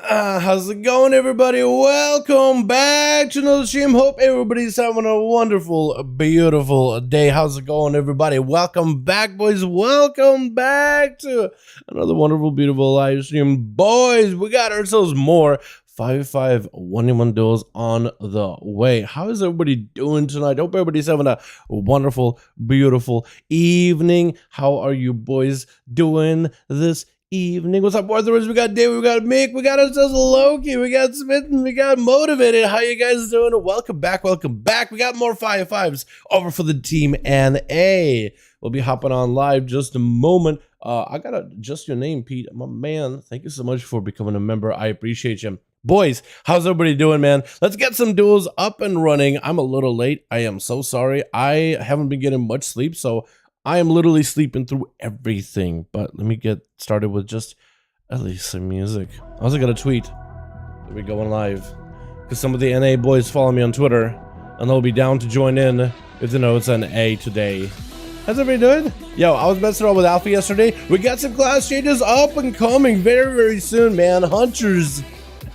How's it going, everybody? Welcome back to another stream. Hope everybody's having a wonderful, beautiful day. How's it going, everybody? Welcome back, boys. Welcome back to another wonderful, beautiful live stream. Boys, we got ourselves more 5v5 1v1 duels on the way. How is everybody doing tonight? Hope everybody's having a wonderful, beautiful evening. How are you boys doing this evening? What's up, brothers? We got Dave, we got Mick, we got ourselves Loki, we got Smitten, we got Motivated. How you guys doing? Welcome back, welcome back. We got more 5v5s over for the team NA. We'll be hopping on live just a moment. I gotta adjust your name, Pete. My man, thank you so much for becoming a member. I appreciate you. Boys, how's everybody doing, man? Let's get some duels up and running. I'm a little late. I am so sorry. I haven't been getting much sleep, so I am literally sleeping through everything. But let me get started with just at least some music. I was gonna tweet that we're going live because some of the NA boys follow me on Twitter and they'll be down to join in if they know it's NA today. How's everybody doing? Yo, I was messing around with Alpha yesterday. We got some class changes up and coming very, very soon, man. Hunters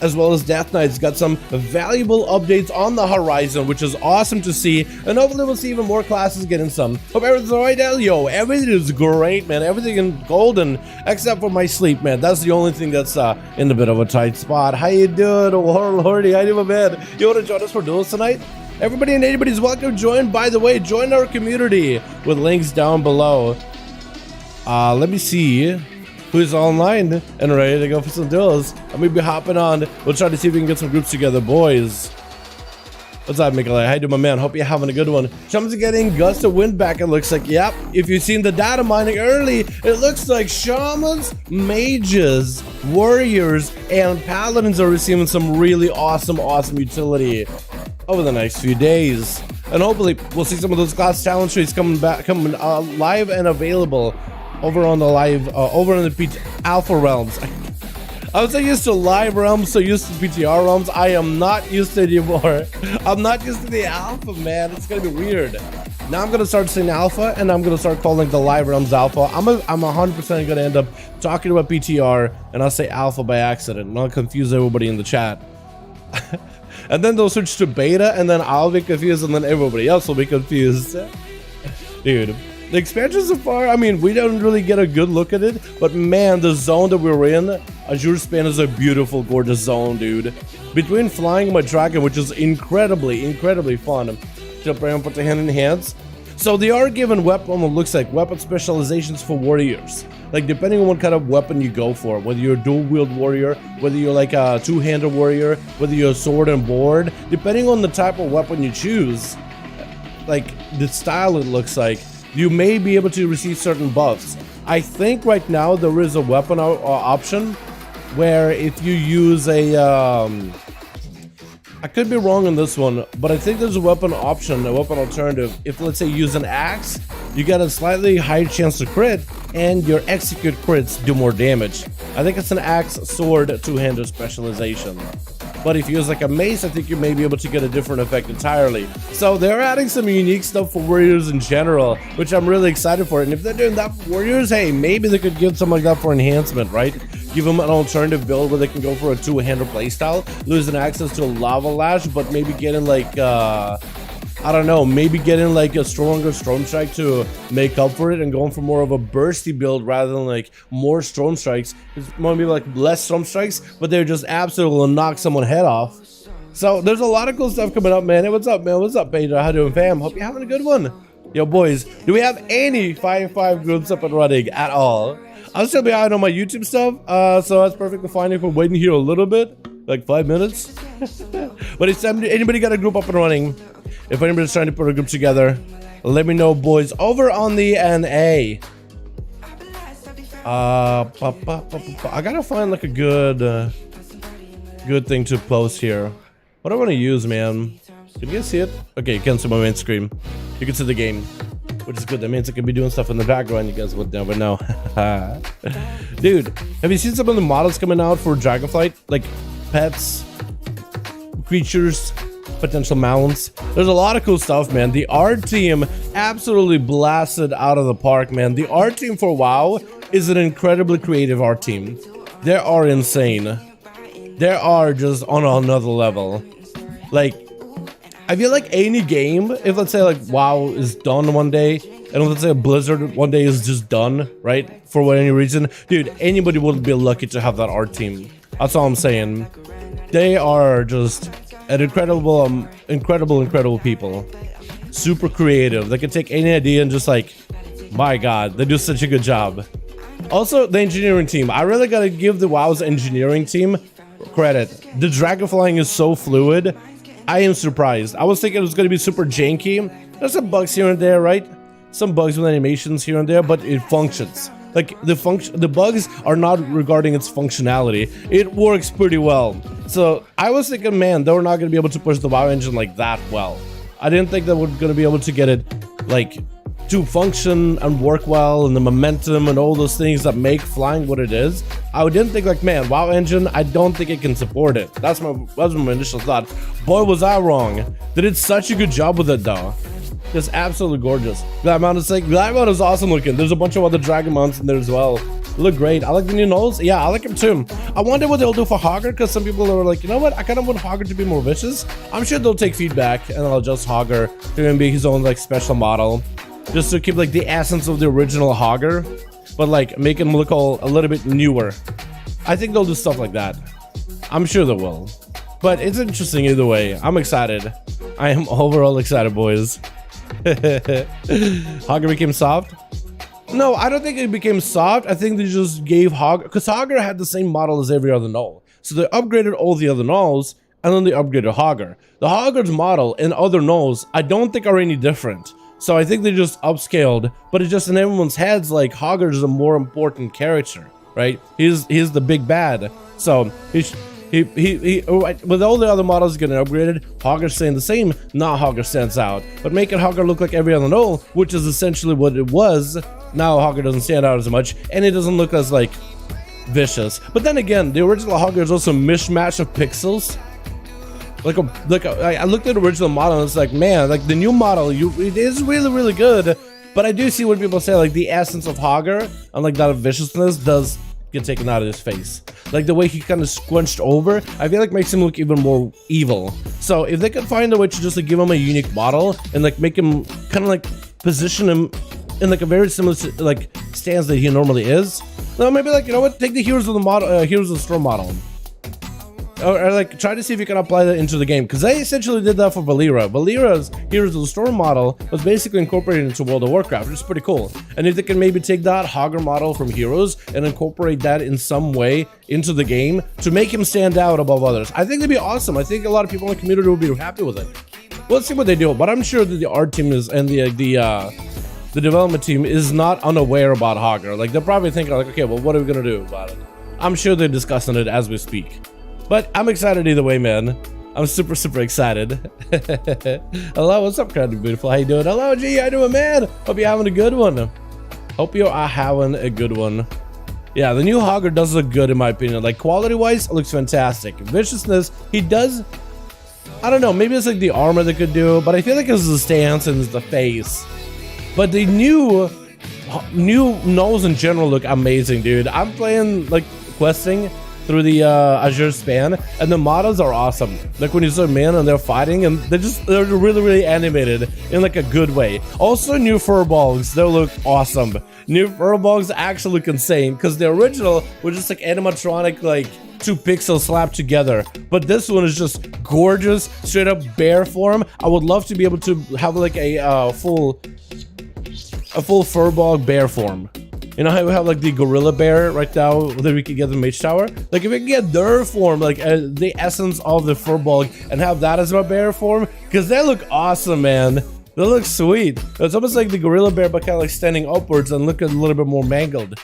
as well as Death Knights got some valuable updates on the horizon, which is awesome to see, and hopefully we'll see even more classes getting some. Hope everything's alright now. Yo, everything is great, man. Everything in golden except for my sleep, man. That's the only thing that's in a bit of a tight spot. How you doing, Warlordy? How you doing, man? You want to join us for duels tonight? Everybody and anybody's welcome to join. By the way, join our community with links down below. Let me see who's online and ready to go for some duels. I'm gonna be hopping on. We'll try to see if we can get some groups together, boys. What's up, Nikolai? How you doing, my man? Hope you're having a good one. Shaman's getting gust of wind back, it looks like. Yep, if you've seen the data mining early, it looks like shamans, mages, warriors, and paladins are receiving some really awesome utility over the next few days. And hopefully we'll see some of those class talent trees coming live and available over on the live, over in the PT Alpha realms. I was so used to live realms, so used to PTR realms. I am not used to it anymore. I'm not used to the Alpha, man. It's gonna be weird. Now I'm gonna start saying Alpha, and I'm gonna start calling the live realms Alpha. I'm 100% gonna end up talking about PTR, and I'll say Alpha by accident, and I'll confuse everybody in the chat. And then they'll switch to Beta, and then I'll be confused, and then everybody else will be confused. Dude. The expansion so far, I mean, we don't really get a good look at it, but man, the zone that we're in, Azure Span is a beautiful, gorgeous zone, dude. Between flying my dragon, which is incredibly fun, jump around, put the hand in hands. So they are given weapon, what looks like weapon specializations for warriors. Like, depending on what kind of weapon you go for, whether you're a dual wield warrior, whether you're like a two-handed warrior, whether you're a sword and board, depending on the type of weapon you choose, like the style it looks like, you may be able to receive certain buffs. I think right now there is a weapon option where if you use a, I could be wrong on this one, but I think there's a weapon option, a weapon alternative. If, let's say, you use an axe, you get a slightly higher chance to crit, and your execute crits do more damage. I think it's an axe, sword, two-handed specialization. But if you use like a mace, I think you may be able to get a different effect entirely. So they're adding some unique stuff for warriors in general, which I'm really excited for. And if they're doing that for warriors, hey, maybe they could give something like that for enhancement, right? Give them an alternative build where they can go for a two-hander playstyle, losing access to a lava lash, but maybe getting like, I don't know, maybe getting like a stronger storm strike to make up for it and going for more of a bursty build rather than like more storm strikes. It's going to be like less storm strikes, but they're just absolutely knock someone head off. So there's a lot of cool stuff coming up, man. Hey, what's up, man? What's up, Beta? How you doing, fam? Hope you're having a good one. Yo, boys, do we have any 5v5 groups up and running at all? I'll still be out on my YouTube stuff, so that's perfectly fine if we're waiting here a little bit, like 5 minutes. But it's time. Anybody got a group up and running? If anybody's trying to put a group together, let me know, boys. Over on the NA, I gotta find like a good thing to post here. What do I want to use, man? Can you guys see it? Okay, you can see my main screen. You can see the game, which is good. That means I can be doing stuff in the background. You guys would never know. Dude, have you seen some of the models coming out for Dragonflight? Like pets, creatures, potential mounts. There's a lot of cool stuff, man. The art team absolutely blasted out of the park, man. The art team for WoW is an incredibly creative art team. They are insane. they are just on another level. Like, I feel like any game, if let's say like WoW is done one day, and let's say Blizzard one day is just done, right? For any reason, dude, anybody would be lucky to have that art team. That's all I'm saying. They are just an incredible people. Super creative. They can take any idea and just like, my God, they do such a good job. Also, the engineering team. I really gotta give the WoW's engineering team credit. The dragon flying is so fluid. I am surprised. I was thinking it was gonna be super janky. There's some bugs here and there, right? Some bugs with animations here and there, but it functions. Like the bugs are not regarding its functionality. It works pretty well. So I was thinking, man, they were not gonna be able to push the WoW engine like that well. I didn't think they were gonna be able to get it like to function and work well, and the momentum and all those things that make flying what it is. I didn't think like, man, WoW engine, I don't think it can support it. That was my initial thought. Boy, was I wrong. They did such a good job with it though. It's absolutely gorgeous. That mount is awesome looking. There's a bunch of other dragon mounts in there as well. They look great. I like the new nulls. Yeah, I like them too. I wonder what they'll do for Hogger, because some people are like, you know what? I kind of want Hogger to be more vicious. I'm sure they'll take feedback and they'll adjust Hogger to be his own like special model, just to keep like the essence of the original Hogger, but like make him look a little bit newer. I think they'll do stuff like that. I'm sure they will. But it's interesting either way. I'm excited. I am overall excited, boys. Hogger became soft? No, I don't think it became soft. I think they just gave Hogger, because Hogger had the same model as every other null. So they upgraded all the other nulls, and then they upgraded Hogger. The Hogger's model and other nulls, I don't think are any different. So I think they just upscaled, but it's just in everyone's heads like Hogger's a more important character, right? He's the big bad. So with all the other models getting upgraded, Hogger's staying the same. Now Hogger stands out, but making Hogger look like every other null, which is essentially what it was. Now Hogger doesn't stand out as much, and it doesn't look as like vicious. But then again, the original Hogger is also a mishmash of pixels. I looked at the original model and it's like, man, like the new model, it is really good. But I do see what people say, like the essence of Hogger and like that viciousness does get taken out of his face. Like the way he kind of squunched over, I feel like makes him look even more evil. So if they could find a way to just like give him a unique model and like make him kind of like position him in like a very similar like stance that he normally is, no, maybe like, you know what, take the Heroes of the model, Heroes of the Storm model. Or like try to see if you can apply that into the game, because they essentially did that for Valera. Valera's Heroes of the Storm model was basically incorporated into World of Warcraft, which is pretty cool. And if they can maybe take that Hogger model from Heroes and incorporate that in some way into the game to make him stand out above others, I think that'd be awesome. I think a lot of people in the community will be happy with it. Well, let's see what they do, but I'm sure that the art team is and the development team is not unaware about Hogger. Like they're probably thinking like, okay, well, what are we gonna do about it? I'm sure they're discussing it as we speak. But I'm excited either way, man. I'm super excited. Hello, what's up, Crowd Beautiful? How you doing? Hello, G, how you doing, man? Hope you're having a good one. Hope you are having a good one. Yeah, the new Hogger does look good in my opinion. Like quality-wise, it looks fantastic. Viciousness, he does. I don't know, maybe it's like the armor they could do, but I feel like it's the stance and it's the face. But the new nulls in general look amazing, dude. I'm playing like questing through the Azure span, and the models are awesome. Like when you zoom in and they're fighting, and they're really animated in like a good way. Also, new furbolgs, they look awesome. New furbolgs actually look insane, because the original was just like animatronic, like 2 pixels slapped together, but this one is just gorgeous, straight up bear form. I would love to be able to have like a full furbolg bear form. You know how we have like the gorilla bear right now that we could get the mage tower? Like if we can get their form, like the essence of the furbolg, and have that as my bear form, because they look awesome, man. They look sweet. It's almost like the gorilla bear, but kind of like standing upwards and looking a little bit more mangled.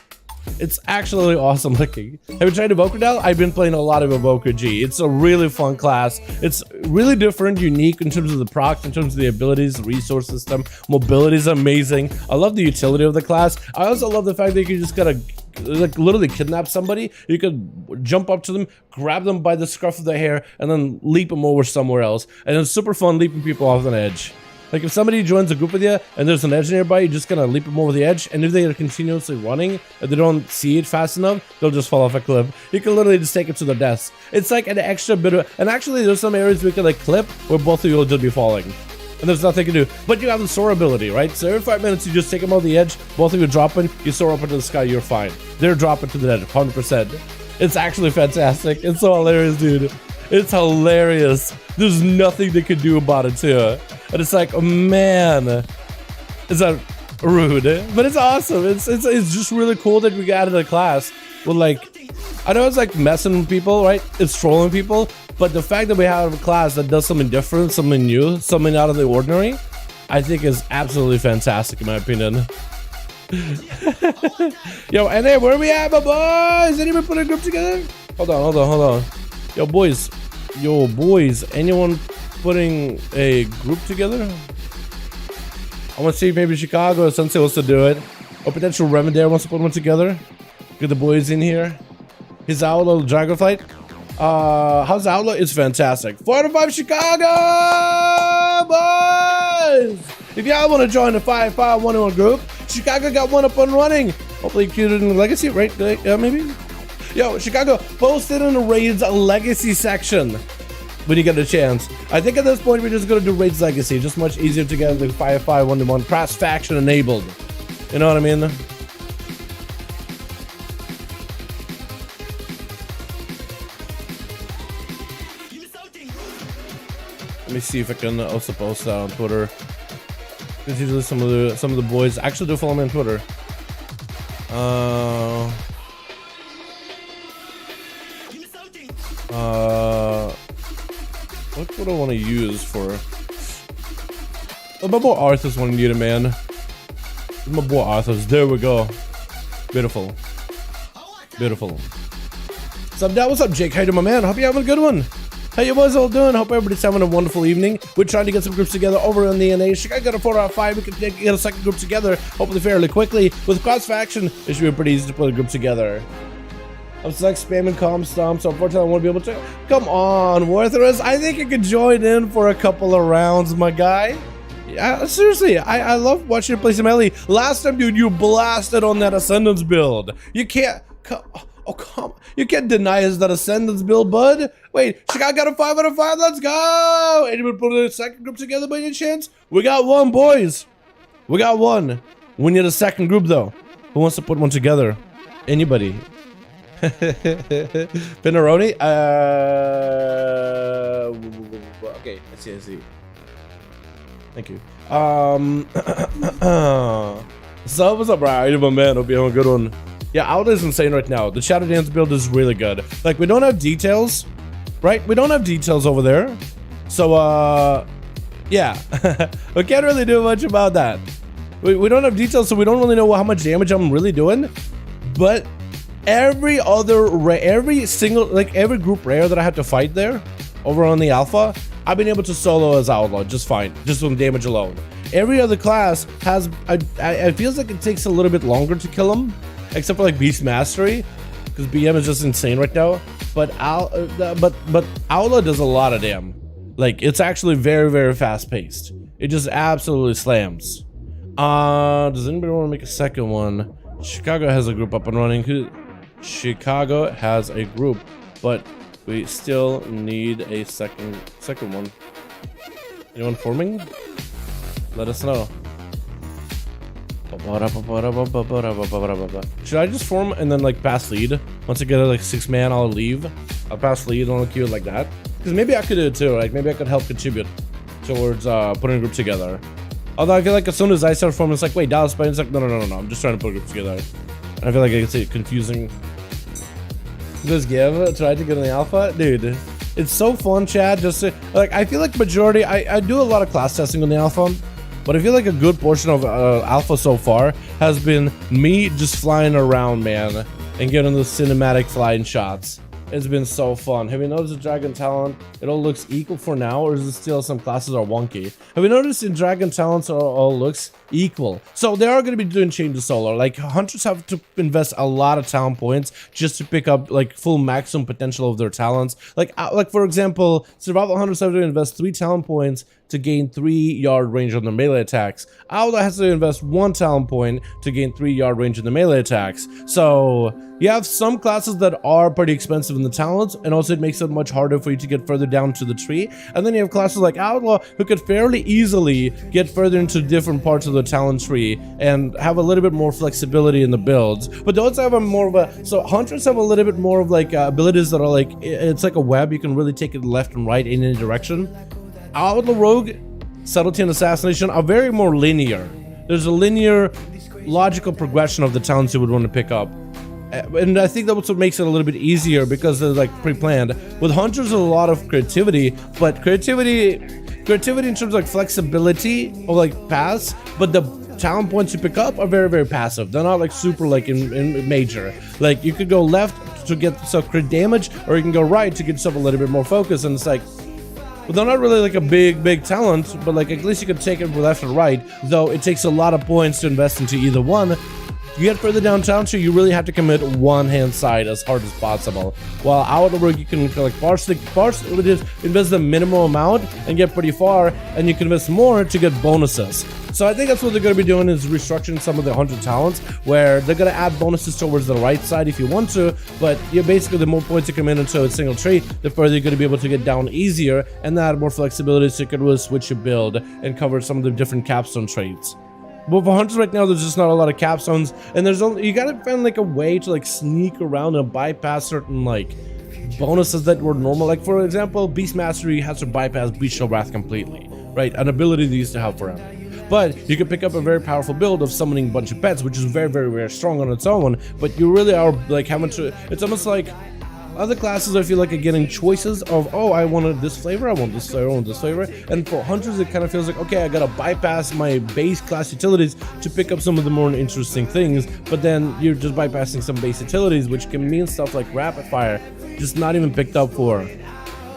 It's actually awesome looking. Have you tried Evoker now? I've been playing a lot of Evoker G. It's a really fun class. It's really different, unique in terms of the procs, in terms of the abilities, the resource system. Mobility is amazing. I love the utility of the class. I also love the fact that you can just gotta like literally kidnap somebody. You could jump up to them, grab them by the scruff of the hair, and then leap them over somewhere else. And it's super fun leaping people off an edge. Like if somebody joins a group with you and there's an edge nearby, you're just gonna leap them over the edge, and if they are continuously running and they don't see it fast enough, they'll just fall off a cliff. You can literally just take it to their deaths. It's like an extra bit of, and actually there's some areas we can like clip where both of you will just be falling. And there's nothing you can do. But you have the soar ability, right? So every 5 minutes you just take them over the edge, both of you dropping, you soar up into the sky, you're fine. They're dropping to the dead, 100%. It's actually fantastic. It's so hilarious, dude. It's hilarious. There's nothing they can do about it too. And it's like, oh man, is that rude? But it's awesome. It's just really cool that we got into the class with like, I know it's like messing with people, right? It's trolling people, but the fact that we have a class that does something different, something new, something out of the ordinary, I think is absolutely fantastic in my opinion. Yo, NA, where we at, my boys? Anyone put a group together? Hold on. Yo, boys, anyone putting a group together? I want to see if maybe Chicago or Sensei wants to do it. Or potential Remedare wants to put one together. Get the boys in here. His Outlaw Dragonflight. How's Outlaw? It's fantastic. 4-5 Chicago, boys! If y'all want to join the 5-5 1v1 group, Chicago got one up and running. Hopefully included in the Legacy, right? Maybe? Yo, Chicago, post it in the Raids Legacy section when you get a chance. I think at this point we're just going to do Raids Legacy. Just much easier to get the 5-5 1v1 cross faction enabled. You know what I mean? Let me see if I can also post that on Twitter. Because usually some of the boys actually do follow me on Twitter. What would I want to use for? Oh, my boy Arthur's one need it, man. My boy Arthur's. There we go. Beautiful. Beautiful. What's up, Jake? How you doing, my man? Hope you're having a good one. How you boys all doing? Hope everybody's having a wonderful evening. We're trying to get some groups together over in the NA. Chicago got a 4 out of 5. We can get a second group together, hopefully fairly quickly. With cross faction, it should be pretty easy to put a group together. I'm stuck spamming com stomp, so unfortunately I won't be able to. Come on, Worthless. I think you could join in for a couple of rounds, my guy. Yeah, seriously, I love watching you play some LE. Last time, dude, you blasted on that Ascendance build. You can't. You can't deny us that Ascendance build, bud. Wait, Chicago got a 5 out of 5. Let's go. Anyone put a second group together by any chance? We got one, boys. We got one. We need a second group, though. Who wants to put one together? Anybody? Pinaroni? Okay, I see. Thank you. So what's up, bro? How you doing, man? Hope you're having a good one. Yeah, Outlaw is insane right now. The Shadowlands build is really good. Like, we don't have details, right? We don't have details over there. So, yeah. We can't really do much about that. We don't have details, so we don't really know how much damage I'm really doing. But every group rare that I had to fight there, over on the Alpha, I've been able to solo as Outlaw just fine, just from damage alone. Every other class has, it feels like it takes a little bit longer to kill them. Except for like Beast Mastery, because BM is just insane right now. But Outlaw does a lot of damn. Like, it's actually very, very fast paced. It just absolutely slams. Does anybody want to make a second one? Chicago has a group up and running. Chicago has a group, but we still need a second one. Anyone forming? Let us know. Should I just form and then like pass lead? Once I get a like 6-man, I'll leave. I'll pass lead and I'll queue it like that. Because maybe I could do it too. Like maybe I could help contribute towards putting a group together. Although I feel like as soon as I start forming, it's like, wait, Dallas Spain. It's like, no. I'm just trying to put a group together. And I feel like it's confusing. Just try to get in the alpha, dude. It's so fun, Chad. Just to, like, I feel like majority. I do a lot of class testing on the alpha. But I feel like a good portion of alpha so far has been me just flying around, man, and getting the cinematic flying shots. It's been so fun. Have you noticed the Dragon Talent? It all looks equal for now, or is it still some classes are wonky? Have you noticed in Dragon Talents all looks equal? So they are going to be doing changes solo. Like hunters have to invest a lot of talent points just to pick up like full maximum potential of their talents. Like for example, survival hunters have to invest 3 talent points to gain 3-yard range on their melee attacks. Outlaw has to invest 1 talent point to gain 3-yard range in the melee attacks. So you have some classes that are pretty expensive in the talents, and also it makes it much harder for you to get further down to the tree. And then you have classes like Outlaw who could fairly easily get further into different parts of the talent tree and have a little bit more flexibility in the builds. But they also have a more of a, so Hunters have a little bit more of like abilities that are like, it's like a web, you can really take it left and right in any direction. Outlaw, Rogue, Subtlety, and Assassination are very more linear. There's a linear, logical progression of the talents you would want to pick up. And I think that's what makes it a little bit easier because they're like pre-planned. With Hunters, there's a lot of creativity, but creativity in terms of like flexibility or like paths, but the talent points you pick up are very, very passive. They're not like super like in major. Like you could go left to get some crit damage, or you can go right to get yourself a little bit more focus, and it's like, well, they're not really like a big talent, but like at least you can take it left or right, though it takes a lot of points to invest into either one. You get further down town, so you really have to commit one hand side as hard as possible. While out of work, you can like partially just invest the minimal amount and get pretty far, and you can invest more to get bonuses. So I think that's what they're going to be doing, is restructuring some of the 100 talents, where they're going to add bonuses towards the right side if you want to, but you're basically, the more points you come in into a single tree, the further you're going to be able to get down easier, and add more flexibility so you can really switch your build and cover some of the different capstone traits. But for Hunters right now, there's just not a lot of capstones, and there's only, you gotta find like a way to like sneak around and bypass certain like bonuses that were normal. Like for example, Beast Mastery has to bypass Beast of Wrath completely, right? An ability they used to have forever. But you can pick up a very powerful build of summoning a bunch of pets, which is very strong on its own, but you really are like having to, it's almost like other classes I feel like are getting choices of, oh, I wanted this flavor, I want this flavor, I want this flavor. And for Hunters, it kind of feels like, okay, I gotta bypass my base class utilities to pick up some of the more interesting things, but then you're just bypassing some base utilities, which can mean stuff like Rapid Fire, just not even picked up for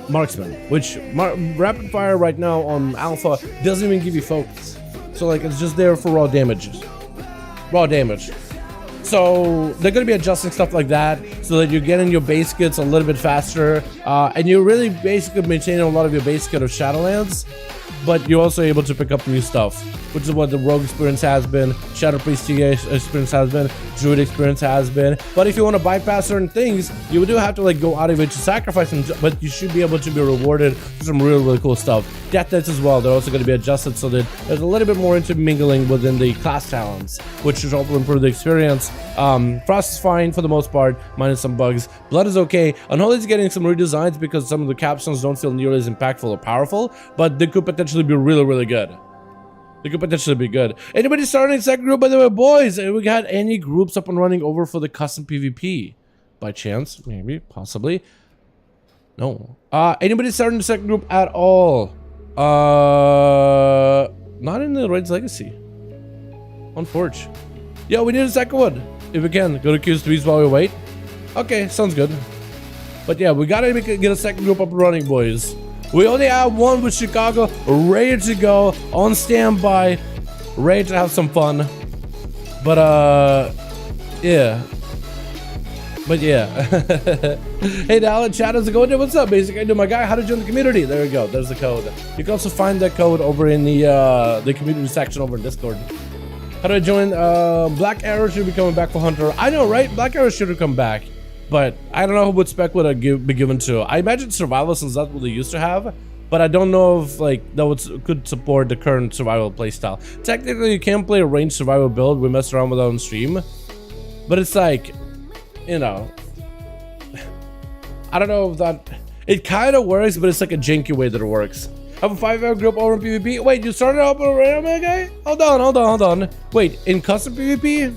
Marksman, which Rapid Fire right now on Alpha doesn't even give you focus. So like, it's just there for raw damage. So they're going to be adjusting stuff like that so that you're getting your base kits a little bit faster, and you're really basically maintaining a lot of your base kit of Shadowlands, but you're also able to pick up new stuff, which is what the Rogue experience has been, Shadow Priest experience has been, Druid experience has been. But if you want to bypass certain things, you do have to like go out of it to sacrifice them, but you should be able to be rewarded for some really cool stuff. Death Nets as well, they're also going to be adjusted so that there's a little bit more intermingling within the class talents, which should also improve the experience. Frost is fine for the most part, minus some bugs. Blood is okay. Unholy's getting some redesigns because some of the capstones don't feel nearly as impactful or powerful, but they could potentially be really good. They could potentially be good. Anybody starting a second group, by the way, boys? We got any groups up and running over for the custom PvP? By chance? Maybe, possibly. No. Anybody starting the second group at all? Not in the Raids Legacy. On Forge. Yeah, we need a second one. If we can, go to Q3s while we wait. Okay, sounds good. But yeah, we gotta get a second group up and running, boys. We only have one with Chicago ready to go, on standby, ready to have some fun. But yeah. But yeah. Hey Dalaran, chat, how's it going? What's up? Basically, I do my guy. How to join the community? There we go. There's the code. You can also find that code over in the community section over in Discord. How do I join? Black Arrow should be coming back for Hunter. I know, right? Black Arrow should have come back. But I don't know what spec would be given to. I imagine survival, since that's what they used to have. But I don't know if like that could support the current survival playstyle. Technically, you can play a ranged survival build. We messed around with that on stream. But it's like, you know, I don't know if that... It kind of works, but it's like a janky way that it works. I have a 5-hour group over in PvP. Wait, you started up already, my guy? Hold on. Wait, in custom PvP?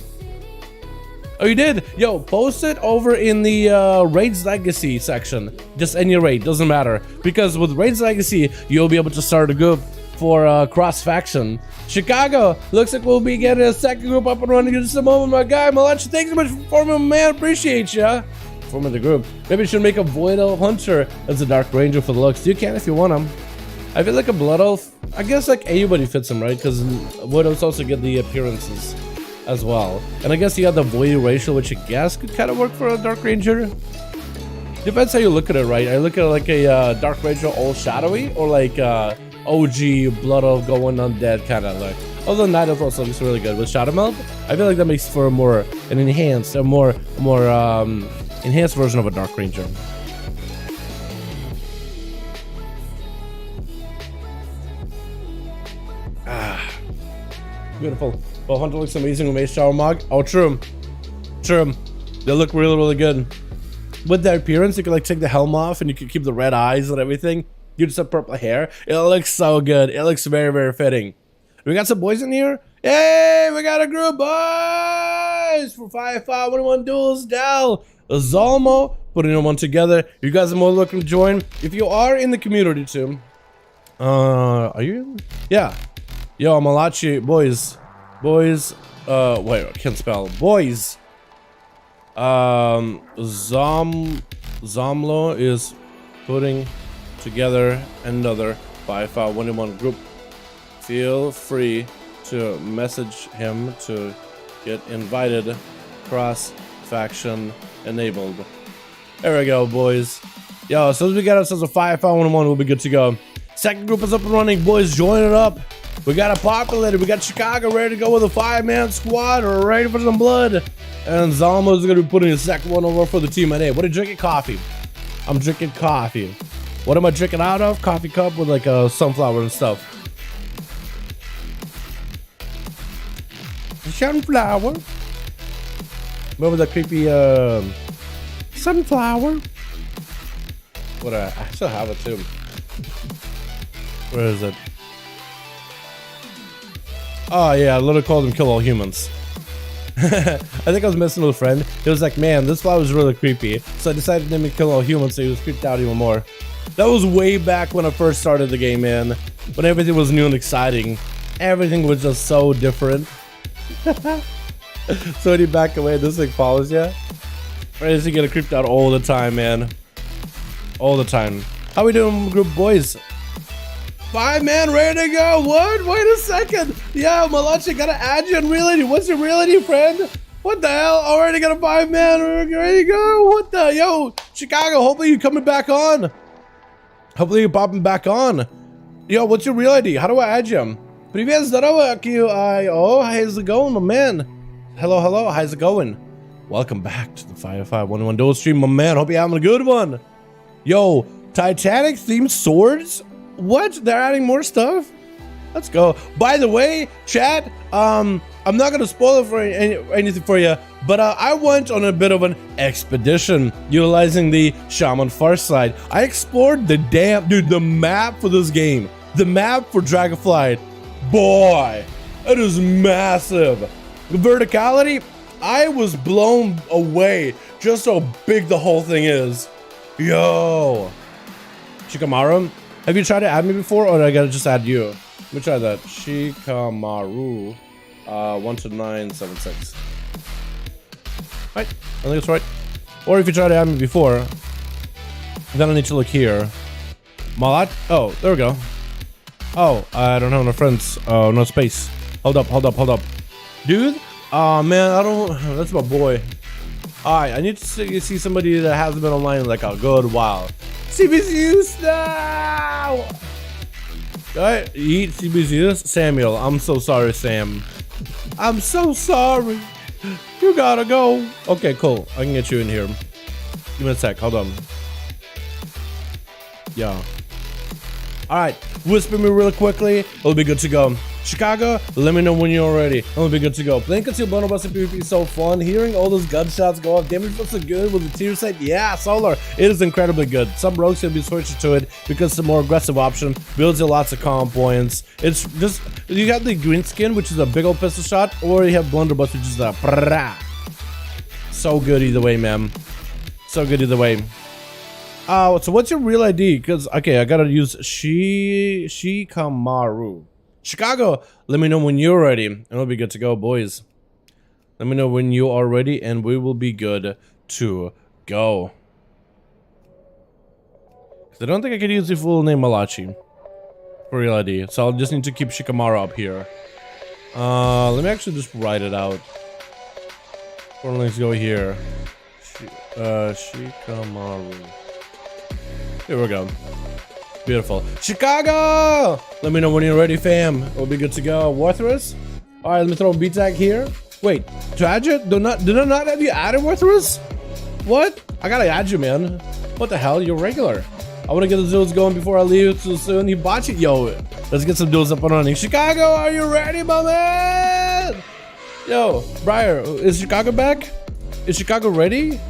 Oh, you did? Yo, post it over in the Raids Legacy section. Just any raid, doesn't matter. Because with Raids Legacy, you'll be able to start a group for cross-faction. Chicago, looks like we'll be getting a second group up and running in just a moment, my guy. Malachi, thanks so much for forming, man. Appreciate ya. Forming the group. Maybe you should make a Void Elf Hunter as a Dark Ranger for the looks. You can if you want them. I feel like a Blood Elf, I guess like anybody fits them, right? Because Void Elves also get the appearances as well. And I guess you got the Void Racial, which I guess could kind of work for a Dark Ranger. Depends how you look at it, right? I look at it like a Dark Ranger all shadowy, or like OG Blood of Going Undead kind of look. Although Night Elf also looks really good with Shadow Meld. I feel like that makes for an enhanced, a more enhanced version of a Dark Ranger. Beautiful. Well, Hunter looks amazing with Mace Shower Mog. Oh, true. True. They look really, really good. With their appearance, you can like take the helm off and you can keep the red eyes and everything. You just have purple hair. It looks so good. It looks very, very fitting. We got some boys in here. Hey, we got a group, boys! For 5V5 1v1 Duels, Dal, Zalmo, putting them on together. You guys are more welcome to join. If you are in the community too, are you? Yeah. Yo, Malachi, boys. Wait, I can't spell. Boys. Zamlo is putting together another 5V5 1v1 group. Feel free to message him to get invited. Cross faction enabled. There we go, boys. Yo, as soon as we get ourselves a 5V5 1v1, we'll be good to go. Second group is up and running, boys. Join it up. We got a populated. We got Chicago ready to go with a 5-man squad, ready for some blood. And Zalmo's gonna be putting a second one over for the team NA. What are you drinking? Coffee. I'm drinking coffee. What am I drinking out of? Coffee cup with like a sunflower and stuff. Sunflower. Remember that creepy sunflower? What I still have it too. Where is it? Oh yeah, I literally called him Kill All Humans. I think I was messing with a friend. He was like, man, this flower was really creepy. So I decided to name it Kill All Humans, so he was creeped out even more. That was way back when I first started the game, man. When everything was new and exciting. Everything was just so different. So when you back away, this thing follows you. Or is he getting creeped out all the time, man? All the time. How we doing, group boys? 5-man ready to go. What? Wait a second. Yeah, Malachi, gotta add you in reality. What's your reality, friend? What the hell? Already got a 5-man ready to go. What the? Yo, Chicago, hopefully you're coming back on. Hopefully you're popping back on. Yo, what's your real ID? How do I add you? Привет, здорово, QIO. How's it going, my man? Hello, hello. How's it going? Welcome back to the 5V5 1v1 Duels stream, my man. Hope you're having a good one. Yo, Titanic themed swords? What? They're adding more stuff? Let's go. By the way, chat, I'm not gonna spoil it for anything for you, but I went on a bit of an expedition utilizing the Shaman Farsight. I explored the the map for this game. The map for Dragonflight. Boy, it is massive. The verticality, I was blown away just how big the whole thing is. Yo. Shikamaru, have you tried to add me before, or I gotta just add you? Let me try that. Shikamaru 12976. Right, I think it's right. Or if you tried to add me before, then I need to look here. Malat? Oh, there we go. Oh, I don't have no friends. Oh, no space. Hold up, hold up, hold up. Dude? Oh man, I don't. That's my boy. Alright, I need to see somebody that hasn't been online in like a good while. CBCUs now! Alright, eat CBCUs. Samuel, I'm so sorry, Sam. I'm so sorry. You gotta go. Okay, cool. I can get you in here. Give me a sec. Hold on. Yeah. Alright, whisper me really quickly. It'll be good to go. Chicago, let me know when you're ready. It'll be good to go. Playing concealed blunderbuss in PvP is so fun. Hearing all those gunshots go off. Damage looks so good with the tier set. Yeah, Solar. It is incredibly good. Some rogues can be switched to it because it's a more aggressive option. Builds you lots of comm points. It's just, you got the green skin, which is a big old pistol shot, or you have blunderbuss, which is a so good either way, man. So good either way. So what's your real ID? Because, okay, I gotta use Shikamaru. Chicago, let me know when you're ready, and we'll be good to go, boys. Let me know when you are ready, and we will be good to go. Because I don't think I can use the full name Malachi for real ID, so I'll just need to keep Shikamaru up here. Let me actually just write it out. Let's go here. Shikamaru. Here we go. Beautiful. Chicago! Let me know when you're ready, fam. We'll be good to go. Worthless? Alright, let me throw a B tag here. Wait, to add you? Did I not have you added, Worthless? What? I gotta add you, man. What the hell? You're regular. I wanna get the duels going before I leave too soon. You botch it. Yo, let's get some duels up and running. Chicago, are you ready, my man? Yo, Briar, is Chicago back? Is Chicago ready?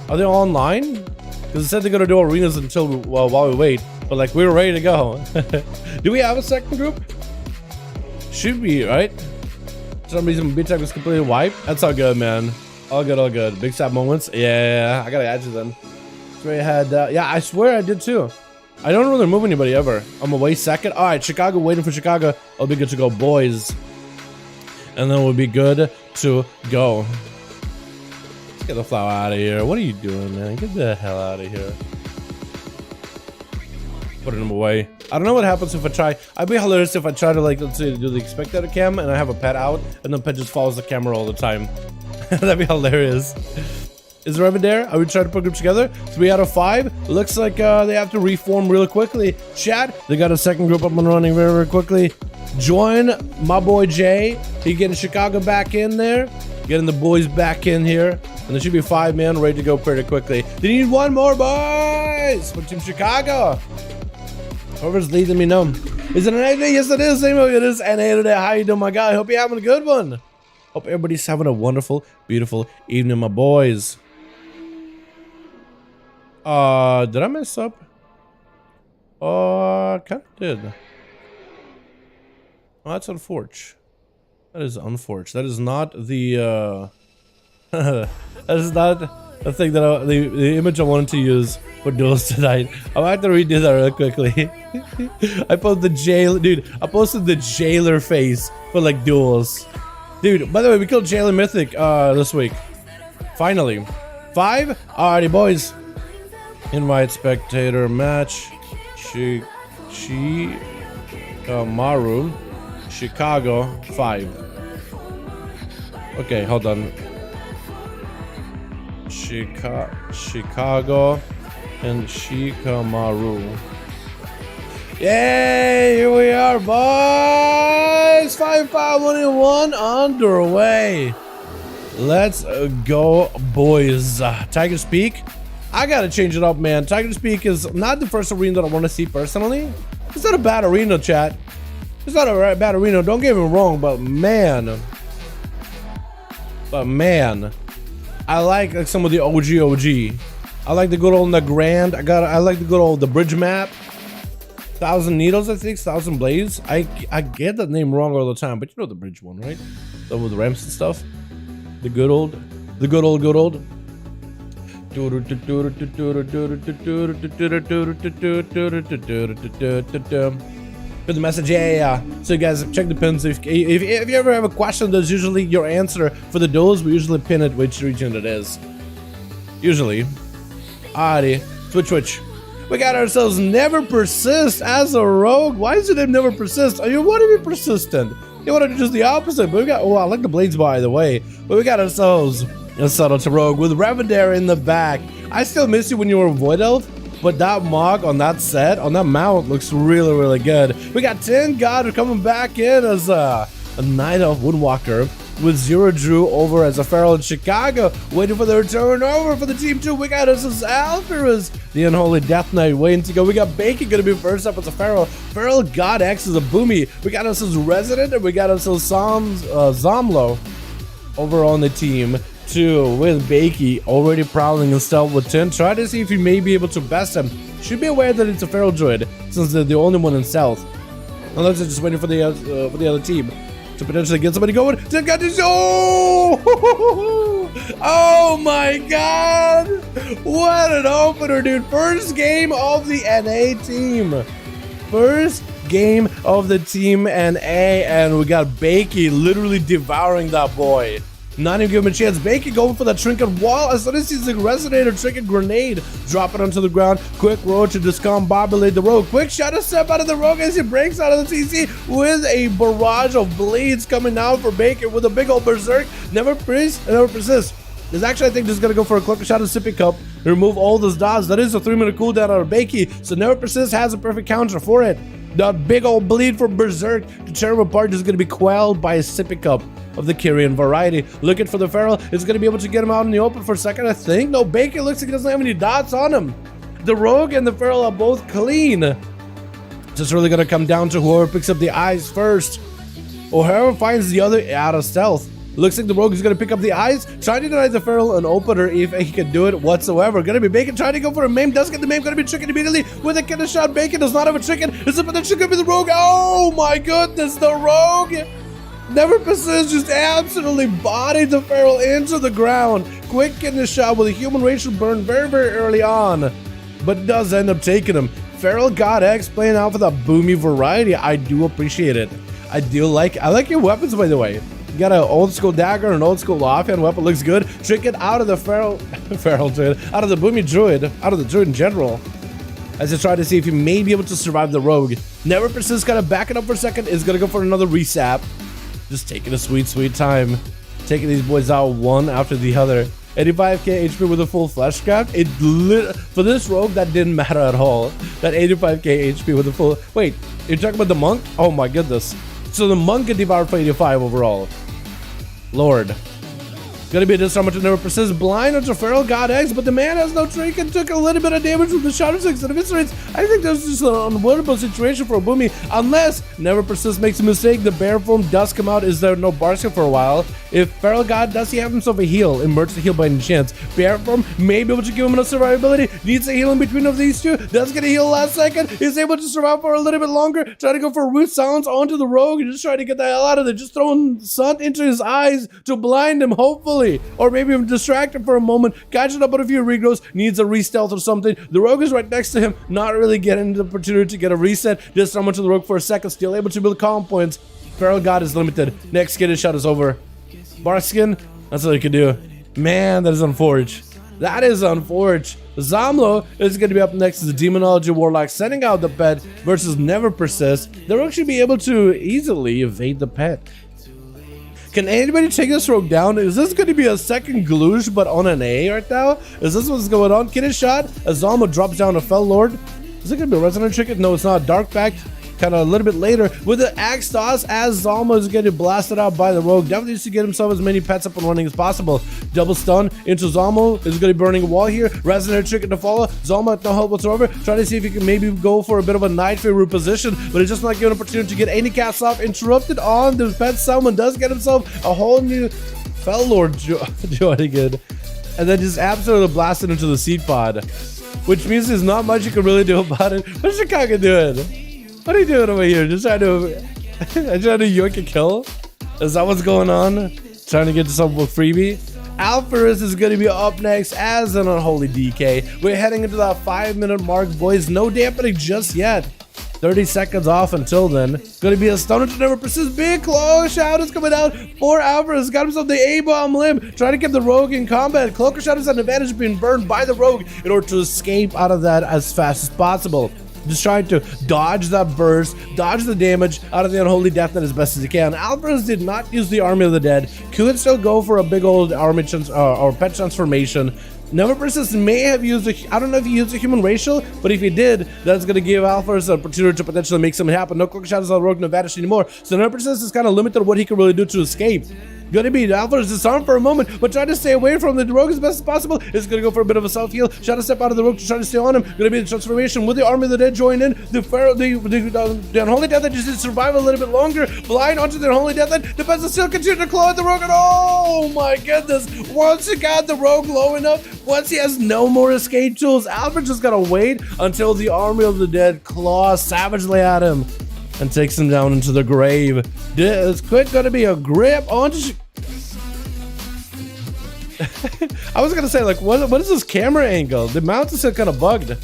Are they all online? Because it said they're gonna do arenas until while we wait. But like, we're ready to go. Do we have a second group? Should be, right? For some reason, B-Tech was completely wiped. That's all good, man. All good, all good. Big sad moments. Yeah, I gotta add you then. Straight ahead. Yeah, I swear I did too. I don't really move anybody ever. I'm away second. All right, Chicago, waiting for Chicago. I'll be good to go, boys. And then we'll be good to go. Let's get the flower out of here. What are you doing, man? Get the hell out of here. Put him away. I don't know what happens if I try. I'd be hilarious if I try to, like, let's say, do the spectator cam and I have a pet out and the pet just follows the camera all the time. That'd be hilarious. Is there ever there? Are we trying to put groups together? 3 out of 5. Looks like they have to reform really quickly. Chat, they got a second group up and running very, very quickly. Join my boy Jay. He getting Chicago back in there. Getting the boys back in here. And there should be 5 men ready to go pretty quickly. They need 1 more, boys! For Team Chicago. Whoever's leading me know. Is it an NA? Yes, it is. It is NA today. How you doing, my guy? Hope you're having a good one. Hope everybody's having a wonderful, beautiful evening, my boys. Did I mess up? Kind of did. Oh, that's unfortunate. That is unfortunate. That is not the, that is not the thing that the image I wanted to use for duels tonight. I'm gonna have to redo that real quickly. I posted I posted the jailer face for like duels. Dude, by the way, we killed Jailer Mythic this week. Finally. 5? Alrighty, boys. Invite spectator match. Maru. Chicago 5. Okay, hold on. Chicago and Shikamaru. Yay! Here we are, boys! 5V5 1v1 underway. Let's go, boys. Tiger's Peak. I gotta change it up, man. Tiger's Peak is not the first arena that I want to see personally. It's not a bad arena, chat. It's not a bad arena. Don't get me wrong, but man, I like some of the OG. I like the good old Grand. I like the good old bridge map. 1,000 Needles, I think. 1,000 Blades. I get that name wrong all the time, but you know the bridge one, right? The with the ramps and stuff. The good old. Good message, yeah. So you guys check the pins. If you ever have a question, there's usually your answer for the duels. We usually pin it which region it is. Usually. Alrighty. Switch. We got ourselves Never Persist as a rogue. Why is it name Never Persist? You want to be persistent. You want to do just the opposite. But we got, oh, I like the blades by the way. But we got ourselves a subtle to rogue with Revendare in the back. I still miss you when you were Void Elf. But that mog on that set, on that mount, looks really, really good. We got Tin God coming back in as a Night Elf Woodwalker with Zero Drew over as a Feral in Chicago, waiting for the return over for the team 2. We got us Alpharas, the Unholy Death Knight, waiting to go. We got Bacon gonna be first up as a Feral. Feral God X is a Boomy. We got us Resident, and we got us Zomlo over on the team 2 with Bakey already prowling and stealth with Tin. Try to see if you may be able to best him. Should be aware that it's a Feral Druid since they're the only one in stealth. Unless they're just waiting for the other team to potentially get somebody going. Tin got this. Oh my god! What an opener, dude! First game of the NA team. First game of the team NA, and we got Bakey literally devouring that boy. Not even give him a chance. Bacon going for that trinket wall. As soon as he's a resonator, trinket grenade. Drop it onto the ground. Quick road to discombobulate the rogue. Quick shadow step out of the rogue as he breaks out of the TC with a barrage of blades coming down for Bacon with a big old berserk. Never persist. is actually, I think, just gonna go for a Cloak Shot of Sippy Cup, remove all those dodge. That is a 3-minute cooldown on a Bakey, so Never Persist has a perfect counter for it. That big old bleed from Berserk to tear him apart is gonna be quelled by a Sippy Cup of the Kyrian variety. Looking for the Feral, is gonna be able to get him out in the open for a second, I think. No, Bakey looks like he doesn't have any dots on him. The Rogue and the Feral are both clean. Just really gonna come down to whoever picks up the eyes first, or whoever finds the other out of stealth. Looks like the Rogue is gonna pick up the eyes, trying to deny the Feral an opener if he can do it whatsoever. Gonna be Bacon trying to go for a maim, does get the maim, gonna be tricking immediately with a killer shot. Bacon does not have a chicken. Is it potentially gonna be the Rogue? Oh my goodness, the Rogue! Never Persist just absolutely bodied the Feral into the ground. Quick kidney shot with a human racial burn very, very early on, but does end up taking him. Feral God X playing out for the boomy variety. I do appreciate it. I like your weapons, by the way. You got an old school dagger and an old school offhand weapon, looks good. Trick it out of the Feral Druid, out of the boomy Druid, out of the Druid in general, as I try to see if he may be able to survive the Rogue. Never Persist kind of backing up for a second, is gonna go for another resap. Just taking a sweet, sweet time. Taking these boys out one after the other. 85k HP with a full flesh craft. For this Rogue, that didn't matter at all. That 85k HP with a full... Wait, you're talking about the Monk? Oh my goodness. So the Monk get devoured for 85 overall. Lord. Gonna be this how much it Never Persist. Blind onto Feral God X, but the man has no trick and took a little bit of damage with the Shadow 6 and eviscerates. I think this is just an unwinnable situation for a Boomy, unless Never Persist makes a mistake. The bear form does come out. Is there no Barska for a while? If Feral God, does he have himself a heal? Emerge the heal by any chance? Bear form may be able to give him enough survivability. Needs a heal in between of these two. Does get a heal last second. Is able to survive for a little bit longer. Try to go for Root Silence onto the Rogue and just try to get the hell out of there. Just throwing sun into his eyes to blind him, hopefully. Or maybe I'm distracted for a moment. Catching up on a few regrows. Needs a re-stealth or something. The Rogue is right next to him. Not really getting the opportunity to get a reset. Just summon to the Rogue for a second. Still able to build calm points. Feral God is limited. Next skin shot is over. Bar skin, that's all you can do. Man, that is unfortunate. That is unfortunate. Zamlo is going to be up next as the Demonology Warlock, sending out the pet versus Never Persist. The Rogue should be able to easily evade the pet. Can anybody take this Rogue down? Is this going to be a second Gloosh but on an A right now? Is this what's going on? Kidney shot as Zalmo drops down a Fell Lord. Is it going to be a Resonant Trinket? No, it's not. Dark Pact kind of a little bit later with the Axe Toss as Zalmo is getting blasted out by the Rogue. Definitely needs to get himself as many pets up and running as possible. Double stun into Zalmo. Is going to be burning a wall here. Resonant Trinket to follow. Zalmo at no help whatsoever. Trying to see if he can maybe go for a bit of a Nightfall reposition, but he's just not given an opportunity to get any cast off. Interrupted on the pet. Someone does get himself a whole new Fell Lord joining it, and then just absolutely blasted into the Seed Pod, which means there's not much you can really do about it. What's Chicago doing? What are you doing over here? Just trying to yoink a kill? Is that what's going on? Trying to get to some freebie? Alpharus is going to be up next as an unholy DK. We're heading into that 5-minute mark, boys. No dampening just yet. 30 seconds off until then. Going to be a stunner to Never Persist. Big close shout is coming out for Alvarez. Got himself the A-bomb limb. Trying to get the Rogue in combat. Cloaker Shadow has an advantage of being burned by the Rogue in order to escape out of that as fast as possible. Just trying to dodge that burst, dodge the damage out of the Unholy Death Net as best as he can. Alvarez did not use the Army of the Dead. Could still go for a big old army or pet transformation. Never Persist may have used I don't know if he used a human racial, but if he did, that's going to give Alvarez an opportunity to potentially make something happen. No Cloak Shadows on Rogue, no Vanish anymore. So Never Persist is kind of limited what he can really do to escape. Gonna be Alvarez disarmed for a moment, but trying to stay away from the Rogue as best as possible. Is gonna go for a bit of a self-heal. Shadow step out of the Rogue to try to stay on him. Gonna be the transformation with the Army of the Dead join in. The Unholy Death Net just did survive a little bit longer. Blind onto the Unholy Death Net. The peasants still continue to claw at the Rogue, and oh my goodness! Once he got the Rogue low enough, once he has no more escape tools, Alvarez just gotta wait until the Army of the Dead claws savagely at him and takes him down into the grave. This quick gonna be a grip onto. I was gonna say, like, what is this camera angle? The mounts are still kind of bugged.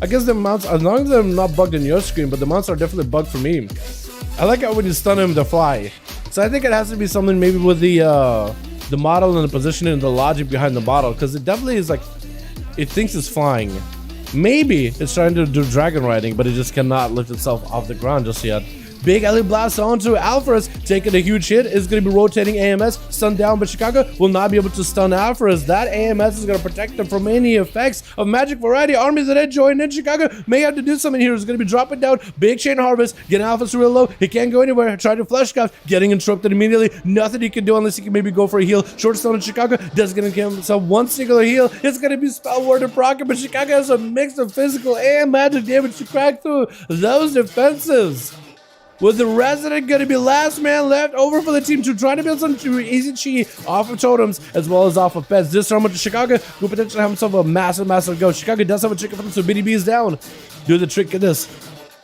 I guess the mounts, as long as they're not bugged in your screen, but the mounts are definitely bugged for me. I like it when you stun him to fly. So I think it has to be something maybe with the model and the positioning and the logic behind the model, because it definitely is like, it thinks it's flying. Maybe it's trying to do dragon riding, but it just cannot lift itself off the ground just yet. Big LE blast onto Alvarez, taking a huge hit. Is going to be rotating AMS, stunned down, but Chicago will not be able to stun Alvarez. That AMS is going to protect him from any effects of magic variety. Armies that join in. Chicago may have to do something here. He's going to be dropping down. Big chain harvest, getting Alvarez real low. He can't go anywhere. Trying to flash scout, getting interrupted immediately. Nothing he can do unless he can maybe go for a heal. Short stun on Chicago, does going to give himself one singular heal. It's going to be spell ward and proc, but Chicago has a mix of physical and magic damage to crack through those defenses. With the Resident going to be last man left over for the team to try to build some easy chi off of totems as well as off of pets. This time with Chicago will potentially have himself a massive go. Chicago does have a trick for them, so BDB is down. Do the trick of this.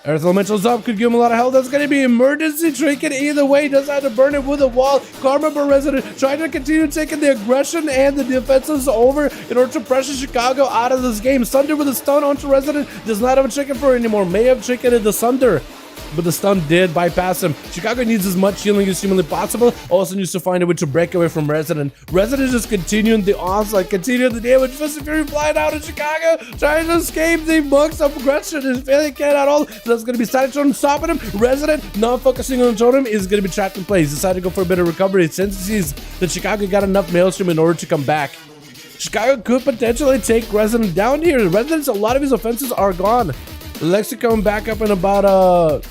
Earth Elemental's up, could give him a lot of health. That's going to be emergency trinket either way. Does have to burn it with a wall. Karma for Resident trying to continue taking the aggression and the defenses over in order to pressure Chicago out of this game. Sunder with a stun onto Resident. Does not have a trinket for it anymore. May have tricketed the Sunder, but the stun did bypass him. Chicago needs as much healing as humanly possible. Also needs to find a way to break away from Resident. Resident just continuing the onslaught, continuing the damage. Fist of Fury flying out of Chicago, trying to escape the monks of aggression. Is failing can at all. So that's going to be static totem stopping him. Resident not focusing on the totem is going to be trapped in place. Decided to go for a bit of recovery since he sees that Chicago got enough Maelstrom in order to come back. Chicago could potentially take Resident down here. Resident's, a lot of his offenses are gone. Lexi coming back up in about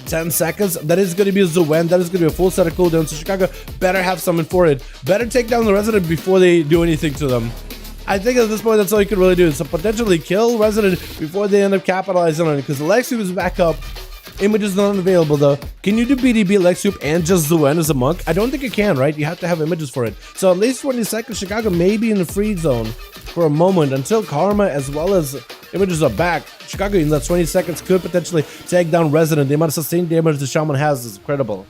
10 seconds. That is going to be a Zuen. That is going to be a full set of cooldowns. So Chicago better have something for it. Better take down the Resident before they do anything to them. I think at this point that's all you could really do. So potentially kill Resident before they end up capitalizing on it. Because Lexi was back up. Image is not available though. Can you do BDB, Lexi and just Zuen as a monk? I don't think you can, right? You have to have images for it. So at least 20 seconds, Chicago may be in the free zone for a moment until Karma as well as images are back. Chicago in that 20 seconds could potentially take down Resident. The amount of sustained damage the Shaman has is incredible.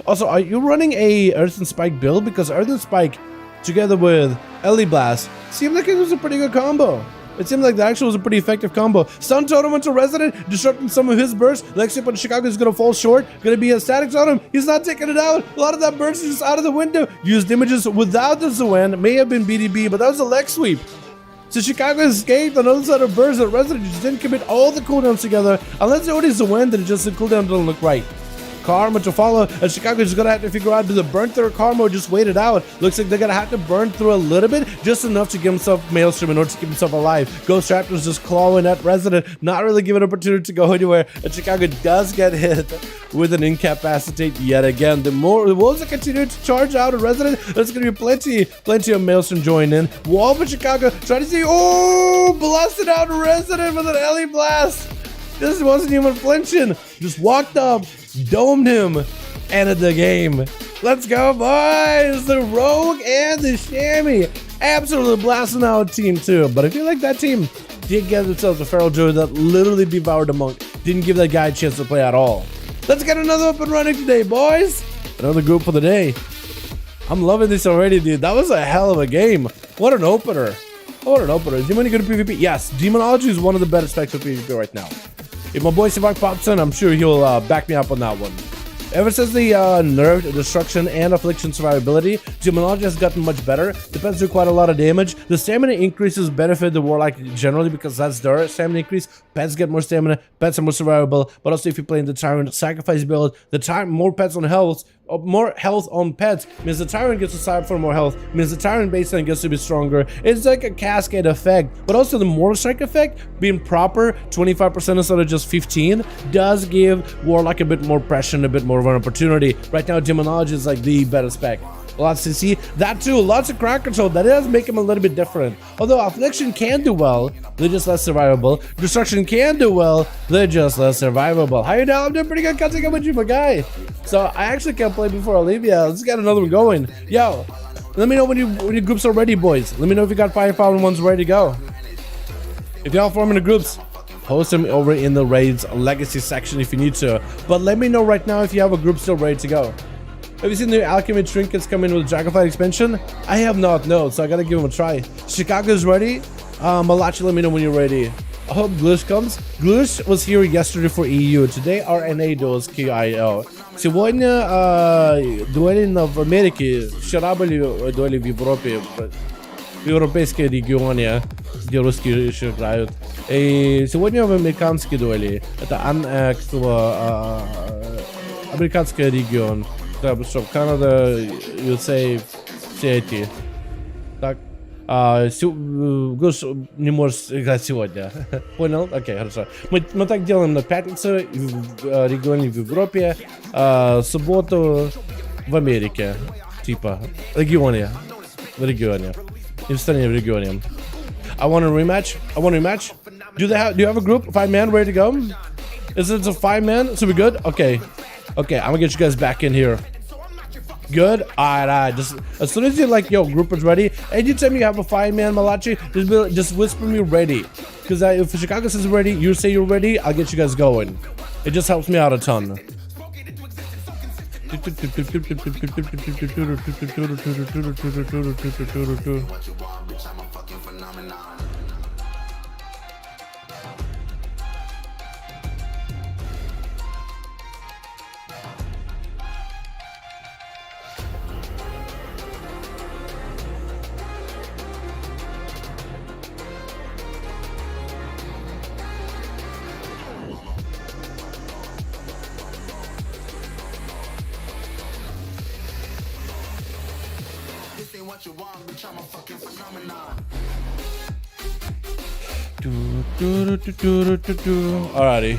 Also, are you running a Earth and Spike build? Because Earth and Spike together with LE Blast seemed like it was a pretty good combo. It seemed like that actually was a pretty effective combo. Stun Totem into Resident, disrupting some of his bursts. Lexi on Chicago is going to fall short. Going to be a static Totem. He's not taking it out. A lot of that burst is just out of the window. Used images without the Zuen. May have been BDB, but that was a leg sweep. So Chicago escaped another set of bursts that Resident just didn't commit all the cooldowns together. Unless it already Zuen, then just the cooldown doesn't look right. Karma to follow, and Chicago is gonna have to figure out, do they burn through Karma or just wait it out? Looks like they're gonna have to burn through a little bit, just enough to give himself Maelstrom in order to keep himself alive. Ghost Raptors just clawing at Resident, not really giving an opportunity to go anywhere, and Chicago does get hit with an incapacitate yet again. The wolves are continuing to charge out of Resident. There's gonna be plenty of Maelstrom join in. Wall for Chicago, trying to see, oh, blasted out Resident with an LE blast. This wasn't even flinching, just walked up, domed him, ended the game. Let's go, boys! The Rogue and the Chamois absolutely blasting out Team 2. But I feel like that team did get themselves a Feral Druid that literally devoured a monk. Didn't give that guy a chance to play at all. Let's get another up and running today, boys! Another group for the day. I'm loving this already, dude. That was a hell of a game. What an opener. What an opener. Is Demon good at PvP? Yes, Demonology is one of the better specs for PvP right now. If my boy Sivak pops in, I'm sure he'll back me up on that one. Ever since the nerfed Destruction and Affliction survivability, Demonology has gotten much better. Depends do quite a lot of damage. The stamina increases benefit the Warlock generally because that's their stamina increase. Pets get more stamina, pets are more survivable, but also if you're playing the Tyrant Sacrifice build, more pets on health, more health on pets means the Tyrant gets to side for more health, means the Tyrant baseline gets to be stronger. It's like a cascade effect, but also the Mortal Strike effect being proper 25% instead of just 15 does give Warlock a bit more pressure and a bit more of an opportunity. Right now Demonology is like the better spec. Lots to see that too, lots of crowd control. That does make him a little bit different. Although Affliction can do well, they're just less survivable. Destruction can do well, they're just less survivable. How you doing? I'm doing pretty good. Catching up with you, my guy. So I actually can't play before I leave. Yeah, let's get another one going. Yo, let me know when your groups are ready, boys. Let me know if you got 5v5 1s ready to go. If y'all forming the groups, post them over in the raids legacy section if you need to. But let me know right now if you have a group still ready to go. Have you seen the Alchemy trinkets coming with the Dragonflight expansion? I have not, no, so I gotta give them a try. Chicago's ready. Malachi, let me know when you're ready. I hope Glush comes. Glush was here yesterday for EU. Today RNA Duels KIO. Сегодня дуэли в Америке. Вчера были дуэли в Европе. В европейском регионе, где русские еще играют. И сегодня в американские дуэли. Это Американский регион. Да, что, Канада, USA, все эти. Так. Гош не можешь играть сегодня. Понял? Окей, хорошо. Мы так делаем на пятницу в регионе в Европе, субботу в Америке. Типа, в регионе. И в стране в регионе. I want a rematch. Do you have a group? 5 man ready to go? Is it a 5 man? So we good? Okay. I'm gonna get you guys back in here. Good? Alright. Just as soon as you're like, yo, group is ready, anytime you have a 5-man Malachi, just whisper me ready. Because if Chicago says ready, you say you're ready, I'll get you guys going. It just helps me out a ton. Alrighty.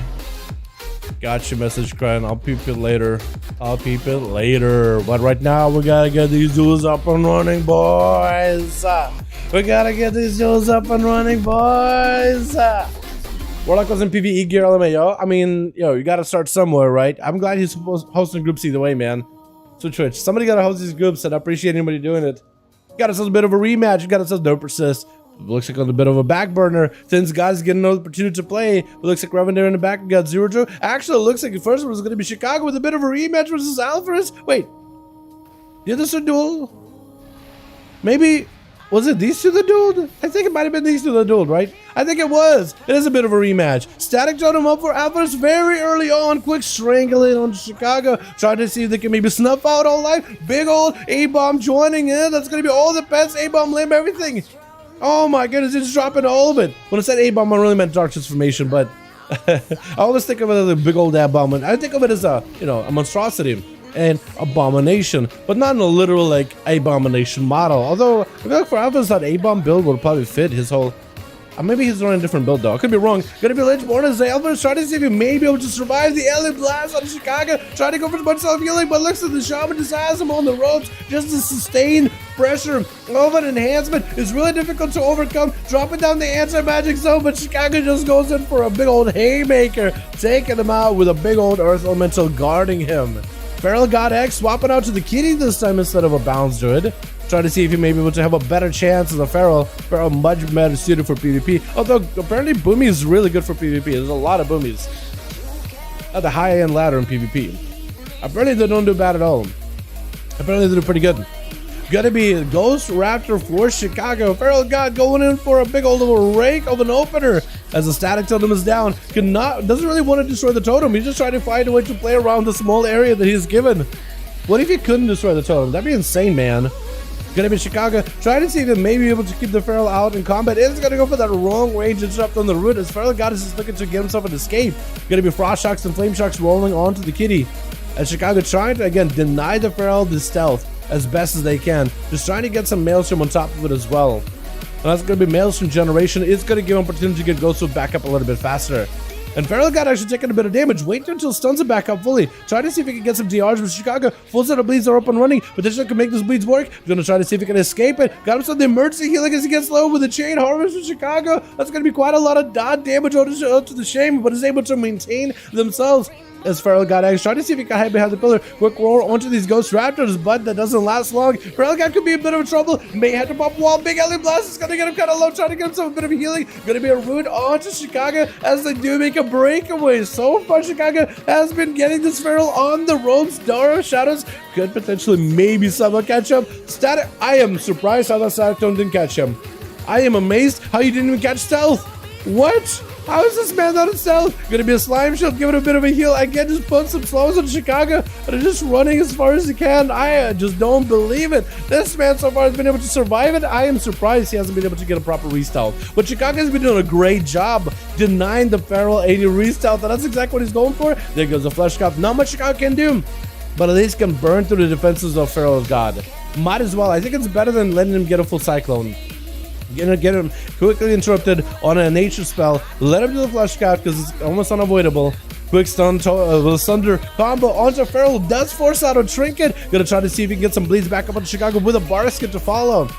Got your message, Cran. I'll peep it later. But right now, we gotta get these duels up and running, boys. Warlock was in PvE gear, LMAO. I mean, yo, you gotta start somewhere, right? I'm glad he's hosting groups either way, man. So Twitch, somebody gotta host these groups, and I appreciate anybody doing it. Got ourselves a bit of a rematch. Got ourselves no persist. Looks like on a bit of a back burner since guys getting an opportunity to play. It looks like Revan there in the back. We got 0-2. Actually, it looks like the first one was going to be Chicago with a bit of a rematch versus Alvarez. Wait, the other duel? Maybe was it these two the duel? I think it might have been these two the duel, right? I think it was. It is a bit of a rematch. Static showed him up for Alvarez very early on. Quick strangling on Chicago. Trying to see if they can maybe snuff out all life. Big old A-bomb joining in. That's going to be all the pets. A-bomb limb, everything. Oh my goodness, it's dropping all of it. When I said A-bomb, I really meant Dark Transformation, but I always think of it as a big old A-bomb. I think of it as a, you know, a monstrosity and abomination, but not in a literal like abomination model. Although I feel like for Alpha's that A-bomb build would probably fit his whole. Maybe he's running a different build though. I could be wrong. Gonna be Lich born as Alvarez, trying to see if he may be able to survive the alien blast on Chicago. Trying to go for the bunch of self-healing, but looks like the shaman just has him on the ropes just to sustain pressure of an enhancement is really difficult to overcome. Dropping down the anti-magic zone, but Chicago just goes in for a big old haymaker, taking him out with a big old earth elemental guarding him. Feral God X swapping out to the kitty this time instead of a bounce druid. Trying to see if he may be able to have a better chance as a Feral. Feral much better suited for PvP. Although apparently Boomy is really good for PvP. There's a lot of Boomies at the high end ladder in PvP. Apparently they don't do bad at all. Apparently they do pretty good. Gonna be Ghost Raptor for Chicago. Feral God going in for a big old little rake of an opener as the static totem is down. Doesn't really want to destroy the totem. He's just trying to find a way to play around the small area that he's given. What if he couldn't destroy the totem? That'd be insane, man. Gonna be Chicago trying to see if they may be able to keep the Feral out in combat. It's gonna go for that wrong range interrupt on the root as Feral God is just looking to get himself an escape. Gonna be Frost Shocks and Flame Shocks rolling onto the kitty. As Chicago trying to again deny the Feral the stealth as best as they can. Just trying to get some Maelstrom on top of it as well. And that's gonna be Maelstrom generation. It's gonna give him opportunity to get Ghostwood back up a little bit faster. And Feral God actually taking a bit of damage. Wait until stuns are back up fully. Try to see if he can get some DRs with Chicago. Full set of bleeds are up and running. Potentially can make those bleeds work. Gonna try to see if he can escape it. Got himself the emergency healing as he gets low with the chain harvest with Chicago. That's gonna be quite a lot of dot damage to the shame, but is able to maintain themselves. As Feral God X trying to see if he can hide behind the pillar. Quick roar onto these Ghost Raptors, but that doesn't last long. Feral God could be a bit of trouble. May have to pop wall. Big alien blast is gonna get him kind of low, trying to get himself a bit of healing. Gonna be a root onto Chicago as they do make a breakaway. So far, Chicago has been getting this Feral on the ropes. Dara Shadows could potentially maybe someone catch him. Static. I am surprised how that Static Tone didn't catch him. I am amazed how you didn't even catch Stealth. What? How is this man not a cell? Gonna be a slime shield, give it a bit of a heal. Again, just put some slows on Chicago, and they're just running as far as he can. I just don't believe it. This man so far has been able to survive it. I am surprised he hasn't been able to get a proper restyle. But Chicago has been doing a great job denying the Feral 80 restyle, and that's exactly what he's going for. There goes the Flesh Cop. Not much Chicago can do, but at least can burn through the defenses of Feral God. Might as well. I think it's better than letting him get a full Cyclone. Get him quickly interrupted on a nature spell. Let him do the Flesh Cop because it's almost unavoidable. Quick stun with Thunder combo onto Feral. Does force out a Trinket. Gonna try to see if he can get some bleeds back up on Chicago with a basket to follow.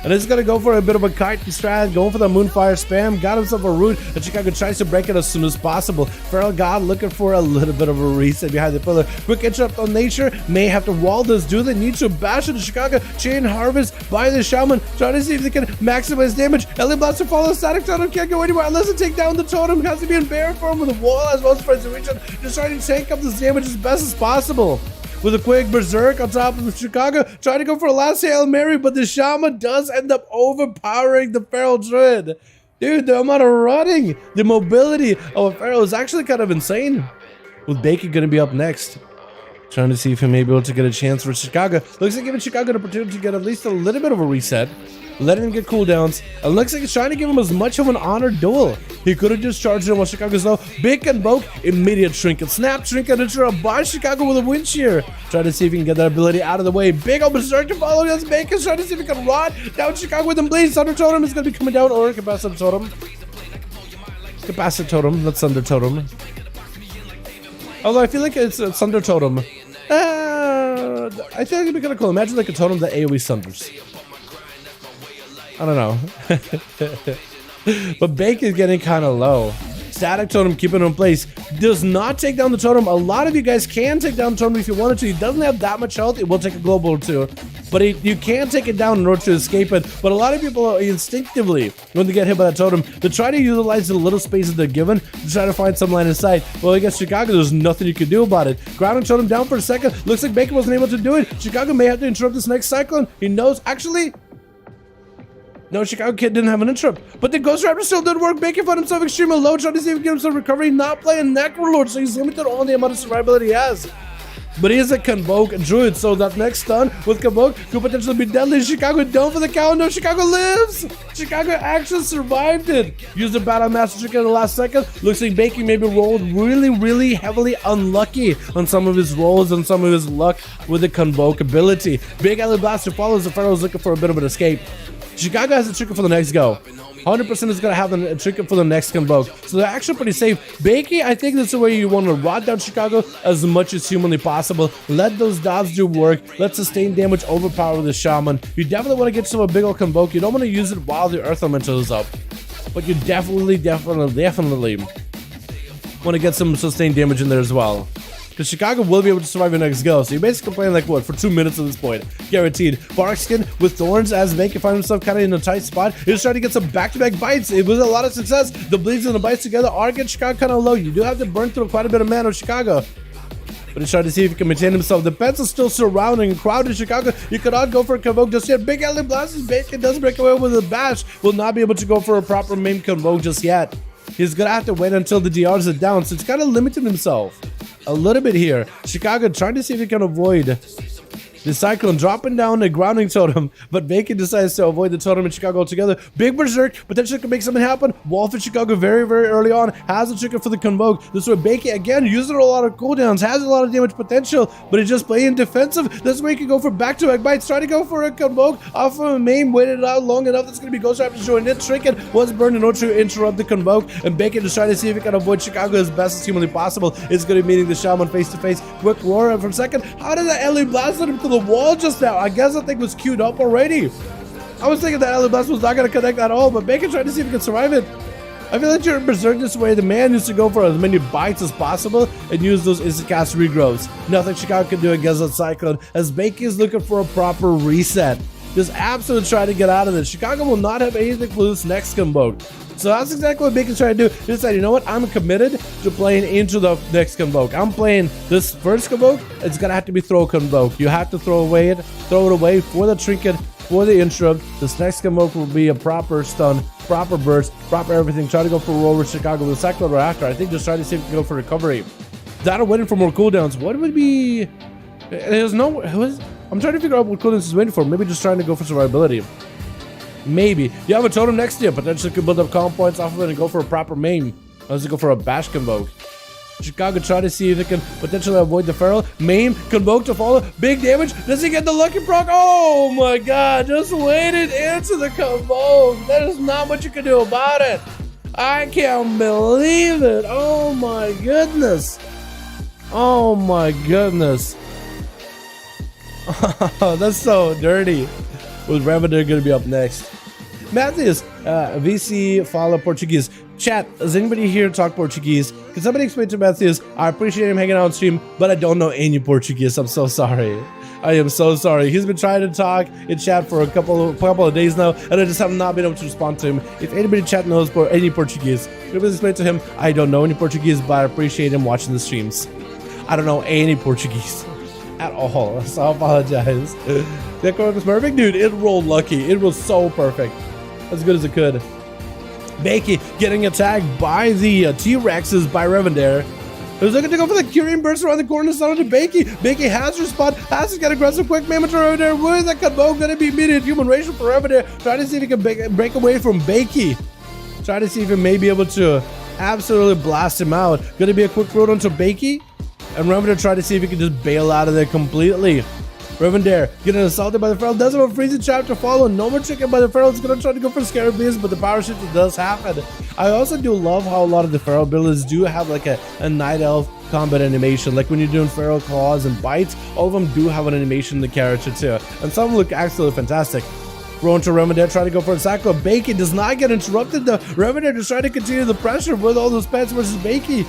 And he's gonna go for a bit of a kite strat, going for the Moonfire spam, got himself a root, and Chicago tries to break it as soon as possible. Feral God looking for a little bit of a reset behind the pillar. Quick interrupt on nature, may have to wall this, do they need to bash into Chicago, chain harvest by the shaman, trying to see if they can maximize damage. Ellie Blaster follows static totem, can't go anywhere unless they take down the totem, has to be in bear form with a wall as well as friends in region, just trying to tank up this damage as best as possible. With a quick berserk on top of Chicago, trying to go for a last Hail Mary, but the Shaman does end up overpowering the Feral Druid. Dude, the amount of running, the mobility of a Feral is actually kind of insane. With Bacon going to be up next. Trying to see if he may be able to get a chance for Chicago. Looks like giving Chicago an opportunity to get at least a little bit of a reset. Letting him get cooldowns. It looks like he's trying to give him as much of an honored duel. He could have just charged him while Chicago's low. Big Convoke, immediate Trinket. Snap Trinket interrupt by Chicago with a wind shear. Try to see if he can get that ability out of the way. Big old berserk to follow against Bacon. Trying to see if he can rod down Chicago with him. Bleeds. Thunder Totem is going to be coming down. Or Capacitor Totem. Capacitor Totem, not Thunder Totem. Although I feel like it's a Thunder Totem. I think it'd be kind of cool. Imagine like a totem that AoE thunders. I don't know. But Bake is getting kind of low. Static Totem keeping him in place. Does not take down the totem. A lot of you guys can take down the totem if you wanted to. He doesn't have that much health. It will take a global or two. But you can take it down in order to escape it. But a lot of people are instinctively, when they get hit by that totem, they try to utilize the little spaces they're given to try to find some line of sight. Well, against Chicago, there's nothing you can do about it. Grounding Totem down for a second. Looks like Bacon wasn't able to do it. Chicago may have to interrupt this next Cyclone. He knows. Actually, no, Chicago Kid didn't have an interrupt. But the Ghost Raptor still did work. Bacon found himself extremely low, trying to see if he can get himself recovery. Not playing Necrolord, so he's limited on the amount of survivability he has. But he is a Convoke Druid, so that next stun with Convoke could potentially be deadly. Chicago down for the count. No, Chicago lives. Chicago actually survived it. Used the Battle Master Trick in the last second. Looks like Bacon maybe rolled really heavily unlucky on some of his rolls and some of his luck with the Convoke ability. Big Alley Blaster follows the Pharaoh's looking for a bit of an escape. Chicago has a Trinket for the next go. 100% is going to have a Trinket for the next Convoke. So they're actually pretty safe. Bakey, I think that's the way you want to rod down Chicago as much as humanly possible. Let those dots do work. Let sustain damage overpower the Shaman. You definitely want to get to a big old Convoke. You don't want to use it while the Earth Elemental is up. But you definitely want to get some sustained damage in there as well. Because Chicago will be able to survive your next go. So you're basically playing like what, for 2 minutes at this point. Guaranteed. Barkskin with Thorns as Vake find himself kind of in a tight spot. He's trying to get some back-to-back bites. It was a lot of success. The bleeds and the bites together are getting Chicago kind of low. You do have to burn through quite a bit of mana of Chicago. But he's trying to see if he can maintain himself. The fence is still surrounding and crowded Chicago. You cannot go for a Convoke just yet. Big Alley Blast. Bacon does break away with a bash. Will not be able to go for a proper main Convoke just yet. He's going to have to wait until the DRs are down. So it's kind of limiting himself a little bit here. Chicago trying to see if he can avoid the Cyclone, dropping down a grounding totem, but Bacon decides to avoid the totem in Chicago altogether. Big Berserk, potentially can make something happen. Wolf in Chicago very early on, has a trigger for the Convoke. This is where Bacon, again, using a lot of cooldowns, has a lot of damage potential, but he's just playing defensive. This is where he can go for back-to-back bites, try to go for a Convoke off of a main, waited it out long enough. That's going to be Ghost Raptor showing it. Trinket was burned in order to interrupt the Convoke, and Bacon is trying to see if he can avoid Chicago as best as humanly possible. It's going to be meeting the Shaman face-to-face. Quick roar for a second. How did that LA blast him to the wall just now? I guess that thing was queued up already. I was thinking that LA blast was not going to connect at all, but Bacon tried to see if he could survive it. I feel like you're in Berserk this way. The man needs to go for as many bites as possible and use those instant cast regrowths. Nothing Chicago can do against that Cyclone, as Bacon is looking for a proper reset. Just absolutely trying to get out of this. Chicago will not have anything for this next Convoke. So that's exactly what Bacon's trying to do. He decided, you know what? I'm committed to playing into the next Convoke. I'm playing this first Convoke. It's going to have to be throw Convoke. You have to throw it away for the Trinket, for the interrupt. This next convoke will be a proper stun, proper burst, proper everything. Try to go for roll with Chicago. The second one right after, I think just try to see if we can go for recovery. Data waiting for more cooldowns. What would be... There's no... I'm trying to figure out what cooldowns he's waiting for. Maybe just trying to go for survivability. Maybe. You have a totem next to you. Potentially could build up calm points off of it and go for a proper main. Let's go for a bash convoke. Chicago try to see if it can potentially avoid the feral. Main, convoke to follow. Big damage. Does he get the lucky proc? Oh my god. Just waited into the convoke. There is not much you can do about it. I can't believe it. Oh my goodness. Oh my goodness. That's so dirty. With Ravager going to be up next. Matthias, VC, follow Portuguese. Chat, does anybody here talk Portuguese? Can somebody explain to Matthias? I appreciate him hanging out on stream, but I don't know any Portuguese. I'm so sorry. I am so sorry. He's been trying to talk in chat for a couple of days now, and I just have not been able to respond to him. If anybody in chat knows any Portuguese, please explain to him. I don't know any Portuguese, but I appreciate him watching the streams. I don't know any Portuguese at all, so I apologize. That card was perfect, dude. It rolled lucky. It was so perfect, as good as it could. Bakey getting attacked by the T-Rexes by Revendare. He's looking to go for the Curian burst around the corner, stun to Bakey. Bakey has her spot. Has to get aggressive quick mammoth to Revendare. Where is that combo going to be immediate human racial for Revendare? Trying to see if he can break away from Bakey. Trying to see if he may be able to absolutely blast him out. Going to be a quick road onto Bakey. And Revendare try to see if he can just bail out of there completely. Revendare getting assaulted by the Feral. Doesn't have a freezing trap to follow. No more chicken by the Feral. It's going to try to go for Scarabs, but the power shift does happen. I also do love how a lot of the Feral abilities do have like a Night Elf combat animation. Like when you're doing Feral Claws and Bites, all of them do have an animation in the character too. And some look absolutely fantastic. Rowan to Revendare, try to go for a Sacco. Bakey does not get interrupted though. Revendare just trying to continue the pressure with all those pets versus Bakey.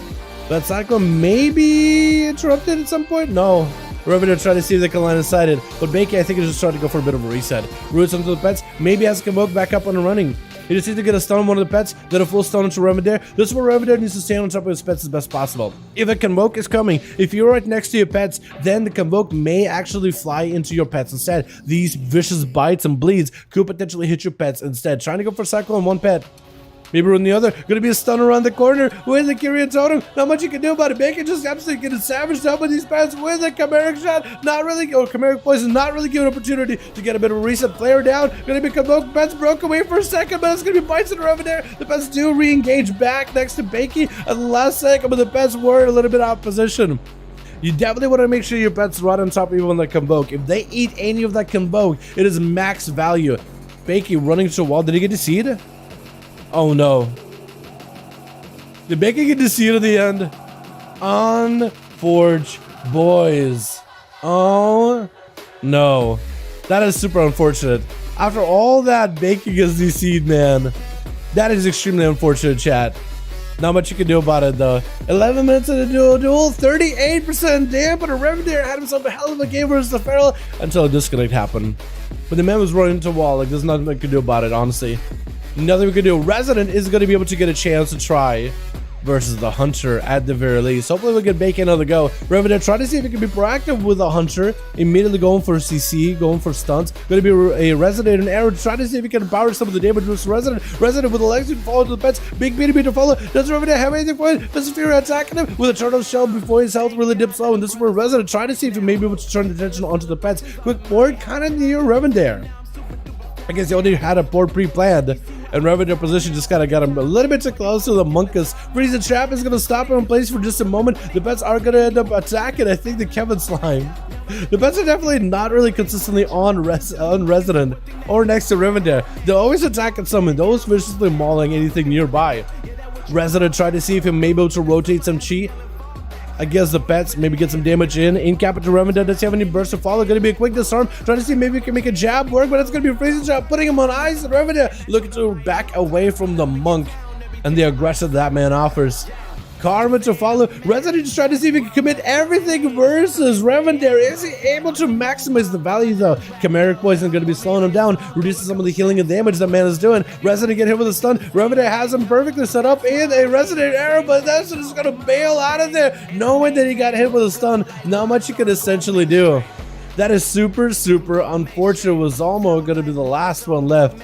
That Sacco may be interrupted at some point? No. Revendare trying to see if they can line inside it, but Bakey I think is just trying to go for a bit of a reset. Roots onto the pets, maybe has Convoke back up on and running. He just needs to get a stun on one of the pets, then a full stun onto Revendare. This is where Revendare needs to stay on top of his pets as best possible. If a Convoke is coming, if you're right next to your pets, then the Convoke may actually fly into your pets instead. These vicious bites and bleeds could potentially hit your pets instead. Trying to go for cycle on one pet. Maybe on the other, gonna be a stun around the corner with the Kyrian Totem. Not much you can do about it. Bacon just absolutely getting savaged up with these pets with a Chimeric shot. Not really, or Chimeric poison, not really giving an opportunity to get a bit of a reset. Player down, gonna be Convoke. Pets broke away for a second, but it's gonna be bites in the Revendare. The pets do re-engage back next to Bakey at the last second, but the pets were a little bit out of position. You definitely want to make sure your pets right on top of you on the Convoke. If they eat any of that Convoke, it is max value. Bakey running to a wall. Did he get to see it? Oh no. Did Bakey get to see it at the end? Unforge boys. Oh no. That is super unfortunate. After all that, Bakey gets DC'd, man. That is extremely unfortunate, chat. Not much you can do about it though. 11 minutes in the duel, 38% damn, but a Revendare had himself a hell of a game versus the Feral until a disconnect happened. But the man was running into a wall, like there's nothing we can do about it, honestly. Nothing we can do. Resident is going to be able to get a chance to try versus the Hunter at the very least. Hopefully we'll get Bacon another go. Revendare try to see if he can be proactive with the Hunter. Immediately going for CC, going for stunts. Going to be a Resident and Arrow. Try to see if he can power some of the damage versus Resident. Resident with the legs to follow to the pets. Big BTB to follow. Does Revendare have anything for it? Does Fear attacking him with a turtle shell before his health really dips low? And this is where Resident try to see if he may be able to turn the attention onto the pets. Quick board kind of near Revendare. I guess he only had a board pre-planned. And Revendare position just kind of got him a little bit too close to the Monkus. Freezing Trap is going to stop him in place for just a moment. The pets are going to end up attacking, I think, the Kevin Slime. The pets are definitely not really consistently on Resident or next to Revendare. They'll always attack at someone, those viciously mauling anything nearby. Resident tried to see if he may be able to rotate some chi. I guess the pets maybe get some damage in capital Revendare. Does he have any burst to follow? Gonna be a quick disarm. Trying to see maybe we can make a jab work, but it's gonna be a freezing jab, putting him on ice. And Revendare looking to back away from the monk and the aggression that man offers. Karma to follow. Resident just trying to see if he can commit everything versus Revendare. Is he able to maximize the value though? Chimeric Poison going to be slowing him down, reducing some of the healing and damage that man is doing. Resident get hit with a stun. Revendare has him perfectly set up in a Resident Arrow, but that's just going to bail out of there, knowing that he got hit with a stun. Not much you can essentially do. That is super unfortunate. Was almost gonna be the last one left.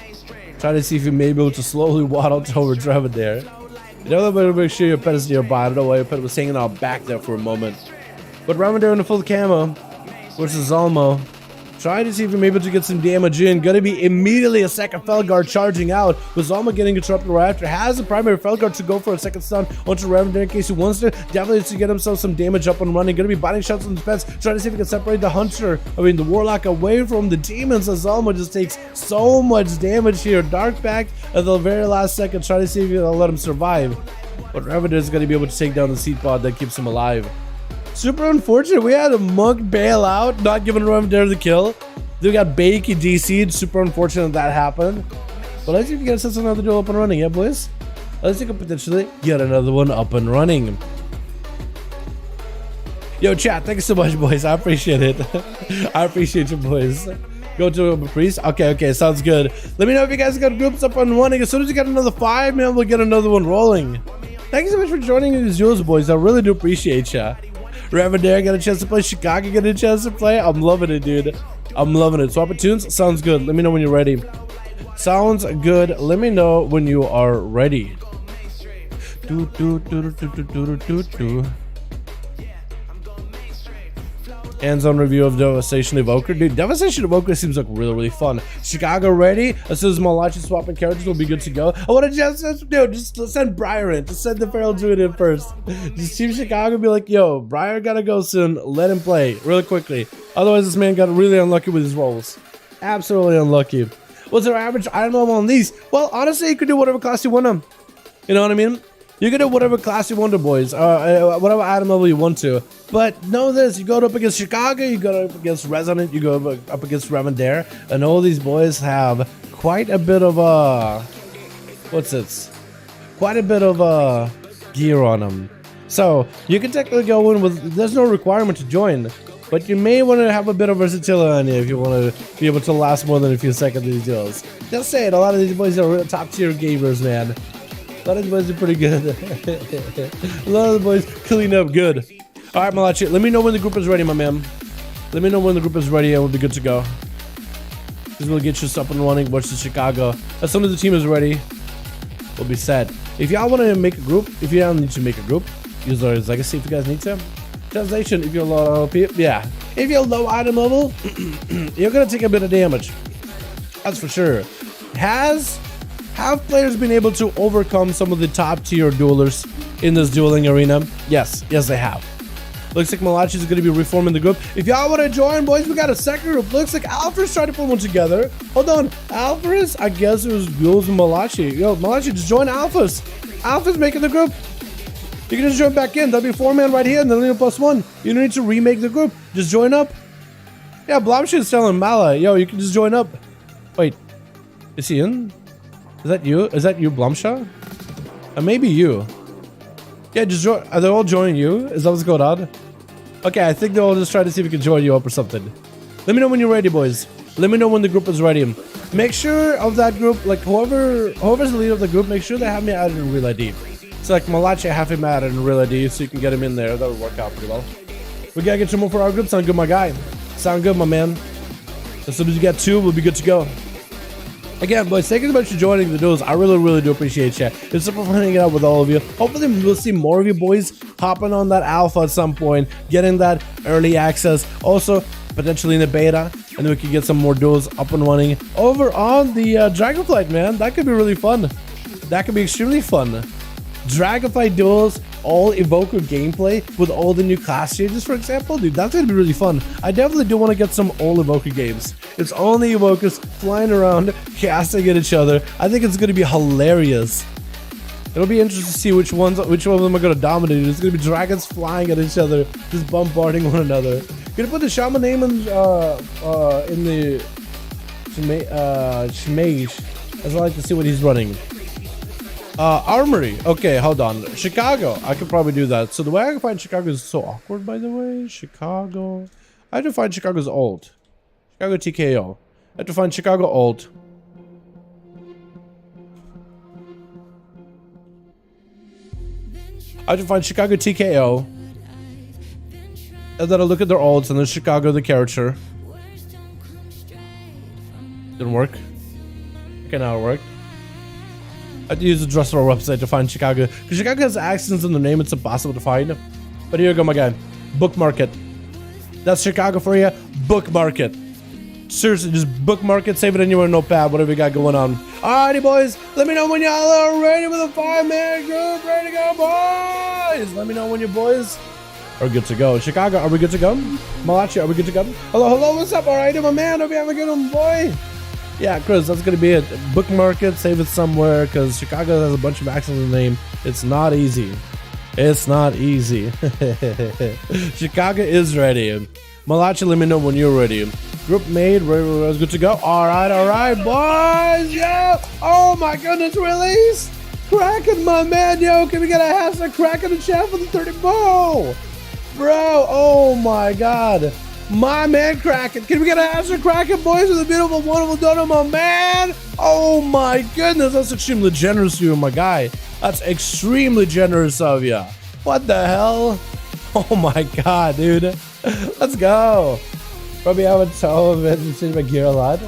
Try to see if you may be able to slowly waddle towards Revan there. You know, better make sure your pet is nearby. I don't know why your pet was hanging out back there for a moment. But Revan there in the full camo versus Zalmo. Trying to see if you're able to get some damage in. Gonna be immediately a second Felguard charging out. With Zalma getting interrupted right after. Has a primary Felguard to go for a second stun onto Revan in case he wants to. Definitely to get himself some damage up and running. Gonna be biting shots on the defense. Trying to see if he can separate the Hunter, the Warlock away from the demons. As Zalma just takes so much damage here. Dark back at the very last second. Trying to see if he can let him survive. But Revan is gonna be able to take down the seed pod that keeps him alive. Super unfortunate. We had a Monk bail out, not giving Revan the kill. Then we got Bakey DC'd. Super unfortunate that happened. But let's see if we can set another duel up and running, yeah, boys? Let's see if we can potentially get another one up and running. Yo, chat, thank you so much, boys. I appreciate it. I appreciate you, boys. Go to a priest. Okay, sounds good. Let me know if you guys got groups up and running. As soon as you get another 5, man, we'll get another one rolling. Thank you so much for joining these duels, boys. I really do appreciate ya. Revan there got a chance to play. Chicago got a chance to play. I'm loving it, dude. I'm loving it. Swap of tunes sounds good. Let me know when you're ready. Sounds good. Let me know when you are ready. Hands-on review of Devastation Evoker. Dude, Devastation Evoker seems like really fun. Chicago ready? As soon as Malachi swapping characters will be good to go. I want to just send Briar in. Just send the Feral Druid in first. Just Team Chicago be like, yo, Briar gotta go soon. Let him play really quickly. Otherwise, this man got really unlucky with his rolls. Absolutely unlucky. What's our average item level on these? Well, honestly, you could do whatever class you want them. You know what I mean? You can do whatever class you want to, boys. Whatever item level you want to. But know this, you go up against Chicago, you go up against Resonant, you go up against Remandare, and all these boys have quite a bit of quite a bit of gear on them. So you can technically go in with, there's no requirement to join, but you may want to have a bit of versatility on you if you want to be able to last more than a few seconds in these duels. Just saying, a lot of these boys are real top tier gamers, man. A lot of the boys are pretty good. A lot of the boys clean up good. Alright, Malachi, let me know when the group is ready, my man. Let me know when the group is ready and we'll be good to go. This will get you up and running. Watch the Chicago. As soon as the team is ready, we'll be set. If y'all want to make a group, if you don't need to make a group, use our legacy if you guys need to. Translation, if you're low LP, yeah. If you're low item level, you're going to take a bit of damage. That's for sure. Have players been able to overcome some of the top tier duelers in this dueling arena? Yes, they have. Looks like Malachi is going to be reforming the group. If y'all want to join, boys, we got a second group. Looks like Alfred's trying to put one together. Hold on. Alfred's, I guess it was Duels and Malachi. Yo, Malachi, just join Alpha's. Alpha's making the group. You can just join back in. That'll be 4-man right here and then +1. You don't need to remake the group. Just join up. Yeah, Blomshit is telling Mala. Yo, you can just join up. Wait. Is he in? Is that you? Is that you, Blumshaw? Maybe you. Yeah, just join. Are they all joining you? Is that what's going on? Okay, I think they're all just trying to see if we can join you up or something. Let me know when you're ready, boys. Let me know when the group is ready. Make sure of that group, like whoever's the leader of the group, make sure they have me added in Real ID. So like Malachi, have him added in Real ID so you can get him in there. That would work out pretty well. We gotta get 2 more for our group. Sound good, my guy? Sound good, my man? As soon as you get 2, we'll be good to go. Again, boys, thank you so much for joining the duels. I really do appreciate you. It's super fun hanging out with all of you. Hopefully, we'll see more of you boys hopping on that alpha at some point, getting that early access. Also, potentially in the beta, and then we can get some more duels up and running over on the Dragonflight, man. That could be really fun. That could be extremely fun. Dragonflight duels, all evoker gameplay with all the new class changes, for example. Dude, that's gonna be really fun. I definitely do want to get some all evoker games. It's only evokers flying around, casting at each other. I think it's gonna be hilarious. It'll be interesting to see which one of them are gonna dominate. It's gonna be dragons flying at each other, just bombarding one another. Gonna put the shaman name in the Shmage, as I like to see what he's running. Armory. Okay, hold on. Chicago. I could probably do that. So the way I can find Chicago is so awkward, by the way. Chicago. I have to find Chicago's alt. Chicago TKO. I have to find Chicago alt. I have to find Chicago TKO. And then I look at their alts and then Chicago the character. Didn't work. Okay, now it worked. I had to use the Dressler website to find Chicago. Because Chicago has accents in the name, it's impossible to find. But here you go, my guy. Bookmark it. That's Chicago for you. Bookmark it. Seriously, just bookmark it, save it in your notepad, whatever you got going on. Alrighty, boys. Let me know when y'all are ready with a 5-man group. Ready to go, boys. Let me know when you boys are good to go. Chicago, are we good to go? Malachi, are we good to go? Hello, hello, what's up? Alright, my man. Hope you have a good one, boy. Yeah, Chris, that's going to be it. Bookmark it, save it somewhere, because Chicago has a bunch of accents in the name. It's not easy. It's not easy. Chicago is ready. Malachi, let me know when you're ready. Group made, we're good to go. Alright, boys, yo! Oh my goodness, release! Kraken, my man, yo! Can we get a hashtag Kraken in the chat for the 30 bow? Bro, oh my god. My man, Kraken. Can we get a hashtag Kraken, boys, with a beautiful, wonderful donut, my man? Oh my goodness, that's extremely generous of you, my guy. That's extremely generous of you. What the hell? Oh my god, dude. Let's go. Probably have a toe of it and see my gear a lot.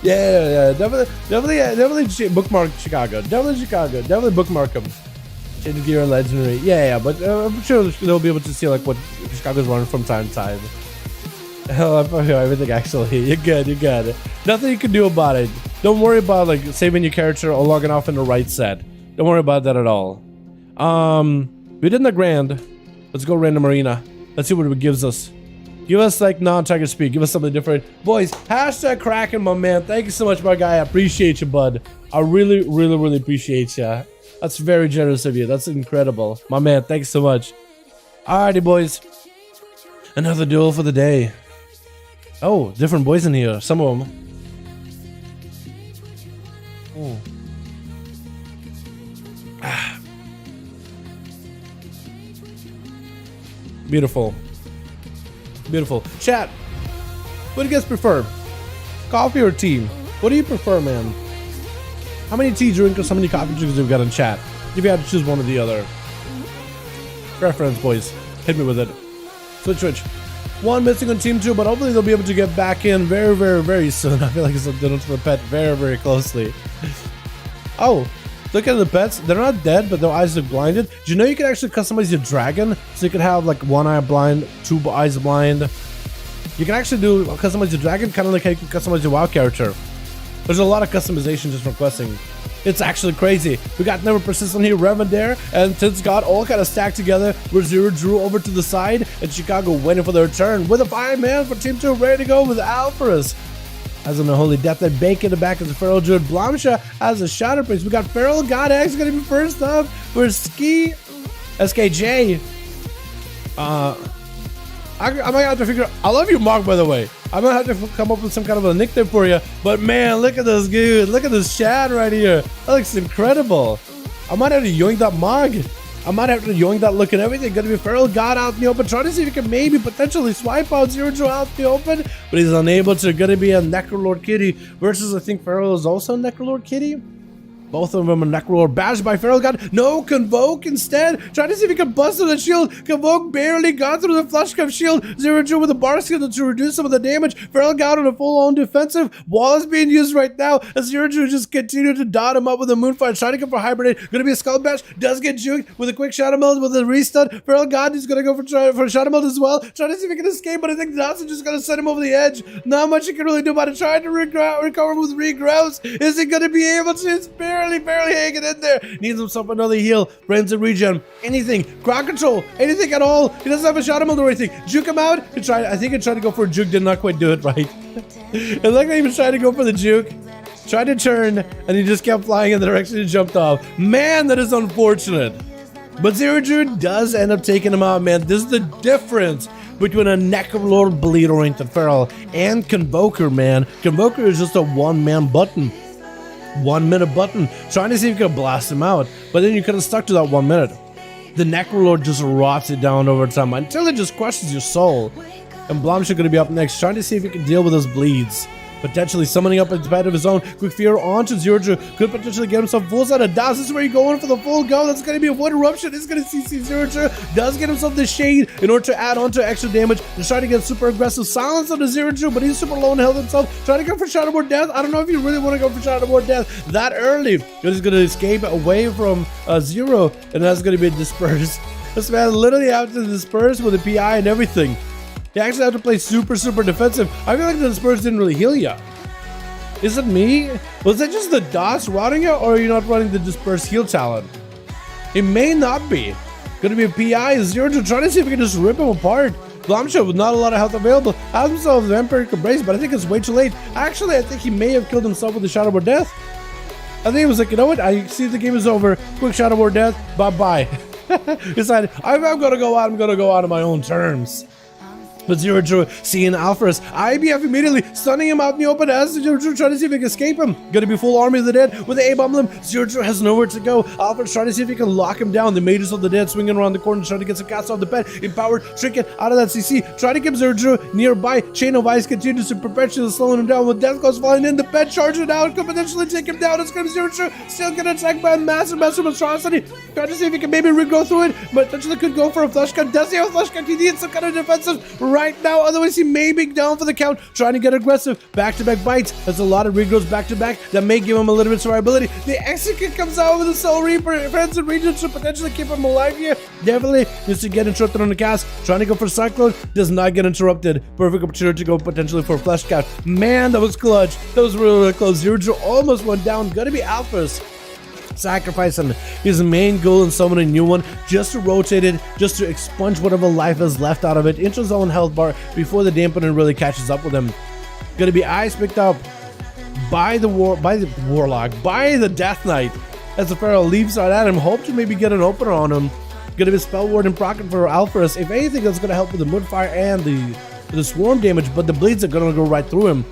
Yeah, definitely bookmark Chicago. Definitely bookmark them. Change gear and legendary. Yeah, but I'm sure they'll be able to see like what Chicago's running from time to time. Hell, I forgot everything actually. You're good. Nothing you can do about it. Don't worry about like saving your character or logging off in the right set. Don't worry about that at all. We did the grand. Let's go random arena. Let's see what it gives us. Give us like non-tiger speed. Give us something different. Boys, hashtag Kraken, my man. Thank you so much, my guy. I appreciate you, bud. I really appreciate you. That's very generous of you. That's incredible. My man, thanks so much. Alrighty, boys. Another duel for the day. Oh, different boys in here. Some of them. Oh. Beautiful. Chat, what do you guys prefer? Coffee or tea? What do you prefer, man? How many tea drinkers, how many coffee drinkers have we got in chat? If you had to choose one or the other. Preference, boys. Hit me with it. Switch. One missing on team 2, but hopefully they'll be able to get back in very soon. I feel like it's doing to the pet very closely. Oh. Look at the pets. They're not dead, but their eyes look blinded. Do you know you can actually customize your dragon? So you can have like one eye blind, two eyes blind. You can actually customize your dragon, kind of like how you can customize your WoW character. There's a lot of customization just from questing. It's actually crazy. We got Never Persistent here, Revan there, and Tid's got all kind of stacked together. Where Zero drew over to the side, and Chicago waiting for their turn with a 5-man for Team 2 ready to go with Alpharis. As an Unholy Death, that Bank in the back as a Feral Druid. Blomsha has a Shadow Priest. We got Feral God X gonna be first up for Ski SKJ. I might have to figure out. I love you, Mark, by the way. I might have to come up with some kind of a nickname for you. But man, look at this dude. Look at this chat right here. That looks incredible. I might have to yoink that Mark. I might have to yoink that look and everything. Gonna be Feral God out in the open. Trying to see if he can maybe potentially swipe out Zero Drew out in the open. But he's unable to. Gonna be a Necrolord Kitty versus I think Feral is also a Necrolord Kitty. Both of them are Necrolord bashed by Feral God. No, Convoke instead. Trying to see if he can bust through the shield. Convoke barely got through the Flush Cup shield. Zero Drew with a bar skill to reduce some of the damage. Feral God on a full-on defensive. Wall is being used right now as Zero Drew just continued to dot him up with a Moonfire. Trying to go for Hibernate. Gonna be a Skull Bash. Does get juked with a quick Shadow Meld with a restun. Feral God is gonna go for Shadow Meld as well. Trying to see if he can escape, but I think Dawson just gonna send him over the edge. Not much he can really do about it. Trying to recover with regrowth. Is he gonna be able to? It's barely hanging in there. Needs himself another heal. Friends and regen. Anything. Crowd control. Anything at all. He doesn't have a Shadow Meld or anything. Juke him out. I think he tried to go for a juke. Did not quite do it right. It looked like he was trying to go for the juke. Tried to turn, and he just kept flying in the direction he jumped off. Man, that is unfortunate. But Zero Drew does end up taking him out, man. This is the difference between a Necrolord bleed-oriented Feral and Convoker, man. Convoker is just a one-man button. 1 minute button. Trying to see if you can blast him out. But then you could have stuck to that 1 minute. The Necrolord just rots it down over time until it just crushes your soul. And Blomsha going to be up next, trying to see if he can deal with those bleeds. Potentially summoning up a bed of his own. Quick fear onto Zero Drew. Could potentially get himself full set of dots. This is where you're going for the full go. That's going to be a one eruption. It's going to CC Zero Drew. Does get himself the shade in order to add on to extra damage. He's trying to get super aggressive silence on the Zero Drew, but he's super low in health himself. Trying to go for Shadowboard Death. I don't know if you really want to go for Shadowboard Death that early. He's going to escape away from Zero, and that's going to be dispersed. This man literally has to disperse with the PI and everything. You actually have to play super defensive. I feel like the disperse didn't really heal you. Is it me? Was that just the dots rotting you, or are you not running the disperse heal talent? It may not be. Gonna be a PI. Zero to try to see if we can just rip him apart. Glomsha with not a lot of health available. Has himself the Vampiric Embrace, but I think it's way too late. Actually, I think he may have killed himself with the Shadowboard Death. I think he was like, you know what? I see the game is over. Quick Shadowboard Death. Bye-bye. Decided, I'm gonna go out. I'm gonna go out on my own terms. But Zero Drew seeing Alphas, IBF immediately stunning him out in the open as Zero Drew trying to see if he can escape him. Gonna be full army of the dead with the A-bomb limb. Zero Drew has nowhere to go. Alphas trying to see if he can lock him down. The Mages of the Dead swinging around the corner, trying to get some cats off the bed. Empowered, Trinket out of that CC, trying to keep Zero Drew nearby. Chain of Ice continues to perpetually slowing him down with Death Claws falling in. The bed charging out, could potentially take him down. It's gonna be Zero Drew still getting attacked by a massive monstrosity. Trying to see if he can maybe regrow through it, but potentially could go for a flush cut. Does he have a flush cut? He needs some kind of defensive right now, otherwise he may be down for the count, trying to get aggressive. Back-to-back bites. That's a lot of regrows back-to-back. That may give him a little bit of survivability. The execute comes out with a Soul Reaper. Friends and regions should potentially keep him alive here. Definitely needs to get interrupted on the cast. Trying to go for Cyclone. Does not get interrupted. Perfect opportunity to go potentially for a flesh count. Man, that was clutch. That was really close. Zero Drew almost went down. Gonna be Alphas. Sacrificing his main goal and summoning a new one just to rotate it, just to expunge whatever life is left out of it into his own health bar before the dampener really catches up with him. Gonna be Ice picked up by the Warlock, by the Death Knight as the Pharaoh leaps out at him. Hope to maybe get an opener on him. Gonna be Spell Ward and Proccant for Alphas. If anything, that's gonna help with the Moonfire and the Swarm damage, but the bleeds are gonna go right through him.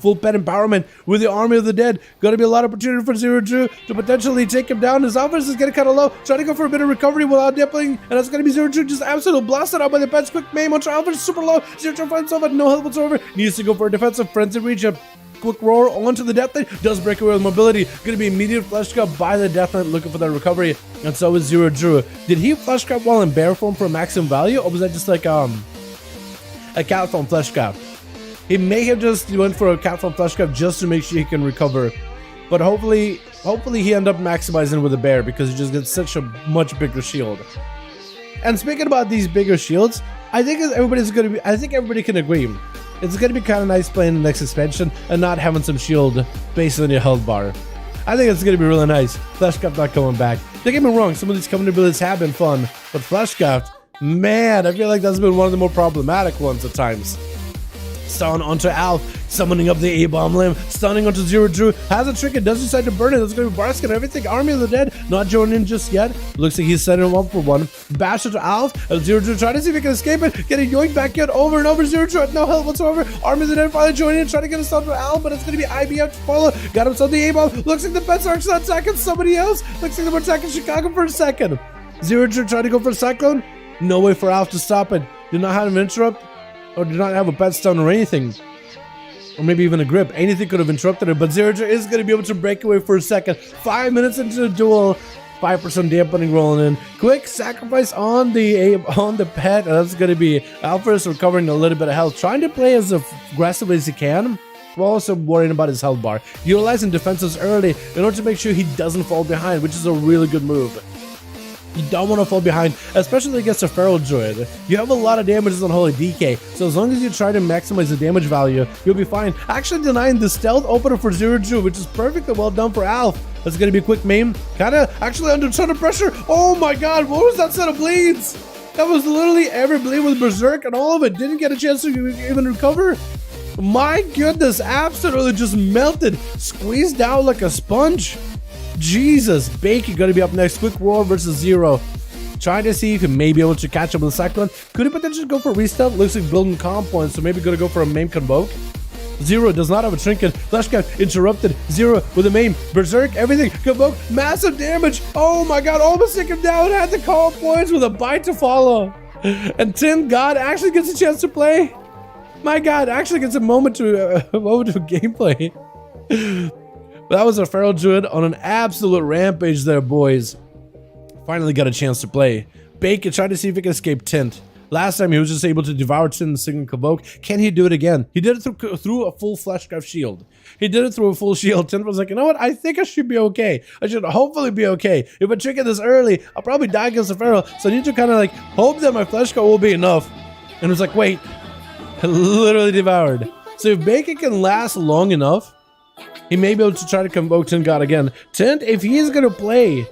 Full pet empowerment with the Army of the Dead. Gonna be a lot of opportunity for Zero Drew to potentially take him down. His Alphas is getting kind of low. Trying to go for a bit of recovery without dipping. And that's gonna be Zero Drew just absolutely blasted out by the pets. Quick maim on Alphas, super low. Zero Drew finds himself at no health whatsoever. Needs to go for a defensive frenzy reach up. Quick roar onto the Death Knight. Does break away with mobility. Gonna be immediate flesh cut by the Death Knight looking for that recovery. And so is Zero Drew. Did he flesh cut while in bear form for maximum value? Or was that just like a cat form flesh cut? He may have just went for a cat from flesh cup just to make sure he can recover, but hopefully he ended up maximizing with a bear because he just gets such a much bigger shield. And speaking about these bigger shields, I think everybody can agree it's gonna be kind of nice playing the next expansion and not having some shield based on your health bar. I think it's gonna be really nice. Flesh cup not coming back. Don't get me wrong, some of these coming abilities have been fun, but flesh cup, man, I feel like that's been one of the more problematic ones at times. Stun onto Alf, summoning up the A-bomb limb, stunning onto Zero Drew, has a trick and does decide to burn it. That's going to be Barsk and everything. Army of the Dead not joining in just yet. Looks like he's setting him up for one. Bash it to Alf, and Zero Drew trying to see if he can escape it. Getting yoinked back out over and over. Zero Drew at no health whatsoever. Army of the Dead finally joining in, trying to get a stun to Alf, but it's going to be IBF to follow. Got himself the A-bomb. Looks like the pets are actually attacking somebody else. Looks like they're attacking Chicago for a second. Zero Drew trying to go for a Cyclone. No way for Alf to stop it. Did not have an interrupt, or did not have a pet stun or anything. Or maybe even a grip. Anything could have interrupted it, but Zero Drew is going to be able to break away for a second. 5 minutes into the duel, 5% dampening rolling in. Quick sacrifice on the pet. That's going to be Alphas recovering a little bit of health, trying to play as aggressively as he can, while also worrying about his health bar. Utilizing defenses early in order to make sure he doesn't fall behind, which is a really good move. You don't want to fall behind, especially against a Feral Druid. You have a lot of damages on Holy DK, so as long as you try to maximize the damage value, you'll be fine. Actually denying the stealth opener for Zero Drew, which is perfectly well done for Alf. That's going to be a quick maim. Kind of actually under a ton of pressure. Oh my god, what was that set of bleeds? That was literally every bleed with Berserk, and all of it didn't get a chance to even recover. My goodness, absolutely just melted, squeezed down like a sponge. Jesus, Bakey gonna be up next. Quick roar versus Zero. Trying to see if he may be able to catch up with the Cyclone. Could he potentially go for a restart? Looks like building comp points, so maybe gonna go for a maim convoke. Zero does not have a trinket. Flash count interrupted. Zero with a maim. Berserk, everything. Convoke, massive damage. Oh my god, almost took him down. Had the comp points with a bite to follow. And Tim God actually gets a chance to play. My God, actually gets a moment to gameplay. That was a Feral Druid on an absolute rampage there, boys. Finally got a chance to play. Bacon tried to see if he can escape Tint. Last time he was just able to devour Tint and Signal Convoke. Can he do it again? He did it through a full Fleshcraft shield. He did it through a full shield. Tint was like, you know what? I think I should be okay. I should hopefully be okay. If I trigger this early, I'll probably die against the Feral. So I need to kind of like hope that my Flesh Card will be enough. And it was like, wait. Literally devoured. So if Bacon can last long enough, he may be able to try to convoke Tint God again. Tint, if he's going to play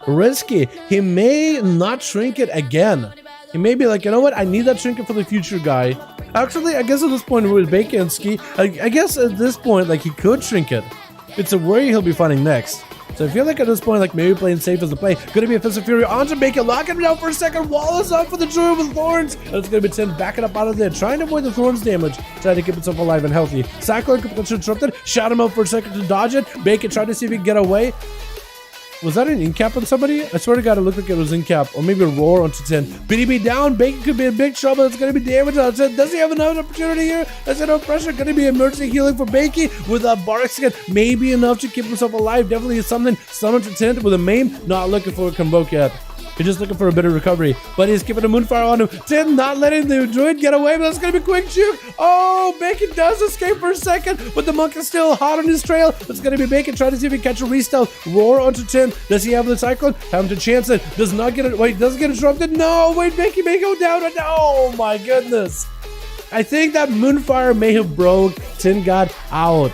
risky, he may not trinket again. He may be like, you know what, I need that trinket for the future guy. Actually, I guess at this point with Baconski, I guess at this point, like, he could trinket. It's a worry he'll be fighting next. So I feel like at this point, like, maybe playing safe as the play. Gonna be a Fist of Fury onto Bacon, lock him down for a second, wall is up for the Druid with Thorns. And it's gonna be Tint backing up out of there, trying to avoid the Thorns damage, trying to keep himself alive and healthy. Cyclone potentially interrupted, shot him out for a second to dodge it. Bacon tried to see if he can get away. Was that an in-cap on somebody? I swear to God, it looked like it was in-cap. Or maybe a roar onto 10. BDB down. Bacon could be in big trouble. It's going to be damage on 10. Does he have another opportunity here? Is there no pressure? Going to be emergency healing for Bacon with a Bardic Skin. Maybe enough to keep himself alive. Definitely something. Summon to 10 with a maim. Not looking for a Convoke yet. He's just looking for a bit of recovery. But he's keeping a Moonfire on him. 10 not letting the Druid get away. But that's going to be quick juke. Oh, Bacon does escape for a second. But the Monk is still hot on his trail. It's going to be Bacon trying to see if he can catch a re-stealth. Roar onto 10. Does he have the Cyclone? Time to chance it. Does not get it. Wait, does get interrupted? No, wait, Bacon may go down. Oh my goodness. I think that Moonfire may have broke Tin God out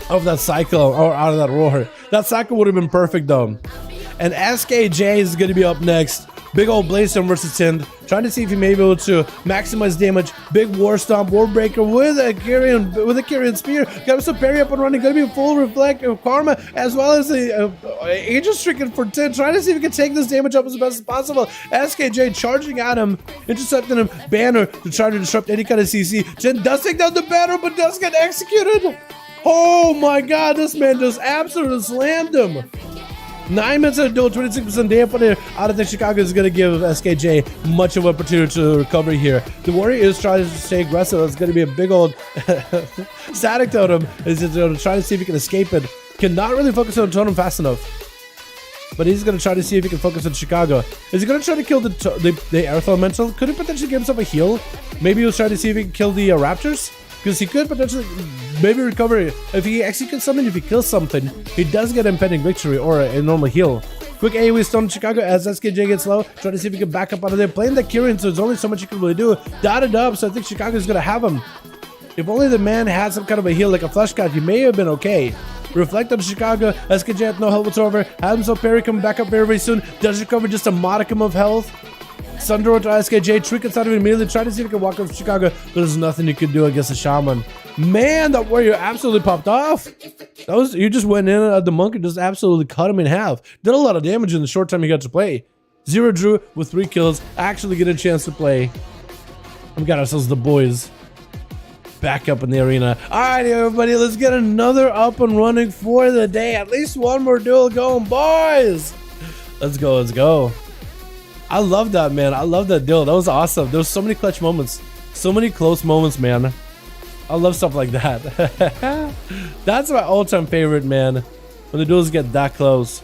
of that Cyclone or out of that Roar. That Cyclone would have been perfect though. And SKJ is going to be up next. Big old Blaze versus Tind. Trying to see if he may be able to maximize damage. Big War Stomp, Warbreaker with a Kyrian Spear. Got some parry up and running. Going to be a full Reflect of Karma as well as the Angel Stricken for Tind. Trying to see if he can take this damage up as best as possible. SKJ charging at him, intercepting him. Banner to try to disrupt any kind of CC. Tind does take down the banner but does get executed. Oh my God, this man just absolutely slammed him. 9 minutes of duel, 26% damage on there. I don't think Chicago is going to give SKJ much of an opportunity to recover here. The Warrior is trying to stay aggressive. It's going to be a big old static totem. Is trying to see if he can escape it. Cannot really focus on the totem fast enough. But he's going to try to see if he can focus on Chicago. Is he going to try to kill the Earth Elemental? Could he potentially give himself a heal? Maybe he'll try to see if he can kill the Raptors? Because he could potentially maybe recover. If he executes something, if he kills something, he does get impending victory or a normal heal. Quick AoE stun Chicago as SKJ gets low. Try to see if he can back up out of there. Playing the Kyrian, so there's only so much he can really do. Dotted up, so I think Chicago is going to have him. If only the man had some kind of a heal like a Flesh Card, he may have been okay. Reflect on Chicago. SKJ had no health whatsoever. Had himself parry coming back up very, very soon. Does recover just a modicum of health. Thunder to SKJ, trick inside of him immediately, try to see if he can walk over Chicago, but there's nothing you can do against a Shaman. Man, that Warrior absolutely popped off. That was, you just went in at the Monk and just absolutely cut him in half. Did a lot of damage in the short time he got to play. 0 Drew with 3 kills, actually get a chance to play. We got ourselves the boys back up in the arena. Alright everybody, let's get another up and running for the day. At least one more duel going, boys. Let's go, let's go. I love that, man. I love that duel. That was awesome. There was so many clutch moments. So many close moments, man. I love stuff like that. That's my all-time favorite, man. When the duels get that close.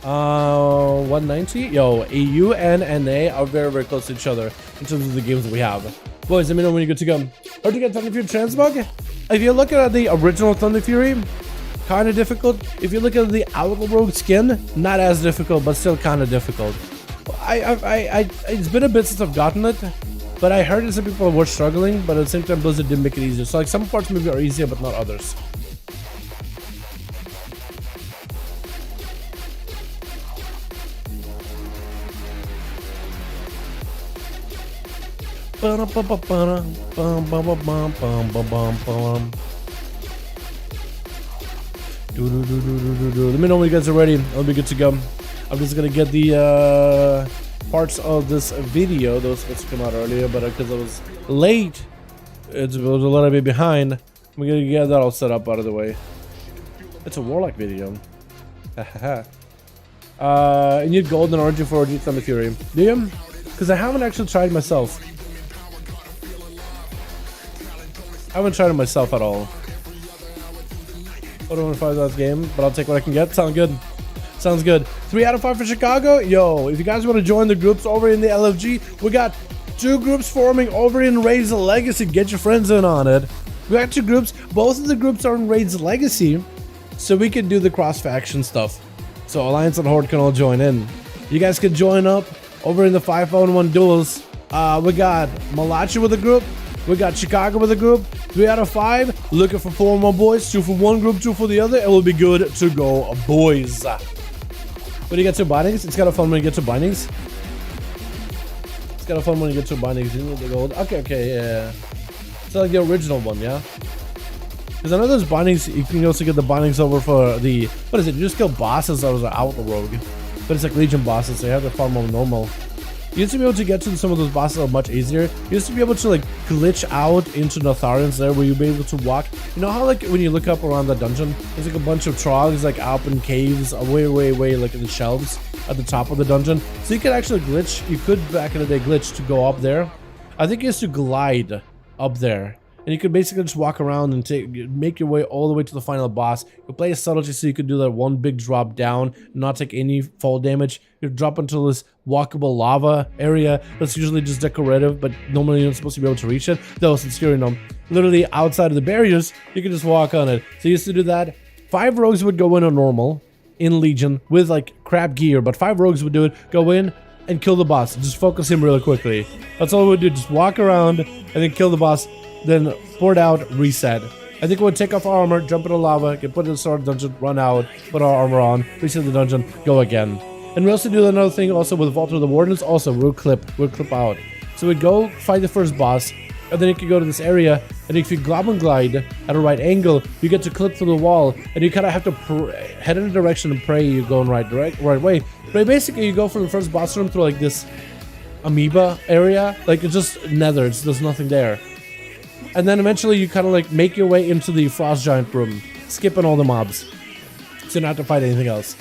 190? Yo, EU and NA are very, very close to each other in terms of the games that we have. Boys, let me know when you're good to go. Or to get Thunder Fury Transmog. If you're looking at the original Thunder Fury, kind of difficult. If you look at the Outlaw Rogue skin, not as difficult, but still kind of difficult. It's been a bit since I've gotten it, but I heard that some people were struggling, but at the same time Blizzard did make it easier. So like some parts maybe are easier, but not others. Let me know when you guys are ready. I'll be good to go. I'm just gonna get the parts of this video. Those supposed to come out earlier, but because I was late, it was a little bit behind. We're gonna get that all set up out of the way. It's a Warlock video. You need gold and orange for Thunder Fury. Do you? Because I haven't actually tried myself. I haven't tried it myself at all. I don't want to find that game, but I'll take what I can get. Sounds good. Sounds good. 3 out of 5 for Chicago. Yo, if you guys want to join the groups over in the LFG, we got 2 groups forming over in Raid's Legacy. Get your friends in on it. We got 2 groups. Both of the groups are in Raid's Legacy, so we can do the cross-faction stuff. So Alliance and Horde can all join in. You guys can join up over in the 5v1 Duels. We got Malachi with a group. We got Chicago with a group. 3 out of 5. Looking for 4 more boys. 2 for one group, 2 for the other. It will be good to go, boys. When you get to bindings, it's kind of fun when you get to bindings. It's kind of fun when you get to bindings. You need the gold. Okay, yeah. It's like the original one, yeah? Because I know those bindings, you can also get the bindings over for the, what is it? You just kill bosses that was out the rogue. But it's like Legion bosses, so you have to farm them normal. You used to be able to get to some of those bosses are much easier. You used to be able to like glitch out into Natharians there where you'd be able to walk. You know how like when you look up around the dungeon, there's like a bunch of trogs like up in caves, way like in the shelves at the top of the dungeon. So you could actually glitch. You could back in the day glitch to go up there. I think you used to glide up there. And you could basically just walk around and make your way all the way to the final boss. You play subtlety so you could do that one big drop down, not take any fall damage. You drop into this walkable lava area that's usually just decorative, but normally you're not supposed to be able to reach it. Though since you're, you know, literally outside of the barriers, you can just walk on it. So you used to do that. 5 rogues would go in on normal in Legion with like crap gear, but 5 rogues would do it, go in and kill the boss. Just focus him really quickly. That's all we would do, just walk around and then kill the boss. Then port out, reset. I think we'll take off our armor, jump into lava, get put in the sword dungeon, run out, put our armor on, reset the dungeon, go again. And we also do another thing also with Vault of the Wardens, also we'll clip out. So we'd go fight the first boss, and then you can go to this area, and if you goblin glide at a right angle, you get to clip through the wall, and you kind of have to head in a direction and pray you're going right way. But basically you go from the first boss room through like this amoeba area, like it's just nether, there's nothing there. And then eventually you kind of like make your way into the Frost Giant room, skipping all the mobs. So you don't have to fight anything else.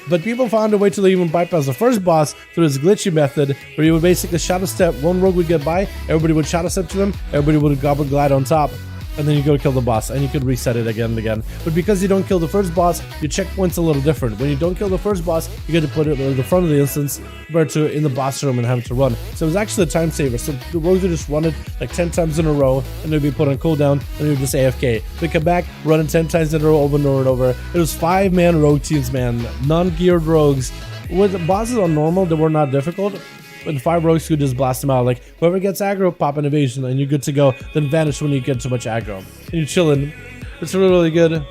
But people found a way to even bypass the first boss through this glitchy method where you would basically shadow step, one rogue would get by, everybody would shadow step to him, everybody would goblin glide on top, and then you go kill the boss, and you could reset it again and again. But because you don't kill the first boss, your checkpoint's a little different. When you don't kill the first boss, you get to put it at the front of the instance compared to in the boss room and having to run. So it was actually a time saver. So the rogues would just run it like 10 times in a row, and they'd be put on cooldown, and they'd just AFK. They come back, run it 10 times in a row, over and over and over. It was 5-man rogue teams, man. Non-geared rogues. With bosses on normal, they were not difficult. But 5 rogues could just blast them out. Like, whoever gets aggro, pop an evasion, and you're good to go. Then vanish when you get too much aggro. And you're chilling. It's really, really good.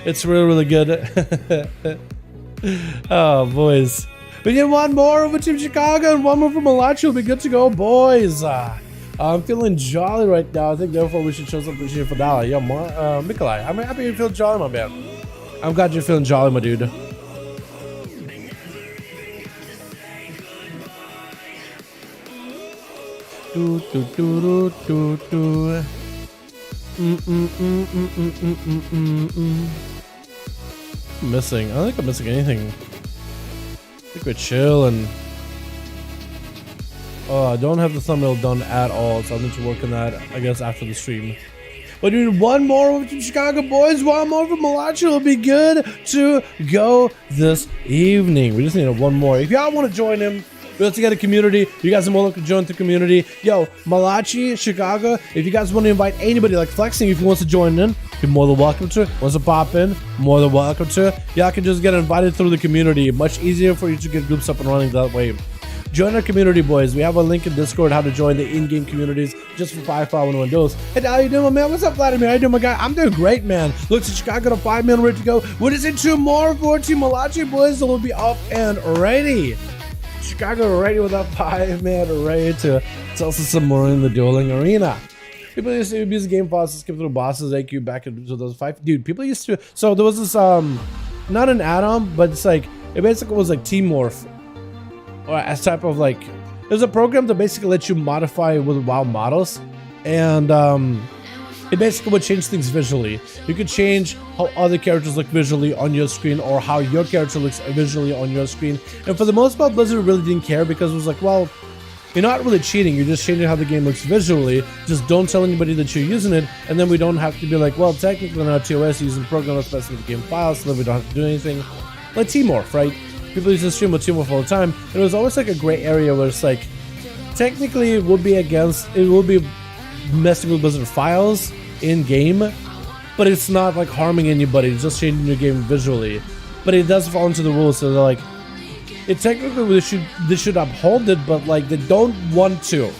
It's really, really good. Oh, boys. We get one more over Team Chicago and one more from Malachi. We'll be good to go, boys. I'm feeling jolly right now. I think, therefore, we should show some appreciation for Dala. Yo, Mikolai, I'm happy you feel jolly, my man. I'm glad you're feeling jolly, my dude. Missing. I don't think I'm missing anything. I think we're chilling. Oh, I don't have the thumbnail done at all, so I need to work on that, I guess, after the stream. But we need one more over to Chicago, boys. One more from Malachi. It'll be good to go this evening. We just need one more. If y'all want to join him, let's get a community. You guys are more welcome to join the community. Yo, Malachi, Chicago, if you guys want to invite anybody like Flexing, if he wants to join in, you're more than welcome to. Wants to pop in, more than welcome to. Y'all can just get invited through the community. Much easier for you to get groups up and running that way. Join our community, boys. We have a link in Discord how to join the in-game communities just for 5v5 1v1 Duels. Hey, how you doing, my man? What's up, Vladimir? How you doing, my guy? I'm doing great, man. Looks like Chicago got a 5-man ready to go. What is it? 2 more for Team Malachi, boys. So we'll be up and ready. Chicago ready with that 5-man ready to tell us some more in the dueling arena. People used to use game files to skip through bosses, AQ back into those 5. Dude, people used to. So there was this not an add-on, but it's like it basically was like Team Morph, or as type of like there's a program that basically lets you modify with WoW models, and it basically would change things visually. You could change how other characters look visually on your screen or how your character looks visually on your screen. And for the most part, Blizzard really didn't care because it was like, well, You're not really cheating, you're just changing how the game looks visually. Just don't tell anybody that you're using it, and then we don't have to be like, well, technically on our TOS using program that's specific game files, so then we don't have to do anything. Like T-Morph, right? People used to stream with T-Morph all the time, and it was always like a gray area where it's like, technically it would be messing with Blizzard files in game, but it's not like harming anybody, it's just changing your game visually. But it does fall into the rules, so they're like, it technically they should uphold it, but like they don't want to.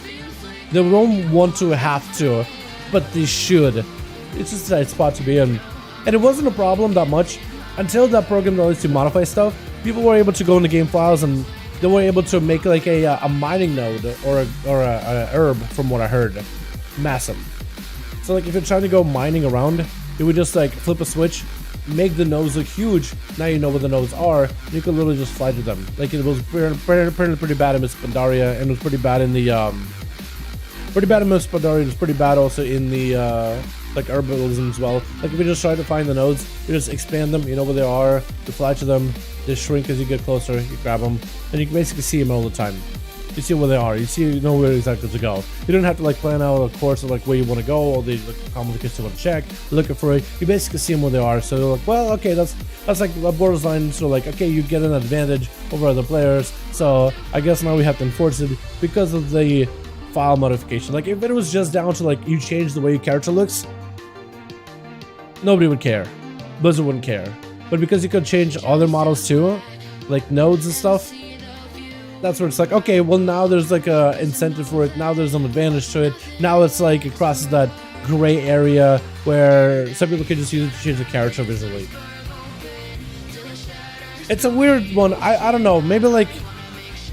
They don't want to have to, but they should. It's just a nice spot to be in. And it wasn't a problem that much until that program that lets you modify stuff. People were able to go into game files and they were able to make like a mining node or a herb, from what I heard. Massive. So like if you're trying to go mining around, you would just like flip a switch, make the nodes look huge. Now you know where the nodes are. You can literally just fly to them. Like it was pretty bad in Miss Pandaria, and it was pretty bad in the Miss Pandaria. It was pretty bad also in the like herbalism as well. Like if you just try to find the nodes, you just expand them. You know where they are. You fly to them. They shrink as you get closer. You grab them, and you can basically see them all the time. You see where they are. You know where exactly to go. You don't have to like plan out a course of like where you want to go, or the complications you want to check. Looking for it. You basically see them where they are. So you're like, well, okay, that's like a borderline. So like, okay, you get an advantage over other players. So I guess now we have to enforce it because of the file modification. Like if it was just down to like you change the way your character looks, nobody would care. Blizzard wouldn't care. But because you could change other models too, like nodes and stuff, that's where it's like, okay, well now there's like a incentive for it. Now there's some advantage to it. Now it's like it crosses that gray area where some people can just use it to change the character visually. It's a weird one. I don't know. Maybe like,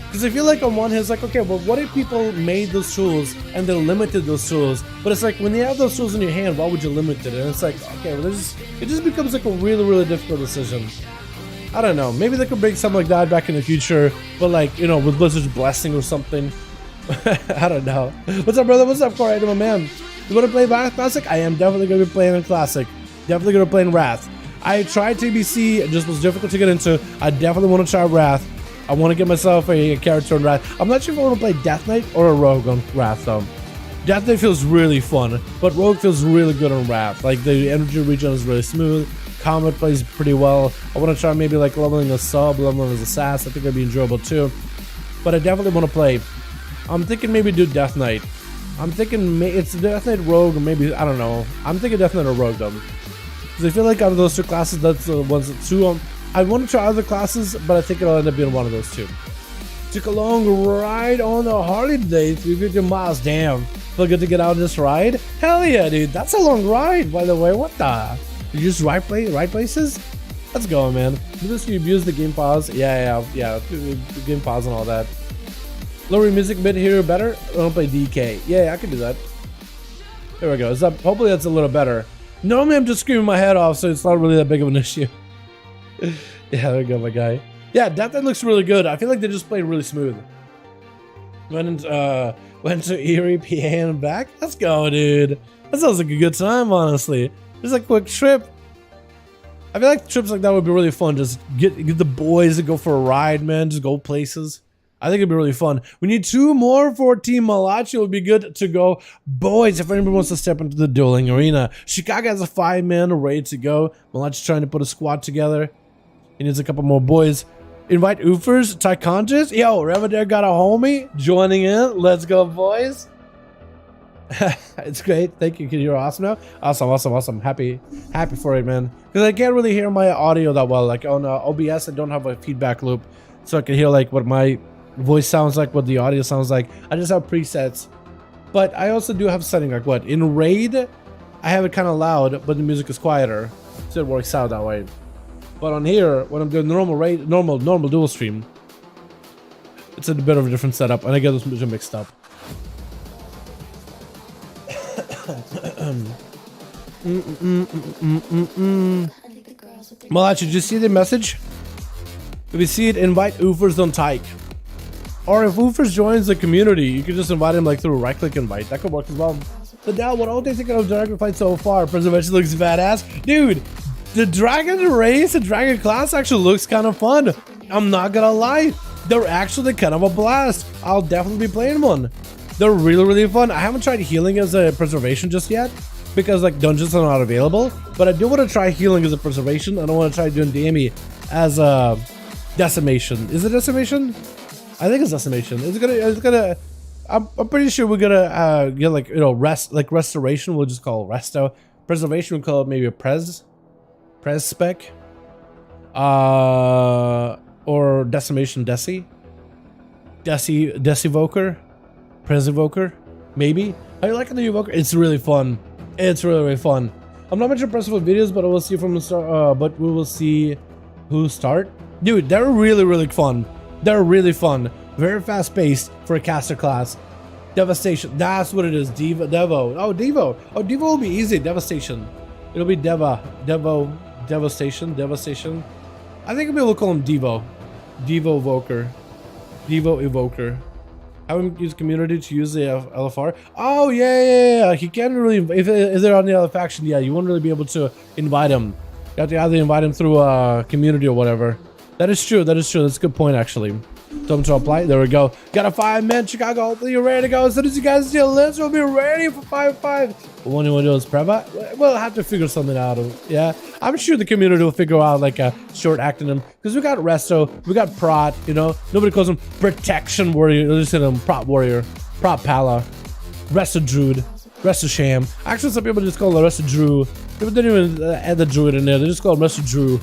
because I feel like on one hand it's like, okay, well what if people made those tools and they limited those tools? But it's like when you have those tools in your hand, why would you limit it? And it's like, okay, well it just becomes like a really difficult decision. I don't know. Maybe they could bring something like that back in the future, but like, you know, with Blizzard's blessing or something. I don't know. What's up, brother? What's up, Corey? I'm a man. You want to play Wrath Classic? I am definitely going to be playing in Classic. Definitely going to play in Wrath. I tried TBC. It just was difficult to get into. I definitely want to try Wrath. I want to get myself a character in Wrath. I'm not sure if I want to play Death Knight or a Rogue on Wrath, though. Death Knight feels really fun, but Rogue feels really good on Wrath. Like, the energy regen is really smooth. Combat plays pretty well. I want to try maybe like leveling a sub, leveling as a sass. I think that'd be enjoyable too. But I definitely want to play. I'm thinking maybe do Death Knight. I'm thinking it's Death Knight Rogue, or maybe, I don't know. I'm thinking Death Knight or Rogue though. Because I feel like out of those two classes, that's the ones that two. I want to try other classes, but I think it'll end up being one of those two. Took a long ride on a Harley today, 350 miles. Damn. Feel good to get out of this ride? Hell yeah, dude. That's a long ride, by the way. What the? You just right places? Let's go, man. You abuse the game pause. Yeah. The game pause and all that. Lower music bit here better. I don't play DK. Yeah, I can do that. There we go. Hopefully that's a little better. Normally I'm just screaming my head off, so it's not really that big of an issue. Yeah, there we go, my guy. Yeah, that looks really good. I feel like they just played really smooth. Went to Erie, PA and back. Let's go, dude. That sounds like a good time, honestly. Just a quick trip. I feel like trips like that would be really fun. Just get the boys to go for a ride, man. Just go places. I think it'd be really fun. We need 2 more for Team Malachi. It would be good to go. Boys, if anybody wants to step into the dueling arena. Chicago has a 5-man ready to go. Malachi's trying to put a squad together. He needs a couple more boys. Invite Oofers, Tycontis. Yo, Revadare got a homie joining in. Let's go, boys. It's great. Thank you. You're awesome now. Awesome. Happy for it, man. Because I can't really hear my audio that well. Like on OBS, I don't have a feedback loop, so I can hear like what my voice sounds like, what the audio sounds like. I just have presets, but I also do have setting like what in Raid. I have it kind of loud, but the music is quieter, so it works out that way. But on here, when I'm doing normal Raid, normal dual stream, it's a bit of a different setup, and I get those mixed up. Malachi, did you see the message? If you see it, invite Oofers on Tyke. Or if Oofers joins the community, you can just invite him like through a right-click invite. That could work as well. But now, what all they think of Dragon Fight so far? Preservation looks badass. Dude, the Dragon race, the Dragon class actually looks kind of fun. I'm not gonna lie. They're actually kind of a blast. I'll definitely be playing one. They're really, really fun. I haven't tried healing as a preservation just yet because like dungeons are not available, but I do want to try healing as a preservation. I don't want to try doing DME as a decimation. Is it decimation? I think it's decimation. It's gonna, I'm pretty sure we're gonna get like, you know, restoration, we'll just call it resto. Preservation, we'll call it maybe a pres spec. Or decimation decivoker, presivoker, maybe. How you liking the evoker? It's really fun. It's really, really fun. I'm not much impressed with videos, but we'll see from the start. But we will see who start. Dude, they're really, really fun. They're really fun. Very fast paced for a caster class. Devastation. That's what it is. Devo. Oh, Devo. Oh, Devo will be easy. Devastation. It'll be Devastation. I think we'll call him Devo. Devo Evoker. Have him use community to use the LFR. Oh yeah. He can't really, if they're on the other faction, yeah, you won't really be able to invite him. You have to either invite him through community or whatever. That is true. That's a good point actually. Tell him to apply. There we go. Got a 5-man Chicago. Hopefully you're ready to go. As soon as you guys see a list, we'll be ready for 5v5. What do you want to do is perma? We'll have to figure something out. Yeah, I'm sure the community will figure out like a short acronym because we got resto, we got prot. You know, nobody calls him protection warrior. They just call him prot warrior, prot pala, resto druid, resto sham. Actually, some people just call it resto drew. People didn't even add the druid in there. They just call him resto drew.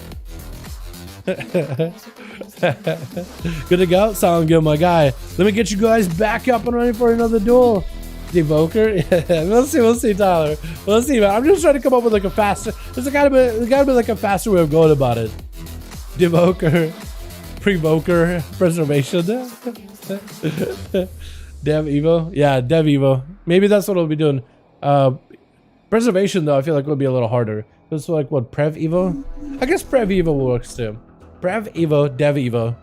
Good to go? Sound good, my guy. Let me get you guys back up and running for another duel. Devoker? Yeah, we'll see, Tyler. We'll see, man. I'm just trying to come up with like a faster, there's gotta be like a faster way of going about it. Devoker, Prevoker, Preservation. Dev Evo? Yeah, Dev Evo. Maybe that's what we'll be doing. Preservation though, I feel like it'll be a little harder. It's like what, Prev Evo? I guess Prev Evo works too. Prev Evo, Dev Evo.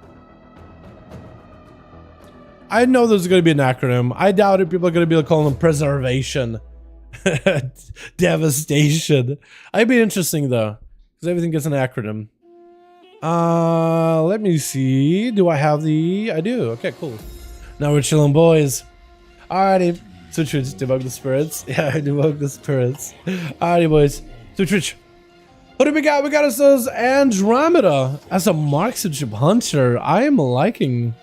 I know there's going to be an acronym. I doubt it. People are going to be calling them preservation. Devastation. It'd be interesting though, because everything gets an acronym. Let me see. Do I have the? I do. Okay, cool. Now we're chilling, boys. Alrighty. Switch, devoke the spirits. Yeah, devoke the spirits. Alrighty, boys. Switch. What do we got? We got ourselves Andromeda as a marksmanship hunter. I am liking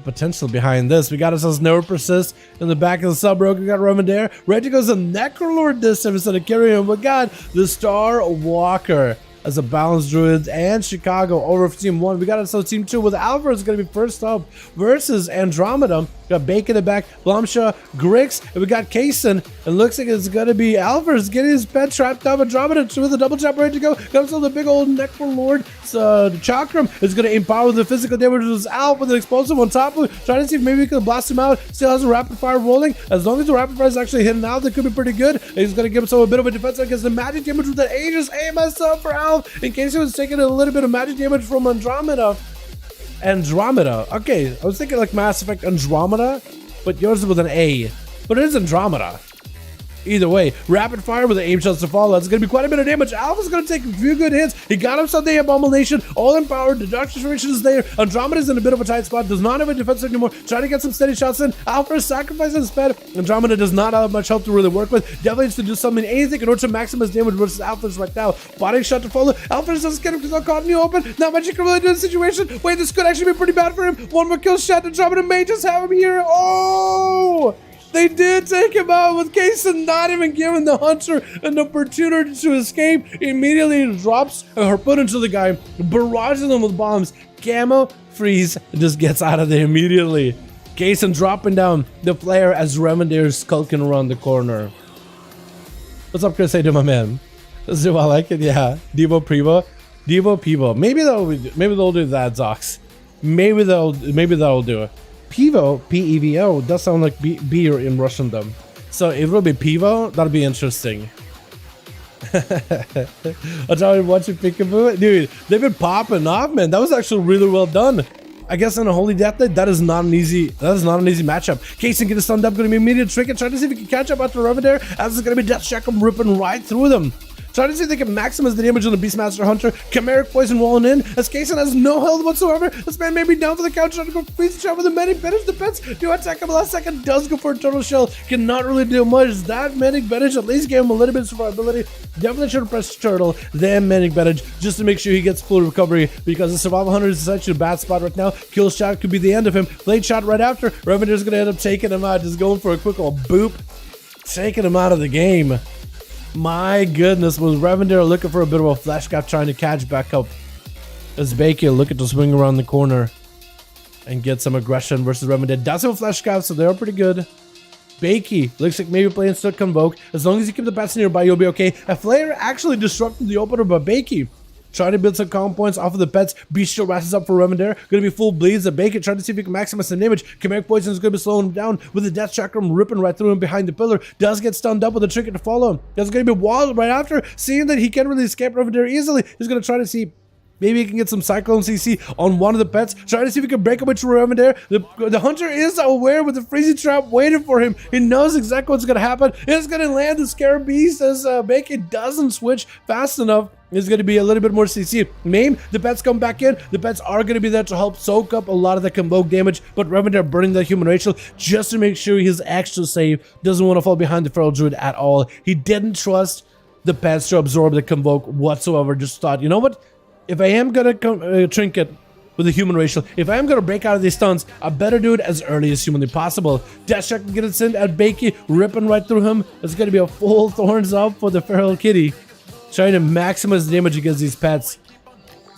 potential behind this. We got ourselves Never Persist in the back of the sub rogue. We got Remedier. Ready goes the Necrolord this time instead of carrying. We got the Star Walker as a balanced druid and Chicago over for team 1. We got ourselves team 2 with Alpha is going to be first up versus Andromeda. We got Bake in the back, Blomshaw, Grix, and we got Kaysen. It looks like it's going to be Alvarez getting his pet trapped up. Andromeda with a double tap ready to go. Comes on the big old Necrolord. So the Chakram is going to empower the physical damage out with an explosive on top of it. Trying to see if maybe we can blast him out. Still has a rapid fire rolling. As long as the rapid fire is actually hitting out, that could be pretty good. And he's going to give himself a bit of a defense against the magic damage with that Aegis AMS up for Al. In case he was taking a little bit of magic damage from Andromeda. Okay, I was thinking like Mass Effect Andromeda, but yours is with an A. But it is Andromeda. Either way, rapid fire with the aim shots to follow. That's going to be quite a bit of damage. Alpha's going to take a few good hits. He got himself the Abomination, all empowered. The Dark Transformation is there. Andromeda's in a bit of a tight spot. Does not have a defense anymore. Trying to get some steady shots in. Alpha is sacrificing his pet. Andromeda does not have much health to really work with. Definitely needs to do something, anything in order to maximize damage versus Alpha's right now. Body shot to follow. Alpha doesn't get him because I'm caught in the open. Not much you can really do in this situation. Wait, this could actually be pretty bad for him. One more kill shot. Andromeda may just have him here. Oh! They did take him out with Kaysen not even giving the hunter an opportunity to escape. Immediately drops a harpoon into the guy, barrages him with bombs. Camo, freeze, just gets out of there immediately. Kaysen dropping down the flare as Remedier is skulking around the corner. What's up, Chris? Hey, to my man. Do I like it? Yeah. Devo Prevo. Devo Pivo. Maybe they'll do that, Zox. Maybe that'll do it. Pivo, P-E-V-O, does sound like beer in Russian though. So if it'll be Pivo, that'll be interesting. I'm trying to watch it Peekaboo. Dude, they've been popping off, man. That was actually really well done. I guess in a Holy Death Day, that is not an easy matchup. Kaysen gets stunned up, gonna be immediate trick and trying to see if he can catch up after Remedier, as it's gonna be Death Shackle ripping right through them. Trying to see if they can maximize the damage on the Beastmaster Hunter. Chimeric Poison rolling in, as Kason has no health whatsoever. This man may be down for the couch, trying to go freeze shot with a medic. Finish the pets, do attack him last second, does go for a turtle shell, cannot really do much. That medic bandage at least gave him a little bit of survivability. Definitely should have pressed turtle, then medic bandage, just to make sure he gets full recovery, because the survival hunter is actually a bad spot right now. Kill shot could be the end of him. Blade shot right after. Revender's gonna end up taking him out, just going for a quick old boop, taking him out of the game. My goodness, was Revender looking for a bit of a flash gap, trying to catch back up as Baker looking to swing around the corner and get some aggression versus Revender. Does have a flash gap, so they're pretty good. Bakey looks like maybe playing still Convoke. As long as you keep the pets nearby, you'll be okay. A Flare actually disrupted the opener by Bakey. Trying to build some calm points off of the pets. Bestial Wrath is up for Revender. Gonna be full bleeds. The Bacon trying to see if he can maximize some damage. Chimeric Poison is gonna be slowing him down with the Death Chakram ripping right through him behind the pillar. Does get stunned up with a trinket to follow him. There's gonna be walled right after. Seeing that he can't really escape Revender easily, he's gonna try to see maybe he can get some Cyclone CC on one of the pets. Trying to see if he can break away to Revender. The Hunter is aware with the Freezing Trap waiting for him. He knows exactly what's gonna happen. It's gonna land the Scarab Beast as Bacon doesn't switch fast enough. There's going to be a little bit more CC. Maim, the pets come back in. The pets are going to be there to help soak up a lot of the Convoke damage, but Revender burning that human racial just to make sure he's extra safe. Doesn't want to fall behind the Feral Druid at all. He didn't trust the pets to absorb the Convoke whatsoever. Just thought, you know what? If I am going to trinket with the human racial, if I am going to break out of these stuns, I better do it as early as humanly possible. Death Check can get it sent at Bakey, ripping right through him. It's going to be a full Thorns up for the Feral Kitty. Trying to maximize the damage against these pets.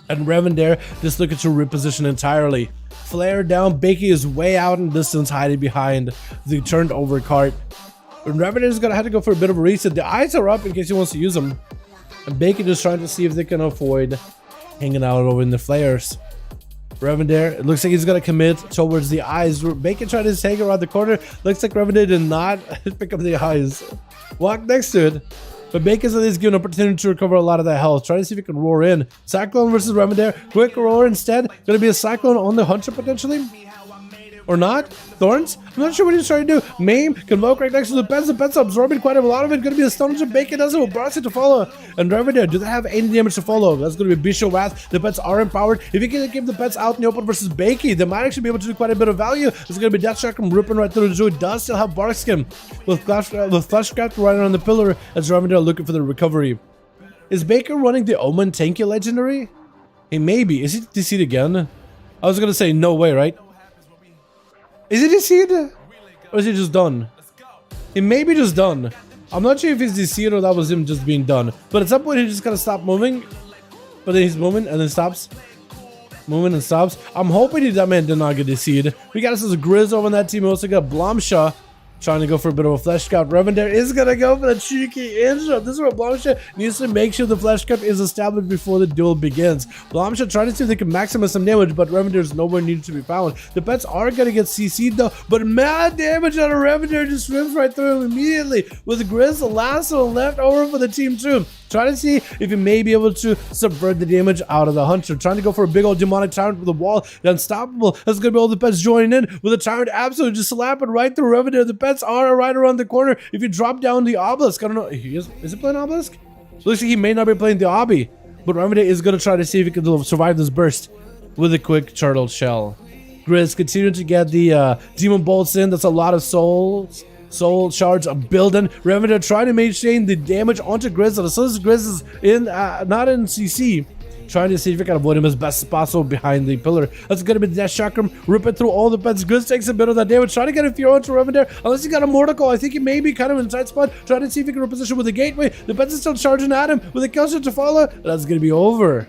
And Revender just looking to reposition entirely. Flare down. Bakey is way out in distance, hiding behind the turned over cart. And Revender is going to have to go for a bit of a reset. The eyes are up in case he wants to use them. And Bakey just trying to see if they can avoid hanging out over in the flares. Revender, it looks like he's going to commit towards the eyes. Bacon tried to hang around the corner. Looks like Revender did not pick up the eyes. Walk next to it. But Bacon's at least given an opportunity to recover a lot of that health. Try to see if he can roar in. Cyclone versus Revender. Quick roar instead. Going to be a Cyclone on the Hunter potentially. Or not? Thorns? I'm not sure what he's trying to do. Maim, Convoke right next to the pets. The pets absorbing quite a lot of it. Going to be a stun to Bacon. Doesn't have Barcy to follow. And Revender, do they have any damage to follow? That's going to be Bestial Wrath. The pets are empowered. If you can keep the pets out in the open versus Bakey, they might actually be able to do quite a bit of value. It's going to be Death Chakram ripping right through the Druid. Does still have Bark Skin with Fleshcraft right on the pillar as Revender looking for the recovery. Is Baker running the Omen Tanky Legendary? He may be. Is he DC'd again? I was going to say no way, right? Is it DC'd? Or is he just done? He may be just done. I'm not sure if he's DC'd or that was him just being done. But at some point he just gotta stop moving. But then he's moving and then stops. Moving and stops. I'm hoping that man did not get DC'd. We got us as a Grizz over on that team. We also got Blomshaw trying to go for a bit of a flesh scout. Revender is gonna go for the cheeky intro. This is where Blomshaw needs to make sure the flesh scout is established before the duel begins. Blomshaw trying to see if they can maximize some damage, but Revender is nowhere needed to be found. The pets are gonna get CC'd though, but mad damage on a Revender just swims right through him immediately with Grizz, the last one left over for the team too. Trying to see if he may be able to subvert the damage out of the Hunter. Trying to go for a big old demonic tyrant with a wall. The unstoppable. That's going to be all the pets joining in with a tyrant absolutely just slapping right through Revender. The pets are right around the corner. If you drop down the obelisk, I don't know. Is he playing obelisk? Looks like he may not be playing the obby. But Revender is going to try to see if he can survive this burst with a quick turtle shell. Grizz continuing to get the demon bolts in. That's a lot of soul shards are building. Revender trying to maintain the damage onto Grizz. As soon as Grizz is in, not in CC, trying to see if he can avoid him as best as possible behind the pillar. That's going to be the Death Chakram, ripping through all the pets. Grizz takes a bit of that damage, trying to get a few onto Revender. Unless he got a Mortical, I think he may be kind of in a tight spot, trying to see if he can reposition with the gateway. The pets is still charging at him with a kill shot to follow. That's going to be over.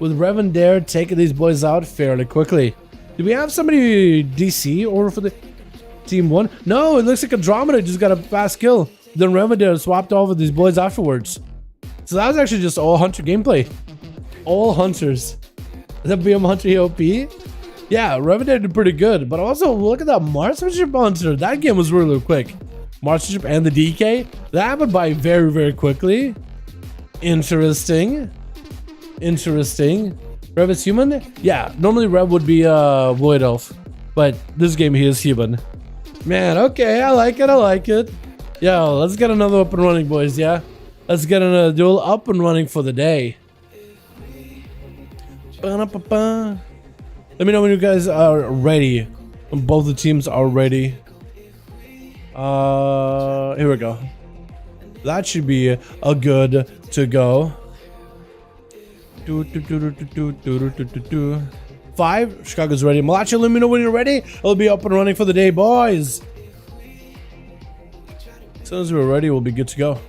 With Revender taking these boys out fairly quickly. Do we have somebody DC over for the Team 1? No, it looks like Andromeda just got a fast kill. Then Revender swapped off with these boys afterwards. So that was actually just all Hunter gameplay. All Hunters. The BM Hunter EOP? Yeah, Revender did pretty good. But also, look at that Marksmanship Hunter. That game was really quick. Marksmanship and the DK. That happened by very, very quickly. Interesting. Interesting. Rev is human? Yeah, normally Rev would be Void Elf. But this game he is human. Man, okay, I like it, I like it. Yo, let's get another up and running, boys, yeah? Let's get a duel up and running for the day. Ba-da-ba-ba. Let me know when you guys are ready. When both the teams are ready. Here we go. That should be a good to go. 5, Chicago's ready. Malachi, let me know when you're ready. It'll be up and running for the day, boys. As soon as we're ready, we'll be good to go.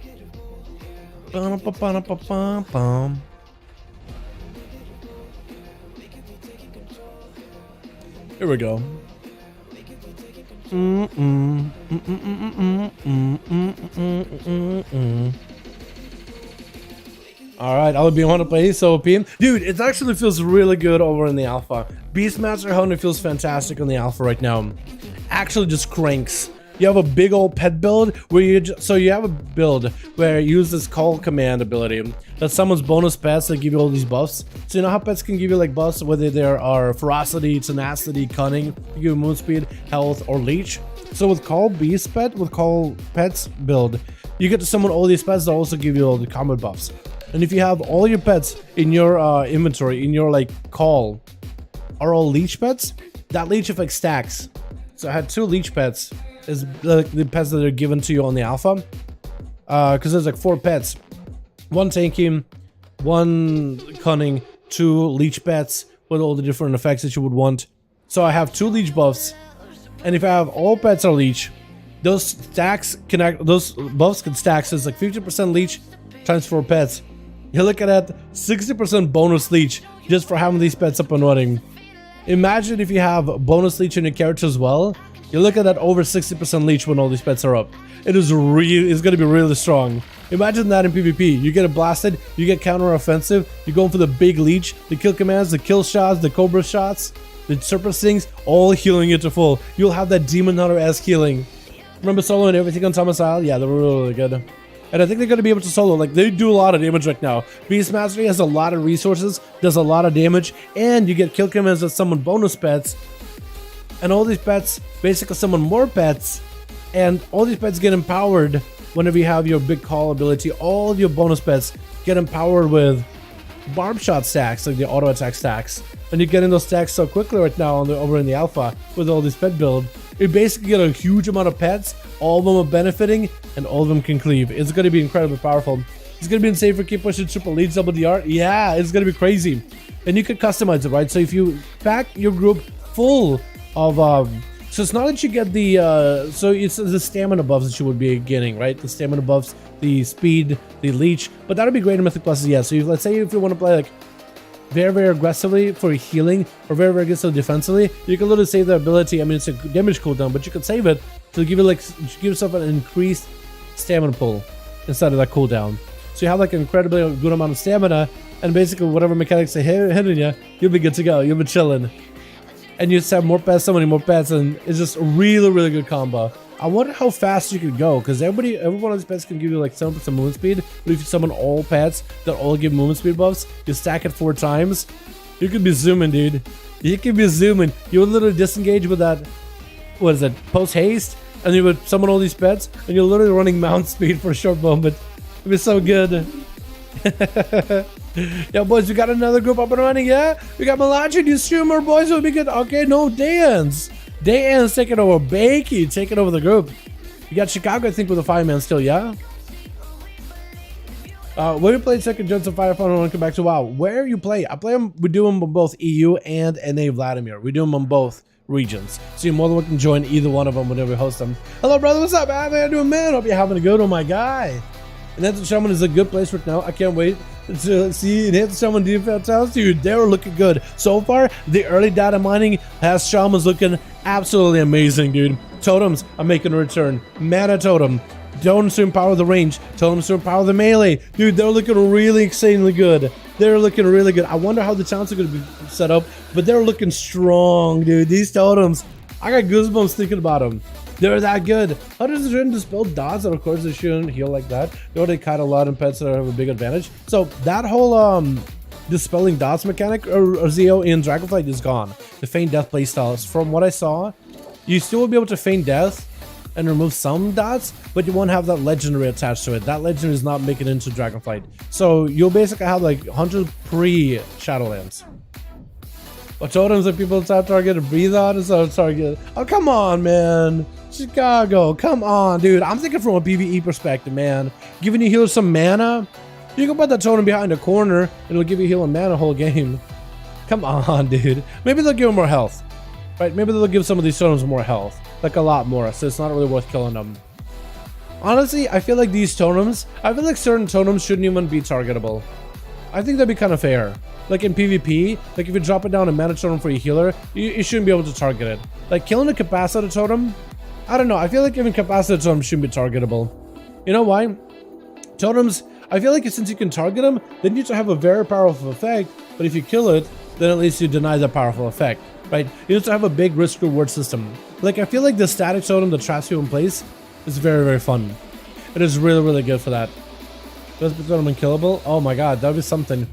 Here we go. Alright, I'll be on to play so PM. Dude, it actually feels really good over in the alpha. Beastmaster Hunter feels fantastic on the alpha right now. Actually just cranks. You have a big old pet build where you have a build where you use this call command ability that summons bonus pets that give you all these buffs. So you know how pets can give you like buffs, whether there are ferocity, tenacity, cunning, give you move speed, health, or leech. So with call beast pet, with call pets build, you get to summon all these pets that also give you all the combat buffs. And if you have all your pets in your inventory, in your like call, are all leech pets, that leech effect stacks. So I had 2 leech pets. Is the pets that are given to you on the alpha, because there's like 4 pets, 1 tanky, 1 cunning, 2 leech pets with all the different effects that you would want. So I have 2 leech buffs, and if I have all pets are leech, those stacks connect. Those buffs can stack. So it's like 50% leech times 4 pets. You look at that, 60% bonus leech just for having these pets up and running. Imagine if you have bonus leech in your character as well. You look at that over 60% leech when all these pets are up. It's going to be really strong. Imagine that in PvP. You get it blasted, you get counter offensive, you're going for the big leech, the kill commands, the kill shots, the cobra shots, the serpent stings, all healing it to full. You'll have that demon hunter-esque healing. Remember solo and everything on Thomas Isle? Yeah, they were really good. And I think they're going to be able to solo. Like, they do a lot of damage right now. Beast Mastery has a lot of resources, does a lot of damage, and you get kill commands that summon bonus pets. And all these pets basically summon more pets, and all these pets get empowered whenever you have your big call ability. All your bonus pets get empowered with barb shot stacks, like the auto attack stacks. And you're getting those stacks so quickly right now over in the alpha with all these pet build. You basically get a huge amount of pets, all of them are benefiting, and all of them can cleave. It's going to be incredibly powerful. It's going to be insane for keep pushing triple leads double DR. Yeah, it's going to be crazy. And you can customize it, right? So if you pack your group full of so it's not that you get the so it's the stamina buffs that you would be getting, right? The stamina buffs, the speed, the leech, but that would be great in Mythic Pluses. Yeah, so let's say if you want to play like very aggressively for healing or very aggressive defensively, you can literally save the ability. I mean, it's a damage cooldown, but you can save it to give it like give yourself an increased stamina pool instead of that cooldown. So you have like an incredibly good amount of stamina, and basically whatever mechanics are hitting you, you'll be good to go. You'll be chilling. And you just have more pets, so many more pets, and it's just a really good combo. I wonder how fast you could go, because every one of these pets can give you like 7% movement speed, but if you summon all pets that all give movement speed buffs, you stack it 4 times, you could be zooming, dude. You could be zooming. You would literally disengage with that, what is it, post haste, and you would summon all these pets, and you're literally running mount speed for a short moment. It'd be so good. Yeah, boys, we got another group up and running, yeah? We got Malachi, new streamer, boys, will be good. Okay, no, Dan's taking over, Bakey taking over the group. You got Chicago, I think, with a 5-man still, yeah? Where you play second Johnson Firefly and come back to WoW? Where you play? We do them on both EU and NA Vladimir. We do them on both regions. So you're more than welcome to join either one of them whenever we host them. Hello, brother, what's up, man? How you doing, man? Hope you're having a good one, my guy. And Enhanced Shaman is a good place right now. I can't wait to see Enhanced Shaman defense house. Dude, they were looking good. So far, the early data mining has Shamans looking absolutely amazing, dude. Totems are making a return. Mana Totem. Totems to empower the range. Totems to empower the melee. Dude, they're looking really insanely good. They're looking really good. I wonder how the talents are going to be set up, but they're looking strong, dude. These totems, I got goosebumps thinking about them. They're that good. How does it dispel dots? And of course, they shouldn't heal like that. They already cut a lot in pets that have a big advantage. So that whole dispelling dots mechanic or Zeo in Dragonflight is gone. The feign death playstyle, from what I saw, you still will be able to feign death and remove some dots, but you won't have that legendary attached to it. That legendary is not making it into Dragonflight. So you'll basically have like 100 pre-Shadowlands. What totems that people tap target and breathe on is on target. Oh, come on, man. Chicago, come on, dude. I'm thinking from a PvE perspective, man. Giving you healers some mana. You can put that totem behind a corner, and it'll give you heal and mana whole game. Come on, dude. Maybe they'll give them more health. Right? Maybe they'll give some of these totems more health. Like a lot more, so it's not really worth killing them. Honestly, I feel like these totems, I feel like certain totems shouldn't even be targetable. I think that'd be kind of fair. Like in PvP, like if you drop it down a mana totem for your healer, you shouldn't be able to target it. Like killing a capacitor totem, I don't know. I feel like even capacitor totems shouldn't be targetable. You know why? Totems, I feel like since you can target them, they need to have a very powerful effect, but if you kill it, then at least you deny the powerful effect, right? You need to have a big risk-reward system. Like, I feel like the static totem that traps you in place is very, very fun. It is really, really good for that. Vesper totem unkillable? Oh my god, that would be something.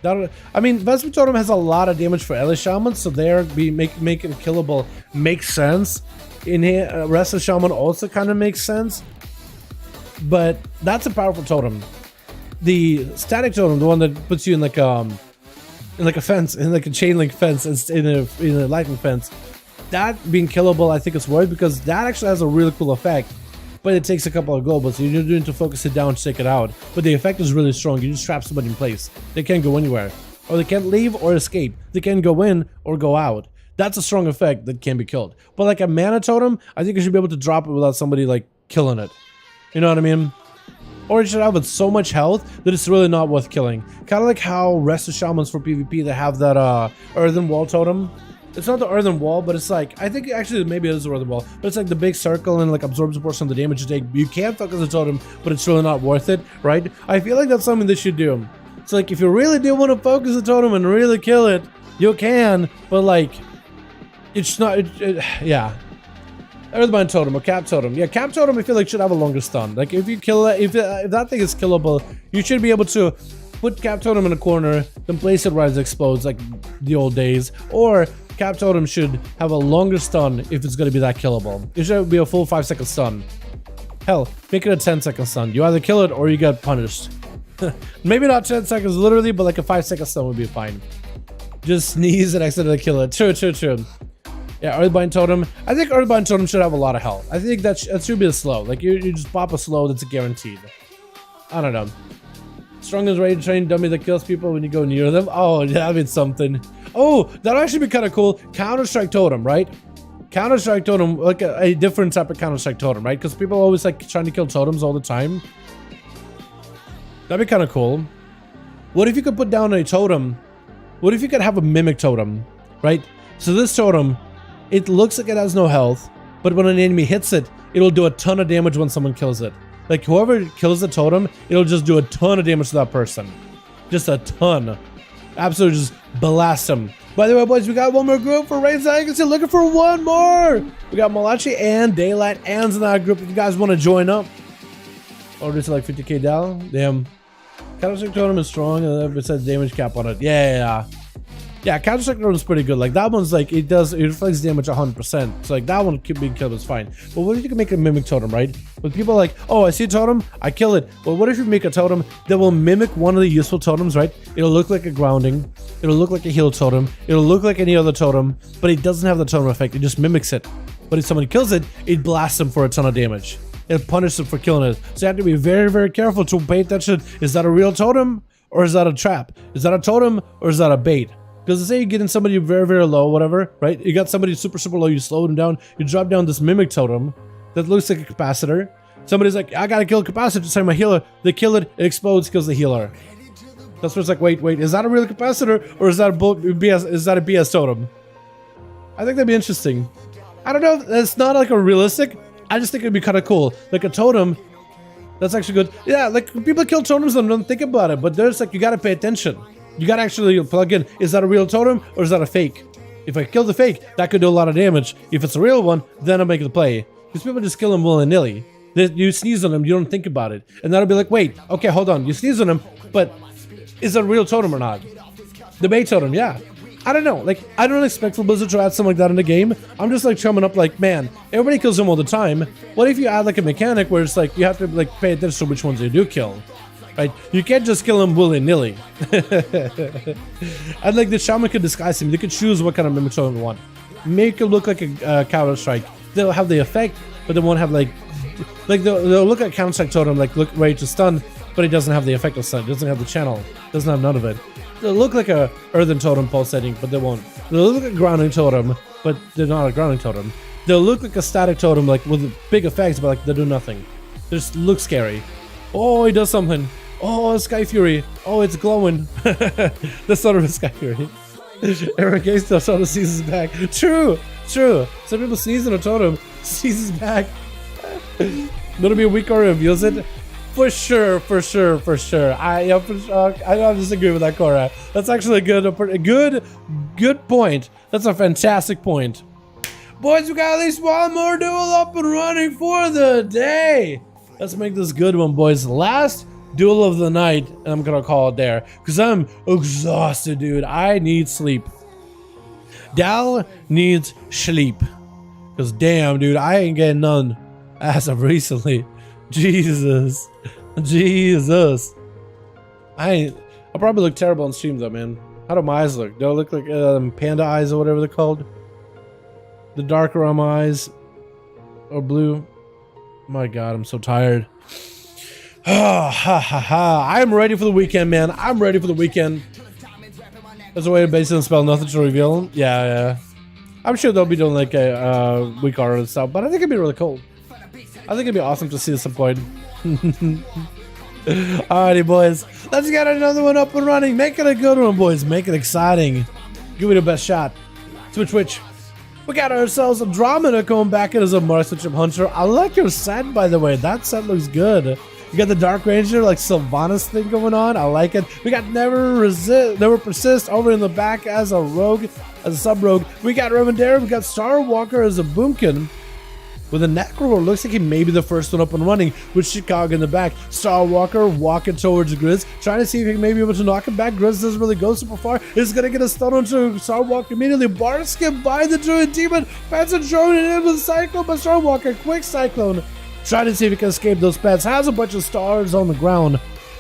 I mean, Vesper totem has a lot of damage for Ellie Shaman, so there making it killable makes sense. In here, Rest of Shaman also kind of makes sense. But that's a powerful totem. The static totem, the one that puts you in like a fence, in like a chain link fence, in a lightning fence, that being killable I think is worth, because that actually has a really cool effect, but it takes a couple of globals, so you need to focus it down to take it out. But the effect is really strong. You just trap somebody in place. They can't go anywhere, or they can't leave or escape. They can go in or go out. That's a strong effect that can be killed. But like a mana totem, I think you should be able to drop it without somebody like killing it. You know what I mean? Or it should have with so much health that it's really not worth killing. Kind of like how Rest of Shamans for PvP, they have that earthen wall totem. It's not the earthen wall, but it's like, I think actually maybe it is the earthen wall, but it's like the big circle and like absorbs a portion of the damage you take. You can focus the totem, but it's really not worth it, right? I feel like that's something they should do. It's like, if you really do want to focus the totem and really kill it, you can, but like, it's not, yeah. Earthbind totem or cap totem. Yeah, cap totem I feel like should have a longer stun. Like if you kill it, if that thing is killable, you should be able to put cap totem in a corner, then place it right as it explodes like the old days. Or cap totem should have a longer stun if it's going to be that killable. It should be a full 5-second stun. Hell, make it a 10-second stun. You either kill it or you get punished. Maybe not 10 seconds literally, but like a 5-second stun would be fine. Just sneeze and accidentally kill it. True. Yeah, Earthbind Totem. I think Earthbind Totem should have a lot of health. I think that should be a slow. Like, you just pop a slow that's guaranteed. I don't know. Strongest raid train dummy that kills people when you go near them. Oh, that means something. Oh, that'd actually be kind of cool. Counter-Strike Totem, right? Counter-Strike Totem, like a different type of Counter-Strike Totem, right? Because people always like trying to kill totems all the time. That'd be kind of cool. What if you could put down a totem? What if you could have a Mimic Totem, right? So this totem, it looks like it has no health, but when an enemy hits it, it'll do a ton of damage when someone kills it. Like, whoever kills the totem, it'll just do a ton of damage to that person. Just a ton. Absolutely just blast them. By the way, boys, we got one more group for Raids Legacy. Looking for one more. We got Malachi and Daylight Ann's in that group if you guys want to join up. Order to like 50k down. Damn. Counter-Strike Totem is strong and it says damage cap on it. Yeah, Counter-Strike Totem is pretty good. Like, that one's like, it reflects damage 100%. So, like, that one being killed is fine. But what if you can make a Mimic Totem, right? When people are like, oh, I see a totem, I kill it. Well, what if you make a totem that will mimic one of the useful totems, right? It'll look like a grounding. It'll look like a heal totem. It'll look like any other totem, but it doesn't have the totem effect. It just mimics it. But if somebody kills it, it blasts them for a ton of damage. It punishes them for killing it. So you have to be very, very careful to pay attention. Is that a real totem or is that a trap? Is that a totem or is that a bait? Because say you get in somebody very, very low, whatever, right? You got somebody super, super low, you slow them down, you drop down this Mimic Totem that looks like a capacitor. Somebody's like, I gotta kill a capacitor to save my healer. They kill it, it explodes, kills the healer. That's where it's like, wait, is that a real capacitor or is that a BS? Is that a BS totem? I think that'd be interesting. I don't know. It's not like a realistic. I just think it'd be kind of cool, like a totem. That's actually good. Yeah, like people kill totems and don't think about it, but there's like you gotta pay attention. You gotta actually plug in, is that a real totem or is that a fake? If I kill the fake, that could do a lot of damage. If it's a real one, then I'll make the play. Because people just kill them willy-nilly. You sneeze on them, you don't think about it. And that'll be like, wait, okay, hold on. You sneeze on them, but is it a real totem or not? The bait totem, yeah. I don't know, like, I don't expect for Blizzard to add something like that in the game. I'm just like chumming up like, man, everybody kills them all the time. What if you add like a mechanic where it's like, you have to like pay attention to which ones you do kill, right? You can't just kill them willy-nilly. And like the shaman could disguise him. They could choose what kind of mimic totem they want. Make it look like a Counter-Strike. They'll have the effect, but they won't have like they'll look at Counter-Strike totem, like look ready to stun, but it doesn't have the effect of stun. It doesn't have the channel. It doesn't have none of it. They'll look like a earthen totem pulsating, but they won't. They'll look like a grounding totem, but they're not a grounding totem. They'll look like a static totem, like with big effects, but like they do nothing. They just look scary. Oh, he does something. Oh, Sky Fury. Oh, it's glowing. That's sort of a Sky Fury. Eric A still trying to seize his back. True. Some people sneeze in a totem, seize his back. Gonna be a weak aura reveals it. For sure. I don't disagree with that, Cora. That's actually a good point. That's a fantastic point. Boys, we got at least one more duel up and running for the day. Let's make this good one, boys. Last duel of the night, and I'm gonna call it there because I'm exhausted, dude. I need sleep. Dal needs sleep because damn, dude, I ain't getting none as of recently. Jesus. I'll probably look terrible on stream though, man. How do my eyes look? Do I look like panda eyes or whatever they're called? The darker on my eyes or blue? My God, I'm so tired. I'm ready for the weekend, man. I'm ready for the weekend. There's a way to basically spell nothing to reveal. Yeah. I'm sure they'll be doing like a week art and stuff, but I think it'd be really cool. I think it'd be awesome to see at some point. Alrighty, boys. Let's get another one up and running. Make it a good one, boys. Make it exciting. Give it the best shot. Switch. We got ourselves a Andromeda coming back in as a Marksmanship Hunter. I like your set, by the way. That set looks good. You got the Dark Ranger, like Sylvanas thing going on. I like it. We got Never Persist over in the back as a rogue, as a sub-rogue. We got Remendera. We got Starwalker as a Boomkin. With a Necrolord, looks like he may be the first one up and running with Chicago in the back. Starwalker walking towards Grizz, trying to see if he may be able to knock him back. Grizz doesn't really go super far. He's going to get a stun onto Starwalker immediately. Bar skip by the Druid Demon. Pets are throwing it in with Cyclone, but Starwalker, quick Cyclone. Trying to see if he can escape those pets. Has a bunch of stars on the ground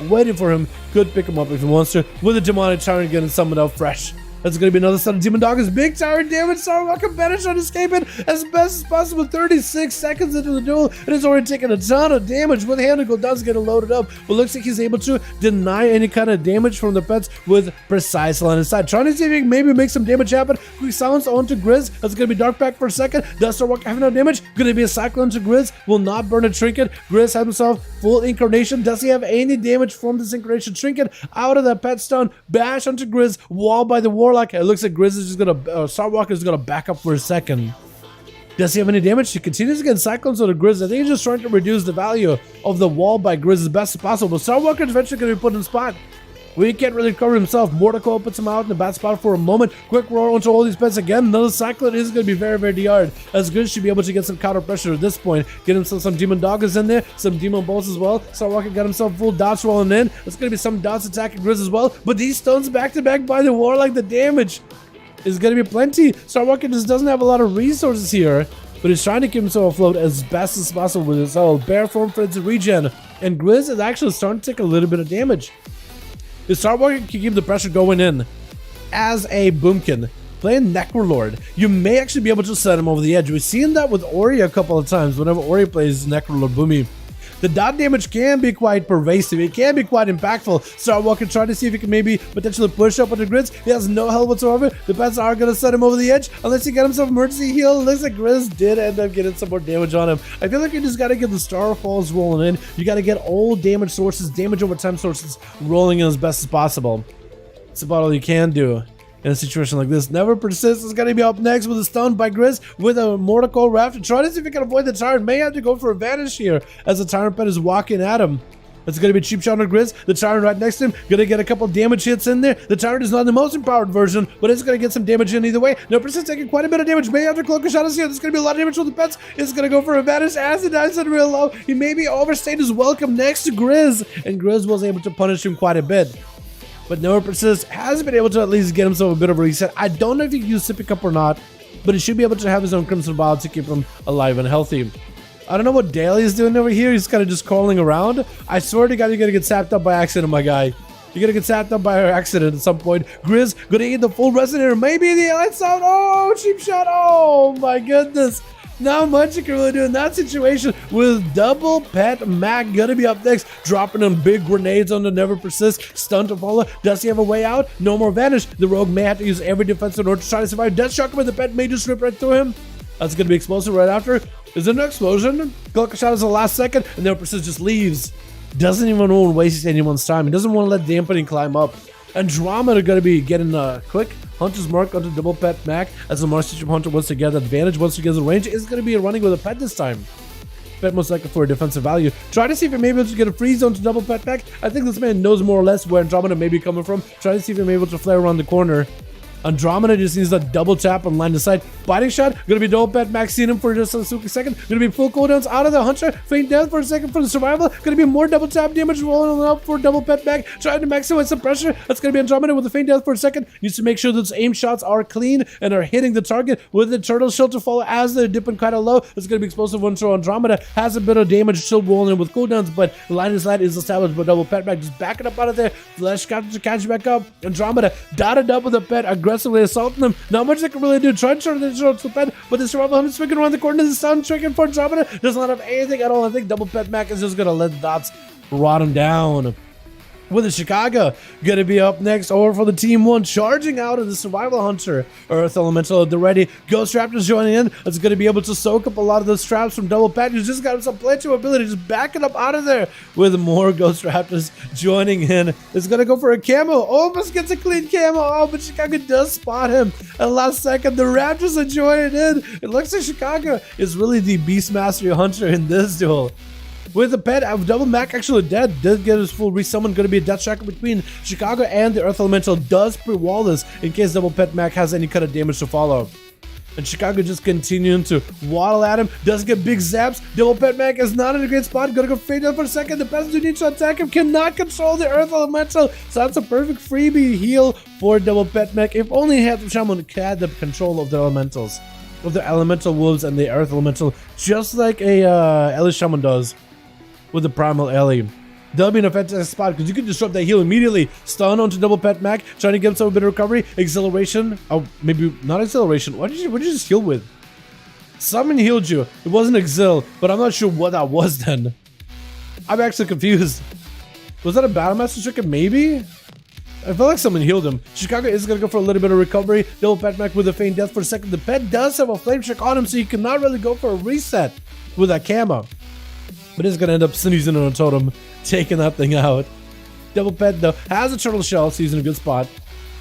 waiting for him. Could pick him up if he wants to. With a Demonic Tyrant getting summoned out fresh. That's going to be another stun. Demon Dog is big tyrant damage. Starwalker better trying to escape it as best as possible. 36 seconds into the duel, and he's already taken a ton of damage. With Handigo does get it loaded up, but looks like he's able to deny any kind of damage from the pets with Precise line of sight. Trying to see if he can maybe make some damage happen. Quick silence onto Grizz. That's going to be Dark Pack for a second. Does Starwalker have no damage? Going to be a Cyclone to Grizz. Will not burn a trinket. Grizz has himself full incarnation. Does he have any damage from this incarnation trinket? Out of that pet stun. Bash onto Grizz. Wall by the Warlock. It looks like Grizz is just gonna Starwalker is gonna back up for a second. Does he have any damage? He continues to get Cyclones on the Grizz. I think he's just trying to reduce the value of the wall by Grizz as best as possible. Starwalker is eventually gonna be put in spot. We can't really cover himself. Mortal puts him out in the bad spot for a moment. Quick roar onto all these pets again. Another Cyclone is going to be very, very DR'd. As Grizz should be able to get some counter pressure at this point. Get himself some Demon Doggers in there. Some Demon Bolts as well. Starwalker got himself full dots rolling in. There's going to be some dots attacking Grizz as well. But these stones back to back by the Warlock, the damage is going to be plenty. Starwalker just doesn't have a lot of resources here. But he's trying to keep himself afloat as best as possible with his whole Bear Form for its regen. And Grizz is actually starting to take a little bit of damage. The Starwalker can keep the pressure going in as a Boomkin. Playing Necrolord, you may actually be able to set him over the edge. We've seen that with Ori a couple of times whenever Ori plays Necrolord Boomy. The dot damage can be quite pervasive. It can be quite impactful. Starwalker trying to see if he can maybe potentially push up on the Grizz. He has no health whatsoever. The pets are going to set him over the edge unless he get himself emergency heal. Looks like Grizz did end up getting some more damage on him. I feel like you just got to get the Starfalls rolling in. You got to get all damage sources, damage over time sources rolling in as best as possible. It's about all you can do in a situation like this. Never Persist is going to be up next with a stun by Grizz with a Mortal Raft. Trying to see if he can avoid the Tyrant. May have to go for a vanish here as the Tyrant pet is walking at him. It's going to be Cheap Shot on Grizz. The Tyrant right next to him. Going to get a couple damage hits in there. The Tyrant is not the most empowered version, but it's going to get some damage in either way. No, Persist taking quite a bit of damage. May have to Cloak Shot here. There's going to be a lot of damage from the pets. It's going to go for a vanish as he dies in real low. He maybe overstayed his welcome next to Grizz, and Grizz was able to punish him quite a bit. but Never Persist has been able to at least get himself a bit of a reset. I don't know if he can use Sippy Cup or not, but he should be able to have his own Crimson Vial to keep him alive and healthy. I don't know what Daly is doing over here. He's kind of just crawling around. I swear to God, you're going to get sapped up by accident, my guy. You're going to get sapped up by accident at some point. Grizz going to eat the full resonator. Maybe the lights out. Oh, cheap shot. Oh, my goodness. Not much you can really do in that situation with Double Pet Mac going to be up next, dropping them big grenades on the Never Persist. Stun to follow. Does he have a way out? No more vanish. The Rogue may have to use every defense in order to try to survive. Death Shock with the pet may just rip right through him. That's going to be explosive right after. Is there an explosion? Gluck shot is the last second, and Never Persist just leaves. Doesn't even want to waste anyone's time. He doesn't want to let dampening climb up. Andromeda going to be getting a quick Hunter's Mark onto Double Pet Mac as the Marksmanship Hunter once again the advantage once he gets the range is going to be running with a pet this time. Pet most likely for a defensive value. Try to see if he may be able to get a freeze onto Double Pet Mac. I think this man knows more or less where Andromeda may be coming from. Try to see if he may be able to flare around the corner. Andromeda just needs a double tap on line of sight. Biting shot, gonna be Double Pet Max seeing him for just a second. Gonna be full cooldowns out of the Hunter. Faint death for a second for the survival. Gonna be more double tap damage rolling up for Double Pet Mac. Trying to maximize some pressure. That's gonna be Andromeda with a faint death for a second. Needs to make sure those aim shots are clean and are hitting the target with the turtle shield to follow as they're dipping kind of low. It's gonna be explosive one, so Andromeda has a bit of damage still rolling in with cooldowns, but line of sight is established by Double Pet Mac. Just backing up out of there. Flash capture to catch back up. Andromeda dotted up with the pet, aggressively assaulting them. Not much they can really do. Try to turn the pet, but the survival hunter swinging around the corner. The stun tricking for Andromeda does not have anything at all. I think Double Pet Mac is just gonna let the dots rot him down. With the Chicago gonna be up next over for the Team 1, charging out of the Survival Hunter. Earth Elemental at the ready. Ghost Raptors joining in. It's gonna be able to soak up a lot of those traps from Double Pet. He's just got some plenty of ability, just backing up out of there with more Ghost Raptors joining in. It's gonna go for a camo. Almost gets a clean camo. Oh, but Chicago does spot him at the last second. The Raptors are joining in. It looks like Chicago is really the Beastmaster Hunter in this duel. With the pet, Double Mac actually dead, did get his full resummon. Going to be a death tracker between Chicago and the Earth Elemental. Does pre-wall this in case Double Pet Mac has any kind of damage to follow. And Chicago just continuing to waddle at him. Does get big zaps. Double Pet Mac is not in a great spot. Gonna go fade out for a second. The peasants who need to attack him cannot control the Earth Elemental. So that's a perfect freebie heal for Double Pet Mac. If only he had someone had the control of the elementals. Of the Elemental Wolves and the Earth Elemental. Just like a Ellie Shaman does. With the Primal Ellie. That'll be an offensive spot because you can disrupt that heal immediately. Stun onto Double Pet Mac, trying to get himself a bit of recovery. Acceleration. Oh, maybe not acceleration. What did you just heal with? Someone healed you. It wasn't Exil, but I'm not sure what that was then. I'm actually confused. Was that a Battle Master trick? Maybe? I feel like someone healed him. Chicago is going to go for a little bit of recovery. Double Pet Mac with a feint death for a second. The pet does have a flame trick on him, so you cannot really go for a reset with that camo. But it's going to end up sneezing on a totem, taking that thing out. Double Pet, though, has a turtle shell, so he's in a good spot.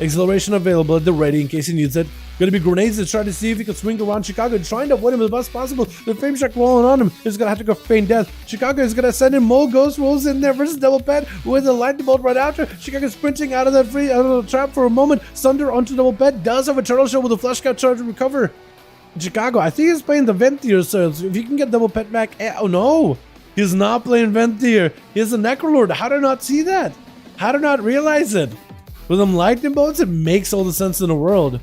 Acceleration available at the ready in case he needs it. Going to be grenades to try to see if he can swing around Chicago, trying to avoid him as best possible. The flame check rolling on him. He's going to have to go feign death. Chicago is going to send in more ghost rolls in there versus Double Pet with a lightning bolt right after. Chicago sprinting out of that out of the trap for a moment. Thunder onto Double Pet. Does have a turtle shell with a flash cut charge to recover. Chicago, I think he's playing the Ventier, so if you can get Double Pet back. Oh no! He's not playing Ventier. He's a Necrolord. How did I not see that? How did I not realize it? With them lightning bolts, it makes all the sense in the world.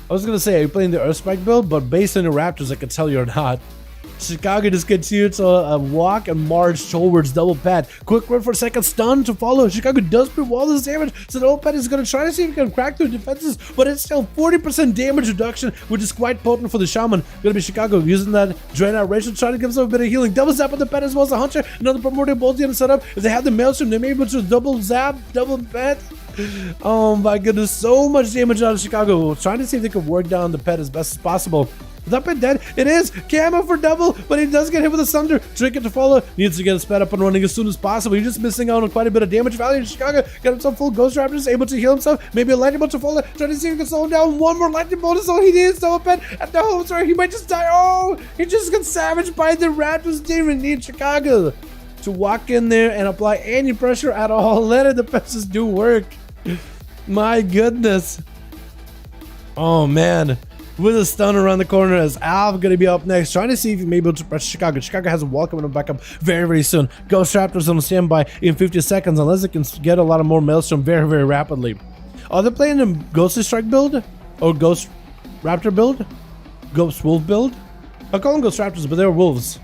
I was gonna say, are you playing the Earthspike build? But based on the Raptors, I can tell you're not. Chicago just continues to walk and march towards Double Pet. Quick run for a second, stun to follow. Chicago does pre-wall this damage, so Double Pet is going to try to see if he can crack through defenses, but it's still 40% damage reduction, which is quite potent for the Shaman. Going to be Chicago using that Drain Out Ratio, trying to give himself a bit of healing. Double zap on the Pet as well as the Hunter. Another Primordial Bolt going to set up. If they have the Maelstrom, they may be able to double zap, Double Pet. Oh my goodness, so much damage out of Chicago. Trying to see if they can work down the Pet as best as possible. Is that Pet dead? It is! Camo for double, but he does get hit with a Thunder. Trinket to follow. Needs to get his Pet up and running as soon as possible. He's just missing out on quite a bit of damage value in Chicago. Got himself full Ghost Raptors, able to heal himself. Maybe a Lightning Bolt to follow. Trying to see if he can slow him down. One more Lightning Bolt is all he needs. Double Pet at the home. Sorry, he might just die. Oh! He just got savaged by the Raptors. Didn't even need Chicago to walk in there and apply any pressure at all. Let the Pets just do work. My goodness. Oh man. with a stun around the corner as Alf gonna be up next, trying to see if he may be able to press Chicago. Chicago has a wall coming back up very, very soon. Ghost Raptors on standby in 50 seconds, unless it can get a lot of more Maelstrom very, very rapidly. Are they playing a Ghostly Strike build? Or Ghost Raptor build? Ghost Wolf build? I call them Ghost Raptors, but they're wolves.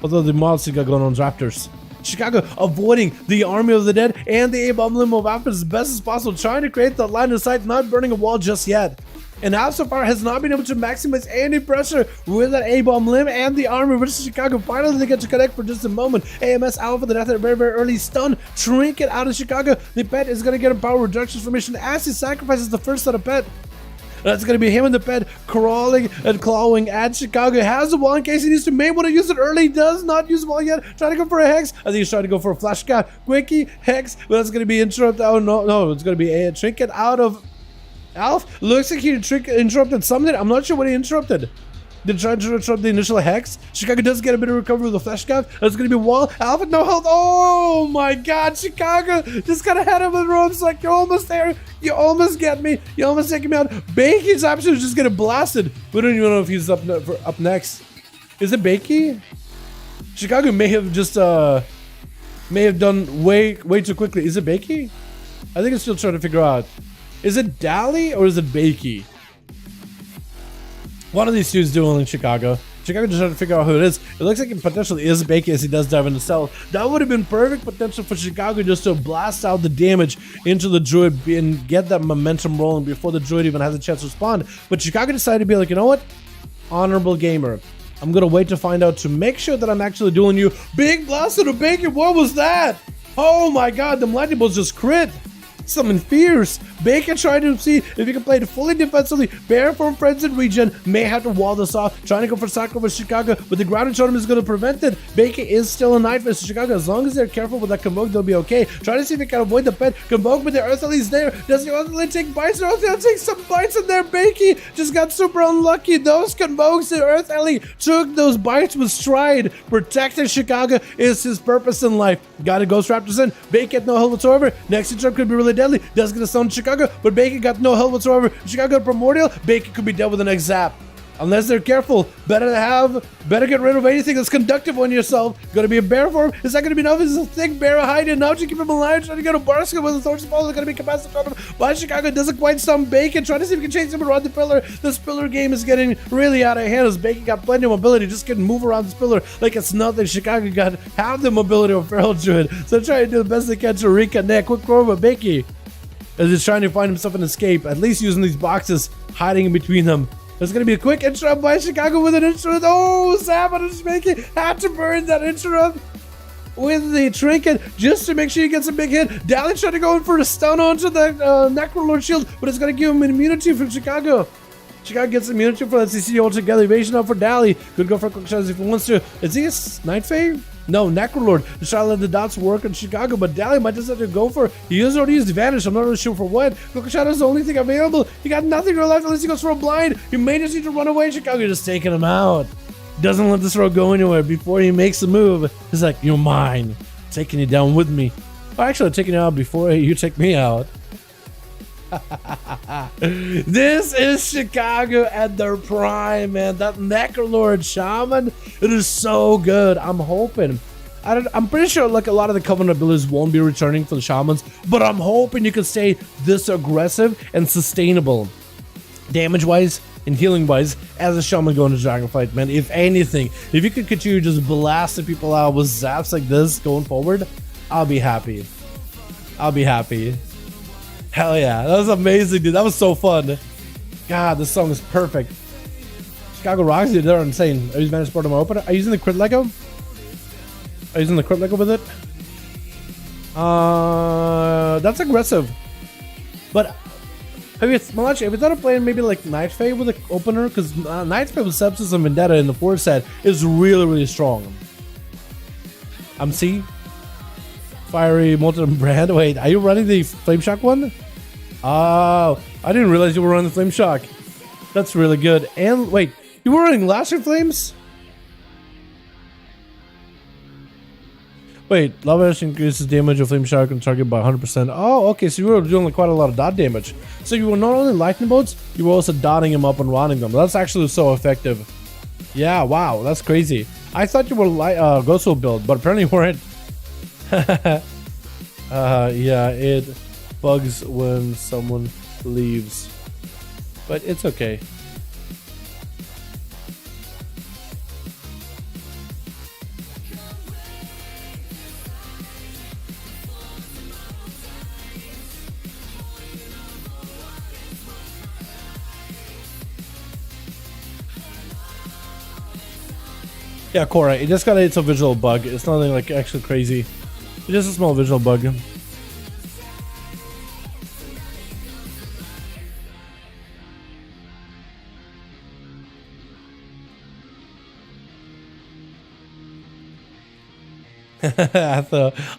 Although the mods got going on is Raptors. Chicago avoiding the army of the dead and the A-bomb limo of Alpha as best as possible, trying to create the line of sight, not burning a wall just yet. And Alpha so far has not been able to maximize any pressure with that A-bomb limb and the army versus Chicago. Finally, they get to connect for just a moment. AMS Alpha, the death at a very, very early stun. Trinket out of Chicago. The pet is going to get a power reduction formation as he sacrifices the first set of pet. That's going to be him in the bed, crawling and clawing at Chicago. Has the wall in case he needs to. May want to use it early. Does not use the wall yet. Trying to go for a Hex. I think he's trying to go for a Flash Scout. Quickie, Hex. But that's going to be interrupted. Oh, no. It's going to be a Trinket out of Alf. Looks like he interrupted something. I'm not sure what he interrupted. Did try to interrupt the initial Hex. Chicago does get a bit of recovery with the Flash Scout. That's going to be Wall. Alpha, no health. Oh my god. Chicago just kind of had him with ropes. Like, you're almost there. You almost get me. You almost take me out. Bakey's option is just getting blasted. We don't even know if he's up next. Is it Bakey? Chicago may have just may have done way too quickly. Is it Bakey? I think I'm still trying to figure out. Is it Dally or is it Bakey? One of these two is dueling Chicago. Chicago just trying to figure out who it is. It looks like it potentially is Bakey as he does dive into stealth. That would have been perfect potential for Chicago just to blast out the damage into the druid and get that momentum rolling before the druid even has a chance to respond. But Chicago decided to be like, you know what? Honorable gamer. I'm going to wait to find out to make sure that I'm actually dueling you. Big blast to the Bakey. What was that? Oh my god, the lightning bolts just crit. Something fierce. Baker trying to see if he can play it fully defensively. Bear from friends in region may have to wall this off. Trying to go for Soccer with Chicago, but the grounded totem is going to prevent it. Baker is still a knight for Chicago. As long as they're careful with that Convoke, they'll be okay. Trying to see if they can avoid the pet. Convoke with the Earth Ellie's there. Does the Earth Ellie take bites? Or Earth Ellie takes some bites in there. Baker just got super unlucky. Those Convokes, the Earth Ellie took those bites with stride. Protecting Chicago is his purpose in life. Got a Ghost Raptors in. Baker had no health whatsoever. Next interrupt could be really deadly. Does get a stun Chicago, but Baker got no health whatsoever. Chicago got Primordial. Baker could be dead with the next zap. Unless they're careful. Better get rid of anything that's conductive on yourself. Gonna be a bear form. Is that gonna be enough? Is a thick bear hiding now to keep him alive? Trying to get a Barska with a Thor's Fall. Is gonna be capacitated on him. But Chicago doesn't quite stun Bacon. Trying to see if he can change him around the pillar. This pillar game is getting really out of hand as Bacon got plenty of mobility. Just can move around this pillar like it's nothing. Chicago got half the mobility of Feral Druid. So trying to do the best they can to reconnect. Quick throw with Bacon as he's trying to find himself an escape. At least using these boxes, hiding in between them. There's going to be a quick interrupt by Chicago with an interrupt. Oh, Sam on his making. Had to burn that interrupt with the trinket just to make sure he gets a big hit. Dally trying to go in for a stun onto the Necrolord shield, but it's going to give him an immunity from Chicago. Chicago gets immunity for that CC altogether. Evasion up for Dally. Could go for a quick shot if he wants to. Is he a Night Fae? No, Necrolord. Just trying to let the dots work in Chicago, but Dally might just have to go for. He has already used Vanish. I'm not really sure for what. Quick shot is the only thing available. He got nothing to left unless he goes for a blind. He may just need to run away. Chicago just taking him out. Doesn't let this throw go anywhere before he makes a move. He's like, you're mine. Taking you down with me. Oh, actually, I'm taking you out before you take me out. This is Chicago at their prime, man. That Necrolord Shaman, it is so good. I'm hoping. I'm pretty sure like a lot of the Covenant abilities won't be returning for the Shamans, but I'm hoping you can stay this aggressive and sustainable, damage-wise and healing-wise, as a Shaman going to Dragonflight, man. If anything, if you could continue just blasting people out with zaps like this going forward, I'll be happy. I'll be happy. Hell yeah, that was amazing, dude. That was so fun. God, this song is perfect. Chicago rocks, dude. They're insane. Are you using Sport on my opener? Are you using the crit Lego? Are you using the crit Lego with it? That's aggressive. But have you thought of playing maybe like Night Fae with the opener? Because Night Fae with Sepsis and Vendetta in the 4 set is really, really strong. C. Fiery Molten Brand. Wait, are you running the Flame Shock one? Oh, I didn't realize you were running the Flame Shock. That's really good. And wait, you were running Lasher Flames? Wait, lava ash increases damage of flame shark and target by 100%. Oh, okay, so you were doing like quite a lot of dot damage. So you were not only lightning bolts, you were also dotting them up and rounding them. That's actually so effective. Yeah, wow, that's crazy. I thought you were Ghost Soul build, but apparently you weren't. Yeah, it bugs when someone leaves, but it's okay. Yeah, Cora, it just it's a visual bug. It's nothing like actually crazy. It's just a small visual bug.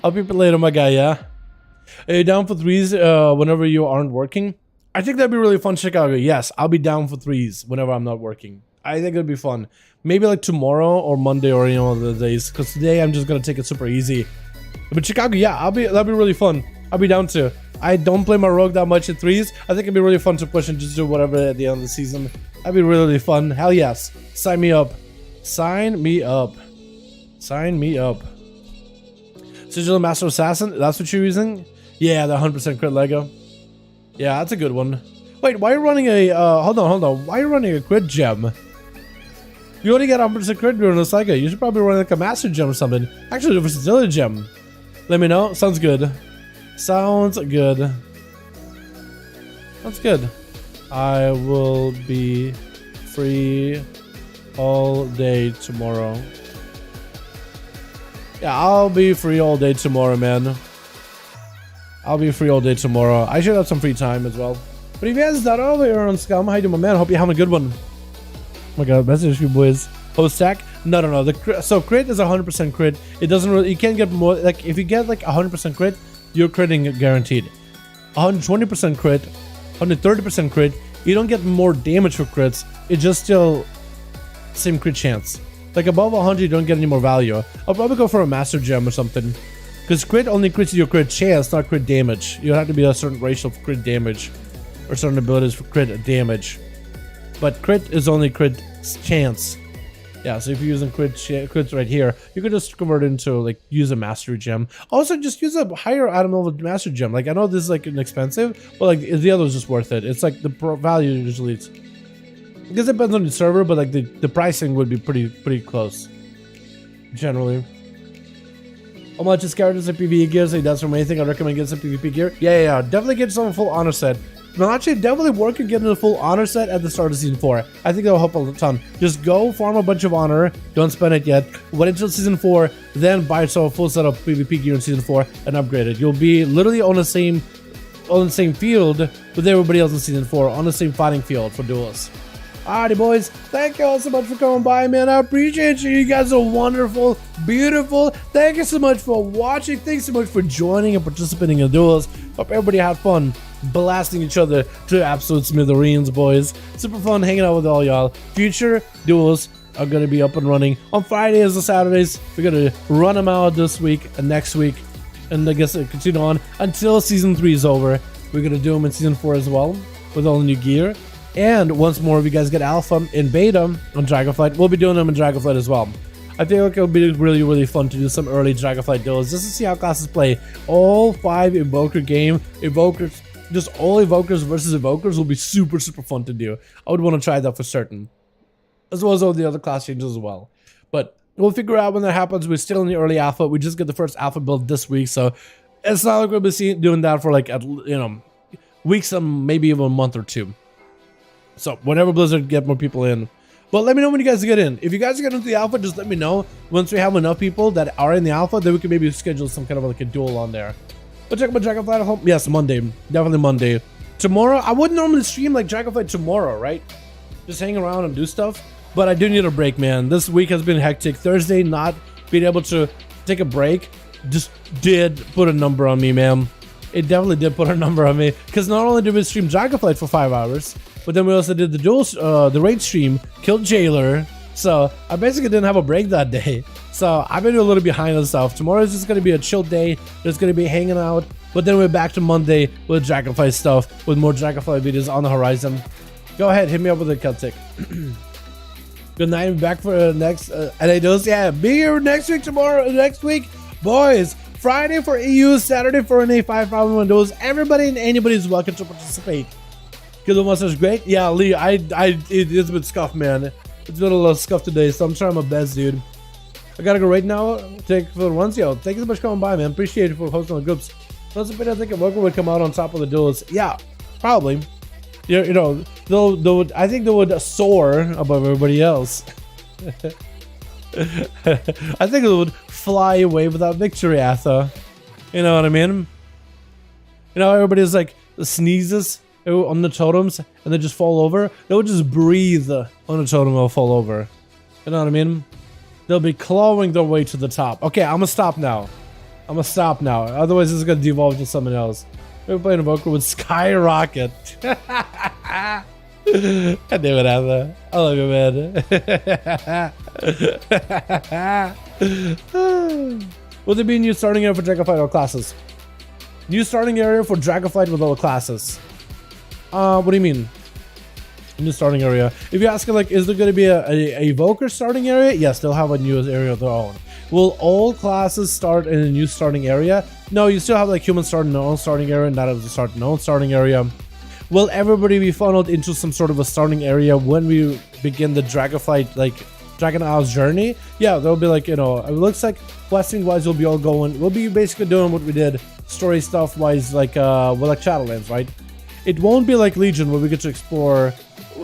I'll be later, my guy, yeah? Are you down for threes whenever you aren't working? I think that'd be really fun, Chicago. Yes, I'll be down for threes whenever I'm not working. I think it'd be fun. Maybe like tomorrow or Monday or, you know, the days. Because today I'm just going to take it super easy. But Chicago, yeah, that'd be really fun. I'll be down to. I don't play my rogue that much at threes. I think it'd be really fun to push and just do whatever at the end of the season. That'd be really fun. Hell yes. Sign me up. Sign me up. Sign me up. Sigil Master Assassin, that's what you're using? Yeah, the 100% crit Lego. Yeah, that's a good one. Wait, why are you running a, hold on. Why are you running a crit gem? You already got 100% crit during the Psycho. You should probably run like a Master Gem or something. Actually, the Versatility Gem. Let me know. Sounds good. Sounds good. That's good. I will be free all day tomorrow. Yeah, I'll be free all day tomorrow, man. I'll be free all day tomorrow. I should have some free time as well. But if you guys that over here on Scum, how you doing, my man? Hope you're having a good one. Oh my god, message you boys. Host stack? No. So crit is 100% crit. It doesn't really, you can't get more, like if you get like 100% crit, you're critting guaranteed. 120% crit, 130% crit, you don't get more damage for crits. It's just still same crit chance. Like above 100, you don't get any more value. I'll probably go for a Master Gem or something. Because crit only crits your crit chance, not crit damage. You have to be a certain ratio of crit damage. Or certain abilities for crit damage. But crit is only crit chance. Yeah, so if you're using crits right here, you could just convert it into, like, use a Mastery Gem. Also, just use a higher item level Master Gem. Like, I know this is, like, inexpensive, but, like, the other is just worth it. It's, like, the value usually it's... I guess it depends on the server, but, like, the pricing would be pretty close. Generally. How much is characters and PvE gear? So that's from anything I recommend getting some PvP gear. Yeah. Definitely get some full honor set. I'm actually definitely working getting a full honor set at the start of season 4. I think that'll help a ton. Just go farm a bunch of honor, don't spend it yet, wait until season 4, then buy yourself a full set of PvP gear in season 4 and upgrade it. You'll be literally on the same field with everybody else in season 4, on the same fighting field for duels. Alrighty boys, thank you all so much for coming by, man. I appreciate you. You guys are wonderful, beautiful. Thank you so much for watching. Thanks so much for joining and participating in duels. Hope everybody had fun blasting each other to absolute smithereens, boys. Super fun hanging out with all y'all. Future duels are going to be up and running on Fridays and Saturdays. We're going to run them out this week and next week, and I guess continue on until season 3 is over. We're going to do them in season 4 as well with all the new gear. And once more, if you guys get alpha and beta on Dragonflight, we'll be doing them in Dragonflight as well. I feel like it'll be really fun to do some early Dragonflight duels just to see how classes play. All 5 Evoker game, Evokers, just all Evokers versus Evokers will be super fun to do. I would want to try that for certain. As well as all the other class changes as well. But we'll figure out when that happens. We're still in the early alpha. We just get the first alpha build this week, so it's not like we'll be doing that for like, weeks and maybe even a month or 2. So whenever Blizzard get more people in. But let me know when you guys get in. If you guys get into the alpha, just let me know. Once we have enough people that are in the alpha, then we can maybe schedule some kind of like a duel on there. But check out Dragonflight at home. Yes, Monday. Definitely Monday. Tomorrow, I wouldn't normally stream like Dragonflight tomorrow, right? Just hang around and do stuff. But I do need a break, man. This week has been hectic. Thursday, not being able to take a break, just did put a number on me, man. It definitely did put a number on me. Because not only did we stream Dragonflight for 5 hours, but then we also did the duels, the raid stream, killed Jailer. So I basically didn't have a break that day. So I've been a little behind on stuff. Tomorrow is just going to be a chill day. Just going to be hanging out. But then we're back to Monday with Dragonfly stuff, with more Dragonfly videos on the horizon. Go ahead, hit me up with a Celtic. Good night. I'm back for the next NA Duels. Yeah, be here next week, next week. Boys, Friday for EU, Saturday for NA 5V5 1V1 Duels. Everybody and anybody is welcome to participate. Because the monster's great. Yeah, Lee, it's been scuffed, man. It's been a little scuffed today, so I'm trying my best, dude. I gotta go right now. Take for the runs, yo. Thank you so much for coming by, man. Appreciate it for hosting the groups. That's a bit. I think Warcraft would come out on top of the duels. Yeah, probably. You know, I think they would soar above everybody else. I think it would fly away without victory, Atha. You know what I mean? You know, everybody's like sneezes on the totems and they just fall over. They would just breathe on the totem and they'll fall over. You know what I mean? They'll be clawing their way to the top. Okay, I'm gonna stop now. Otherwise, this is gonna devolve to something else. We're playing Evoker with Skyrocket. I knew it, Atha. I love you, man. Will there be a new starting area for Dragonflight all classes? New starting area for Dragonflight with all classes. What do you mean? New starting area. If you're asking, like, is there going to be a Evoker starting area? Yes, they'll have a new area of their own. Will all classes start in a new starting area? No, you still have like humans start in their own starting area and that is start in their own starting area. Will everybody be funneled into some sort of a starting area when we begin the Dragonflight, like Dragon Isle's journey? Yeah, there'll be like, you know, it looks like questing wise we'll be all going. We'll be basically doing what we did story stuff wise, like well, like Shadowlands, right? It won't be like Legion where we get to explore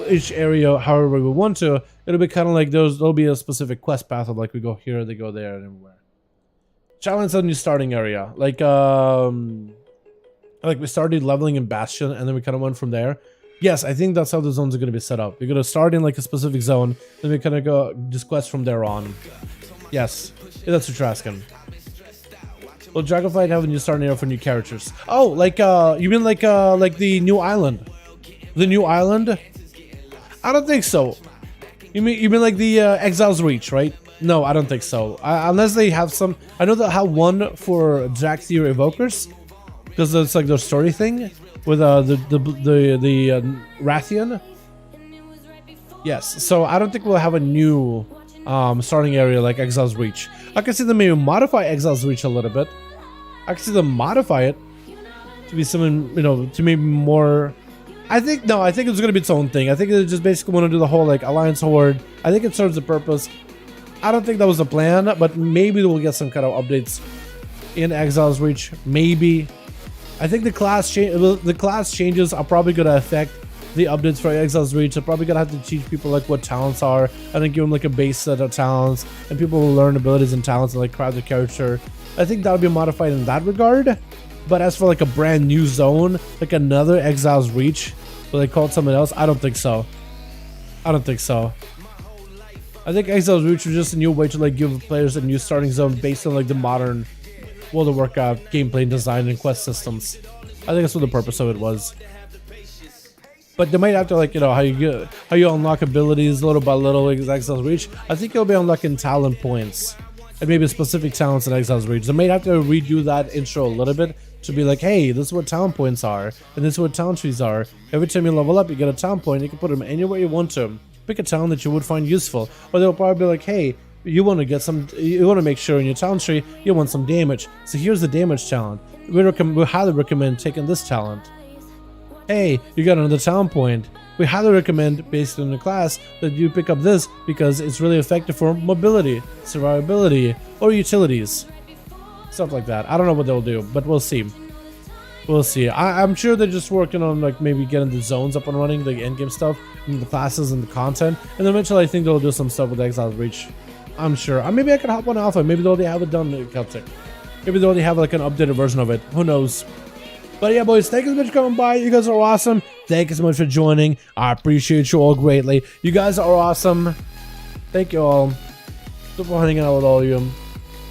each area however we want to. It'll be kind of like there'll be a specific quest path of like we go here, they go there, and everywhere. Challenge a new starting area, like we started leveling in Bastion and then we kind of went from there. Yes, I think that's how the zones are going to be set up. You're going to start in like a specific zone, then we kind of go just quest from there on. Yes, that's what you're asking. Will Dragonflight have a new starting area for new characters? Oh, like you mean like the new island? The new island? I don't think so. You mean like the Exile's Reach, right? No, I don't think so. Unless they have some. I know they have one for ZXT or Evokers, because it's like their story thing with the Rathian. Yes, so I don't think we'll have a new starting area like Exile's Reach. I can see them maybe modify Exile's Reach a little bit. I can see them modify it to be something, you know, to maybe more. I think it's gonna be its own thing. I think they just basically want to do the whole like Alliance Horde. I think it serves a purpose. I don't think that was the plan, but maybe we'll get some kind of updates in Exile's Reach. Maybe. I think the class changes are probably gonna affect the updates for Exile's Reach. They're probably gonna have to teach people like what talents are, and then give them like a base set of talents, and people will learn abilities and talents and like craft the character. I think that'll be modified in that regard. But as for like a brand new zone, like another Exile's Reach, where they call it something else, I don't think so. I think Exile's Reach was just a new way to like give players a new starting zone based on like the modern World of Warcraft gameplay design and quest systems. I think that's what the purpose of it was. But they might have to, like, you know, how you unlock abilities little by little with Exile's Reach. I think you'll be unlocking talent points and maybe specific talents in Exile's Reach. They might have to redo that intro a little bit to be like, hey, this is what talent points are, and this is what talent trees are. Every time you level up, you get a talent point. You can put them anywhere you want to. Pick a talent that you would find useful, or they'll probably be like, hey, you want to get some. You want to make sure in your talent tree you want some damage. So here's the damage talent. We highly recommend taking this talent. Hey, you got another talent point. We highly recommend, based on the class, that you pick up this because it's really effective for mobility, survivability, or utilities. Stuff like that. I don't know what they'll do, but we'll see. We'll see. I'm sure they're just working on like maybe getting the zones up and running, the endgame stuff, and the classes and the content, and then eventually I think they'll do some stuff with Exile's Reach. I'm sure. Or maybe I could hop on Alpha. Maybe they'll already have it done in Celtic. Maybe they already have like an updated version of it. Who knows? But yeah, boys, thank you so much for coming by. You guys are awesome. Thank you so much for joining. I appreciate you all greatly. You guys are awesome. Thank you all. Super for hanging out with all of you.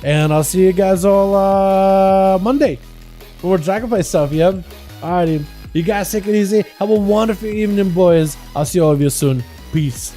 And I'll see you guys all Monday for more Dragonfly stuff, yeah? Alrighty. You guys take it easy. Have a wonderful evening, boys. I'll see all of you soon. Peace.